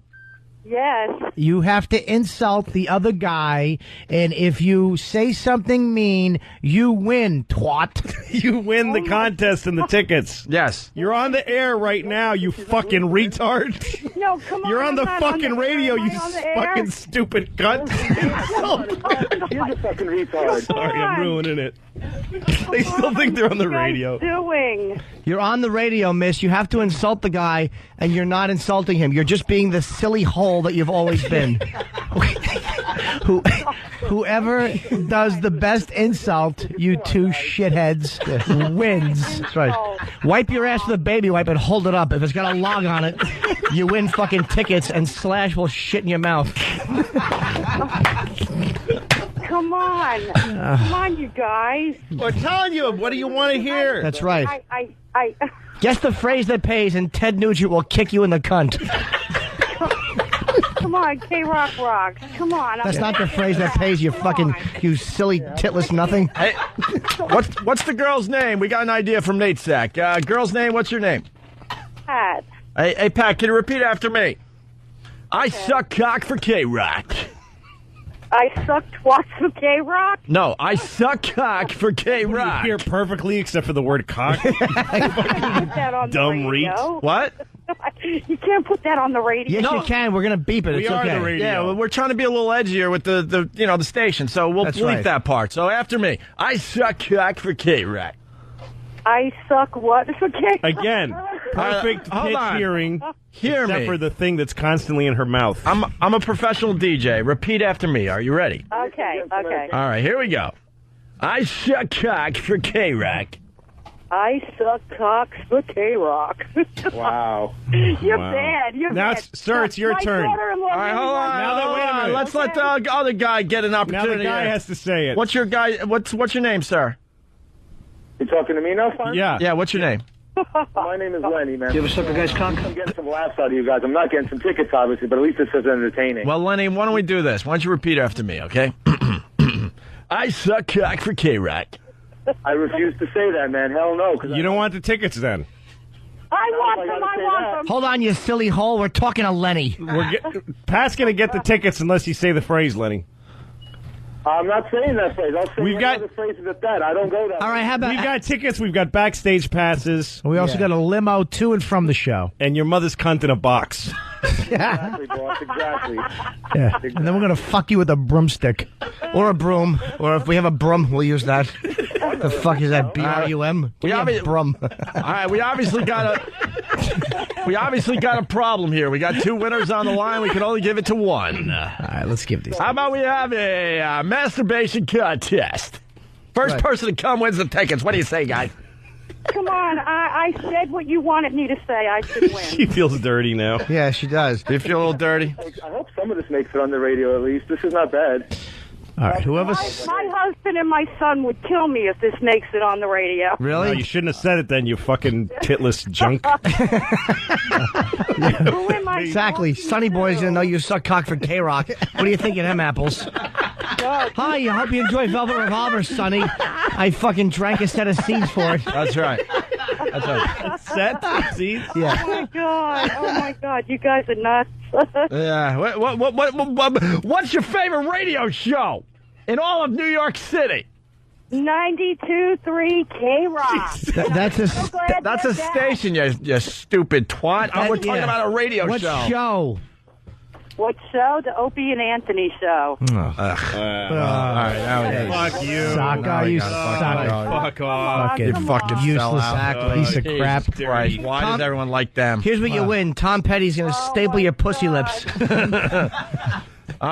Yes. You have to insult the other guy, and if you say something mean, you win, twat. You win the contest and the tickets. Yes. You're on the air right now, you fucking retard. No, come on. You're on the I'm not fucking on the radio, air. you Am I on the air? fucking stupid cunt. Here's a fucking retard. Sorry, I'm ruining it. They still think they're on the radio. Doing? You're on the radio, miss. You have to insult the guy, and you're not insulting him. You're just being the silly hole that you've always been. Whoever does the best insult, you two shitheads, wins. That's right. Wipe your ass with a baby wipe and hold it up. If it's got a log on it, you win fucking tickets, and Slash will shit in your mouth. Come on. Come on, you guys. We're telling you, what do you want to hear? That's right. I Guess the phrase that pays, and Ted Nugent will kick you in the cunt. Come Come on, K-Rock rocks. Come on. That's not the phrase that pays you you silly titless nothing. Hey, what's the girl's name? We got an idea from Nate Sack. Girl's name, what's your name? Pat. Hey, Pat, can you repeat after me? I suck cock for K-Rock. I sucked what for K-Rock? No, I suck cock for K-Rock. You hear perfectly except for the word cock. Put that on Dumb the reach. radio. What? You can't put that on the radio. Yes, you can. We're gonna beep it. We It's are okay. the radio. Yeah, well, we're trying to be a little edgier with the station, so we'll That's bleep right. that part. So after me, I suck cock for K-Rock. I suck what for K-Rock? Again, perfect hold pitch on. hearing. Hear except me. for the thing that's constantly in her mouth. I'm a professional DJ. Repeat after me. Are you ready? Okay. All right, here we go. I suck cock for K-Rock. I suck cocks for K-Rock. Wow. You're Wow. bad. You're Now, bad. sir, it's your My turn. daughter-in-law All right, hold on. Now that- wait a minute. Let's let the other guy get an Now opportunity. the guy here. has to say it. What's your guy? What's your name, sir? You talking to me now, son? Yeah. Yeah. What's your name? My name is Lenny, man. You ever suck a guy's cock? I'm getting some laughs out of you guys. I'm not getting some tickets, obviously, but at least this is entertaining. Well, Lenny, why don't we do this? Why don't you repeat after me, okay? I suck cock for K-Rock. I refuse to say that, man. Hell no. You don't want the tickets then. I want them. Hold on, you silly hole. We're talking to Lenny. Pat's going to get the tickets unless you say the phrase, Lenny. I'm not saying that phrase. I'll say We've got- other phrases at that. I don't go that All right, how about We've got tickets. We've got backstage passes. We also got a limo to and from the show. And your mother's cunt in a box. Exactly, boss. Exactly. Yeah. And then we're going to fuck you with a broomstick. or a broom, or if we have a broom, we'll use that. The fuck is that? BRUM? We have broom. All right, we obviously got a problem here. We got two winners on the line. We can only give it to one. All right, let's give these. How about we have a masturbation contest? First person to come wins the tickets. What do you say, guys? Come on. I said what you wanted me to say. I should win. She feels dirty now. Yeah, she does. Do you feel a little dirty? I hope some of this makes it on the radio at least. This is not bad. All right, whoever's... My husband and my son would kill me if this makes it on the radio. No, you shouldn't have said it then, you fucking titless junk. Who am I? Exactly. Sonny Boy's going to know you suck cock for K-Rock. What do you think of them apples? Hi, I hope you enjoy Velvet Revolver, Sonny. I fucking drank a set of seeds for it. That's right. That's right. Set seeds? Yeah. Oh my god! Oh my god! You guys are nuts. Yeah. What's your favorite radio show in all of New York City? 92.3 K-Rock. That's a station, you stupid twat. We're talking about a radio what show. show? What show? The Opie and Anthony show. All right, now it is. Fuck you. Sucker, you sucker. Fuck off. Fucking You fucking useless sellout. piece of crap. Christ, why does everyone like them? Here's what you win. Tom Petty's going to staple your pussy lips. All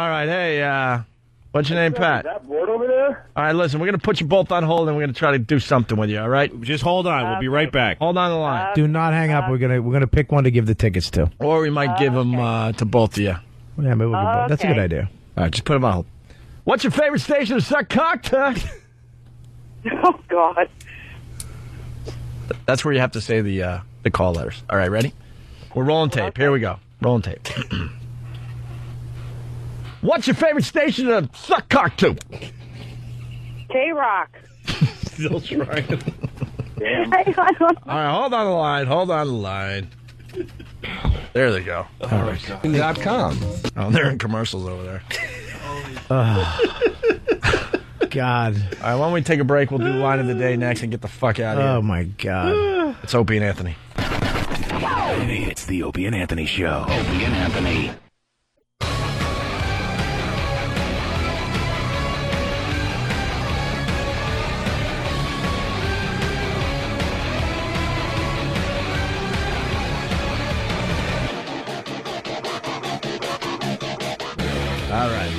right, hey, what's your name, Pat? Is that board over there? All right, listen, we're going to put you both on hold, and we're going to try to do something with you, all right? Just hold on. We'll be right back. Hold on the line. Do not hang up. We're gonna pick one to give the tickets to. Or we might give them to both of you. Yeah, maybe we'll give both. That's a good idea. All right, just put them on hold. What's your favorite station to suck cock to? Oh God. That's where you have to say the call letters. All right, ready? We're rolling tape. Here we go. Rolling tape. What's your favorite station to suck cock to? K-Rock. Still trying. Damn. I don't All right, hold on the line. Hold on the line. There they go. All right. .com. Oh, they're in commercials over there. God. All right, why don't we take a break? We'll do line of the day next and get the fuck out of here. Oh my God. It's Opie and Anthony. It's the Opie and Anthony Show. Opie and Anthony. All right.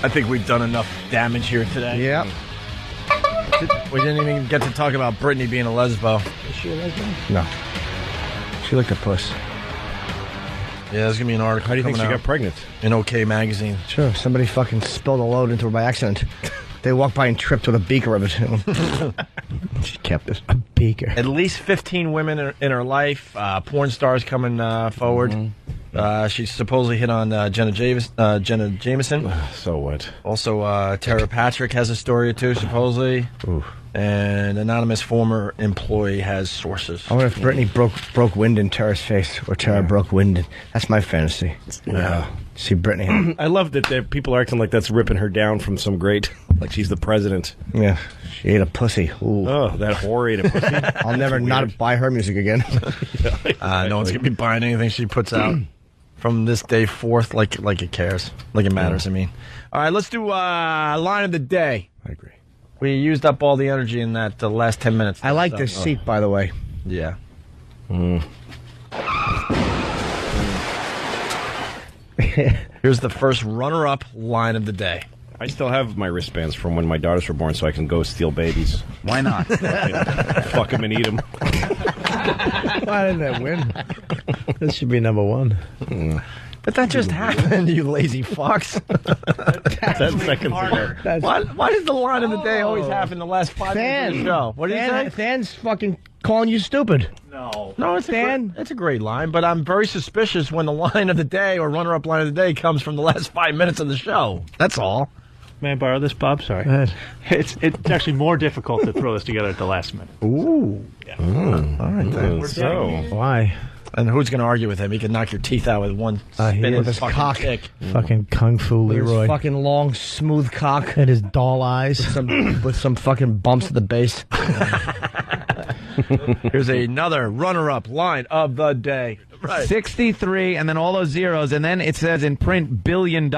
I think we've done enough damage here today. Yep. We didn't even get to talk about Brittany being a lesbo. Is she a lesbian? No. She looked a puss. Yeah, there's going to be an article How do you think coming she out got pregnant? in OK Magazine. Sure, somebody fucking spilled a load into her by accident. They walked by and tripped with a beaker of it. She kept it. A beaker. At least 15 women in her life. Porn stars coming forward. She supposedly hit on Jenna Jameson. So what? Also, Tara Patrick has a story or two, supposedly. Ooh. And anonymous former employee has sources. I wonder if Brittany broke wind in Tara's face, or Tara broke wind. That's my fantasy. Yeah. See Brittany. I love that people are acting like that's ripping her down from some great, like she's the president. Yeah, she ate a pussy. Ooh. Oh, that whore ate a pussy. I'll never not buy her music again. No one's gonna be buying anything she puts out from this day forth, like it cares, like it matters. I mean, all right, let's do line of the day. I agree. We used up all the energy in that last 10 minutes. I like this seat, by the way. Yeah. Here's the first runner-up line of the day. I still have my wristbands from when my daughters were born, so I can go steal babies. Why not? Fuck them and eat them. Why didn't that win? This should be number one. But that just happened, you lazy fucks. 10 seconds ago. Why does the line of the day always happen the last 5 minutes of the show? What did you say? Than's fucking calling you stupid. No, it's a great line, but I'm very suspicious when the line of the day or runner-up line of the day comes from the last 5 minutes of the show. That's all. May I borrow this, Bob? Sorry. It's actually more difficult to throw this together at the last minute. Ooh. Yeah. All right, then. Why? And who's going to argue with him? He can knock your teeth out with one spin with his fucking cock. kick. Fucking Kung Fu With Leroy. his fucking long, smooth cock. And his doll eyes. With some fucking bumps at the base. Here's another runner-up line of the day. Right. 63, and then all those zeros, and then it says in print $1 billion.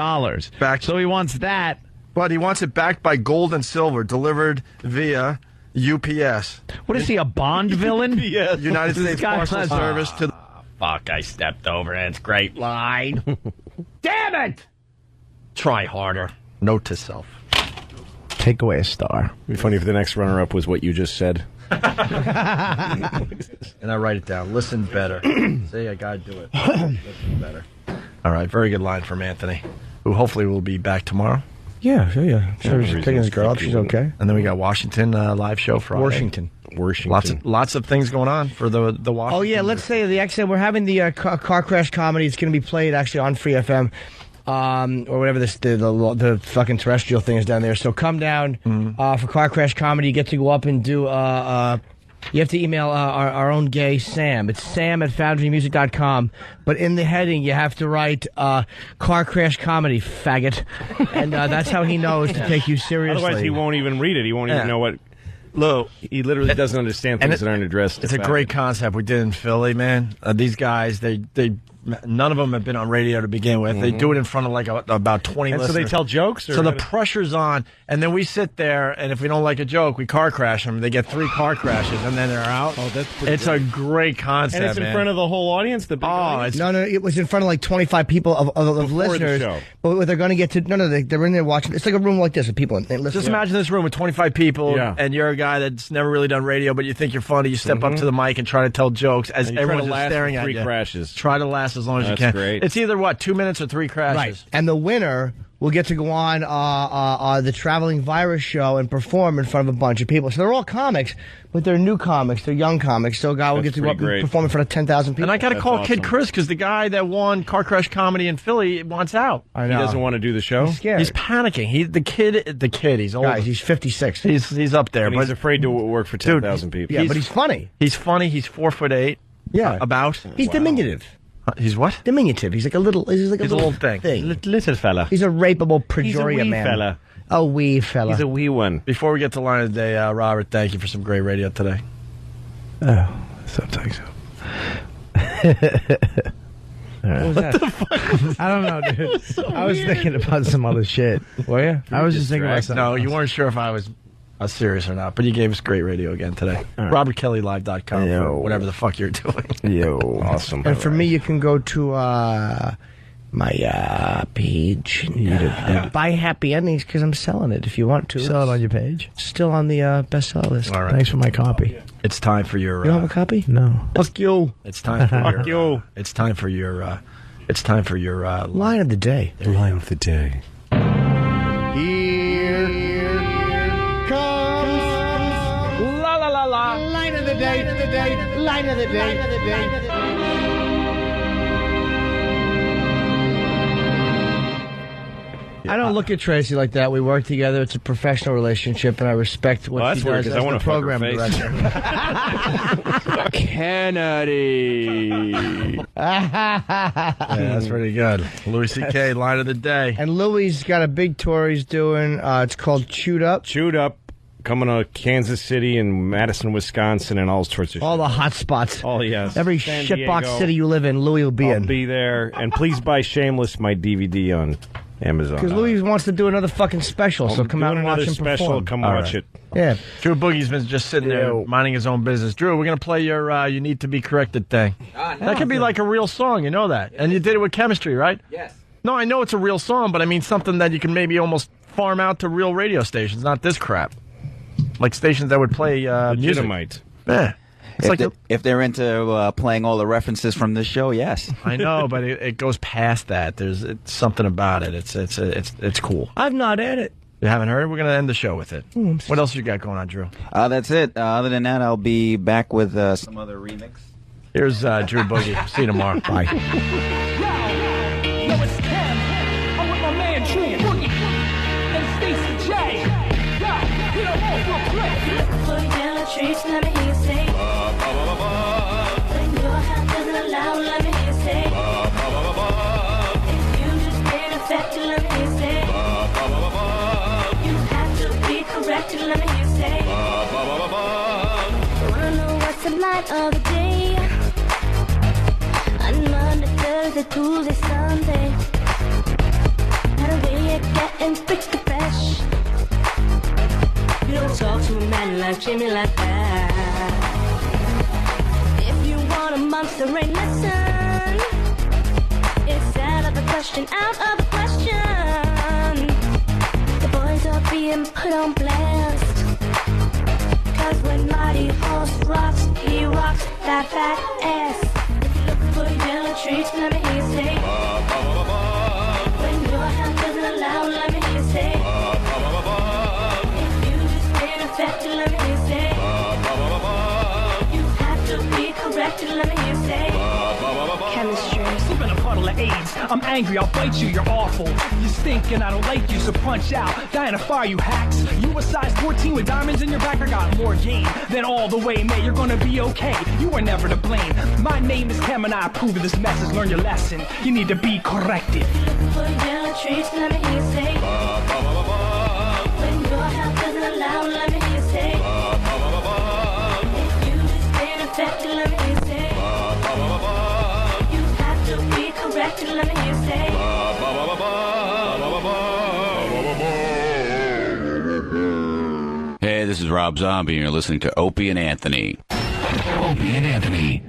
So he wants that. But he wants it backed by gold and silver, delivered via UPS. What is he, a Bond villain? Yes. United States Postal Service to the... Fuck, I stepped over it. It's great line. Damn it! Try harder. Note to self. Take away a star. It'd be funny if the next runner-up was what you just said. And I write it down. Listen better. See, I gotta do it. Listen better. All right, very good line from Anthony, who hopefully will be back tomorrow. Yeah, sure, yeah. So he's picking his girl up. She's okay. And then we got Washington live show Friday. Washington. Lots of things going on for the Washington. Oh yeah, let's say the exit. We're having the car crash comedy. It's going to be played actually on Free FM, or whatever the fucking terrestrial thing is down there. So come down for car crash comedy. You get to go up and do. You have to email our own gay Sam. It's sam@foundrymusic.com. But in the heading, you have to write car crash comedy, faggot. And that's how he knows to take you seriously. Otherwise, he won't even read it. He won't even know what... Look, he literally doesn't understand things that aren't addressed. It's a great concept we did in Philly, man. These guys, they none of them have been on radio to begin with. They do it in front of like about 20 and listeners. So they tell jokes? Or so the pressure's on, and then we sit there, and if we don't like a joke, we car crash them. They get 3 car crashes, and then they're out. Oh, that's pretty It's a great concept, And it's in front of the whole audience? The big audience? No, it was in front of like 25 people of listeners. The show. But what they're going to get to... No, they're in there watching. It's like a room like this with people. Just imagine this room with 25 people, and you're a guy that's never really done radio, but you think you're funny. You step up to the mic and try to tell jokes as everyone's just staring at you. 3 crashes. Try to last as long as you can. Great. It's either, 2 minutes or 3 crashes. Right. And the winner will get to go on the Traveling Virus show and perform in front of a bunch of people. So they're all comics, but they're new comics. They're young comics. So a guy will get to go up and perform in front of 10,000 people. And I got to call Kid Chris because the guy that won Car Crash Comedy in Philly wants out. I know. He doesn't want to do the show? He's scared. He's panicking. The kid, he's old. Guys, he's 56. He's up there. And he's afraid to work for 10,000 people. Yeah, but he's funny. He's funny. He's 4'8". Yeah. About. He's diminutive. He's what? Diminutive. He's like a little. He's like a little thing. Little fella. He's a rapeable Pejoria He's a wee man. fella. A wee fella. He's a wee one. Before we get to line of the day, Robert, thank you for some great radio today. Oh, sometimes so. What the fuck? I don't know, dude. I was thinking about some other shit. Were you? I was just thinking about something. No, you weren't sure if I was serious or not, but you gave us great radio again today. Right. RobertKellyLive.com for whatever the fuck you're doing. Yo, awesome. And for me, you can go to my page. Buy Happy Endings because I'm selling it if you want to. Sell it on your page. Still on the bestseller list. All right. Thanks for my copy. It's time for your. You don't have a copy? No. Fuck you. It's time for Fuck you. It's time for your. It's time for your line of the day. Line of the day. Here the day, line of the day. I don't look at Tracy like that. We work together. It's a professional relationship, and I respect what she does as the program director. Kennedy. Yeah, that's pretty good. Louis C.K., line of the day. And Louis got a big tour he's doing. It's called Chewed Up. Chewed Up. Coming to Kansas City and Madison, Wisconsin, and all sorts of all the hot spots. Oh, yes. Every San shitbox Diego. city you live in, Louis will be in. I'll be there. And please buy Shameless, my DVD on Amazon. Because Louis wants to do another fucking special, so come out and watch him special. perform. Come watch it. Yeah. Drew Boogie's been just sitting there minding his own business. Drew, we're going to play your You Need to Be Corrected thing. That could be like a real song, you know that. And you did it with Chemistry, right? Yes. No, I know it's a real song, but I mean something that you can maybe almost farm out to real radio stations, not this crap. Like stations that would play music. Yeah. If they're into playing all the references from this show, yes. I know, but it goes past that. There's something about it. It's cool. I've not had it. You haven't heard? We're going to end the show with it. What else you got going on, Drew? That's it. Other than that, I'll be back with some other remix. Here's Drew Boogie. See you tomorrow. Bye. Yo, it's Cam. I'm with my man Drew Boogie and Stacey J. Yo, we don't want for a play. For yellow trees, let me hear you say. When your hand doesn't allow, let me hear you say. If you just get infected, let me hear you say. You have to be corrected, let me hear you say. Wanna know what's the light of the day? On Monday, Thursday, Tuesday, Sunday. Had a way of getting freaky fresh. You don't talk to a man like Jimmy like that. If you want a monster, ain't listen. It's out of the question, out of the question. The boys are being put on blast. Cause when Mighty Horse rocks, he rocks that fat ass. If you're looking for yellow trees, let me hear you say. When your hand doesn't allow, let me hear you say. Infected, let me hear you say. You have to be corrected, let me hear you say. Chemistry. Sleep in a puddle of AIDS. I'm angry, I'll bite you, you're awful. You stink and I don't like you, so punch out. Die in a fire, you hacks. You a size 14 with diamonds in your back. I got more game than all the way, man. You're gonna be okay. You were never to blame. My name is Cam and I approve of this message. Learn your lesson. You need to be corrected. Looking for yellow trees, let me hear you say. When your health doesn't allow, let me hear you say. If you just been infected, let me hear you say. You have to be corrected, let me hear you say. Hey, this is Rob Zombie, and you're listening to Opie and Anthony. Opie and Anthony.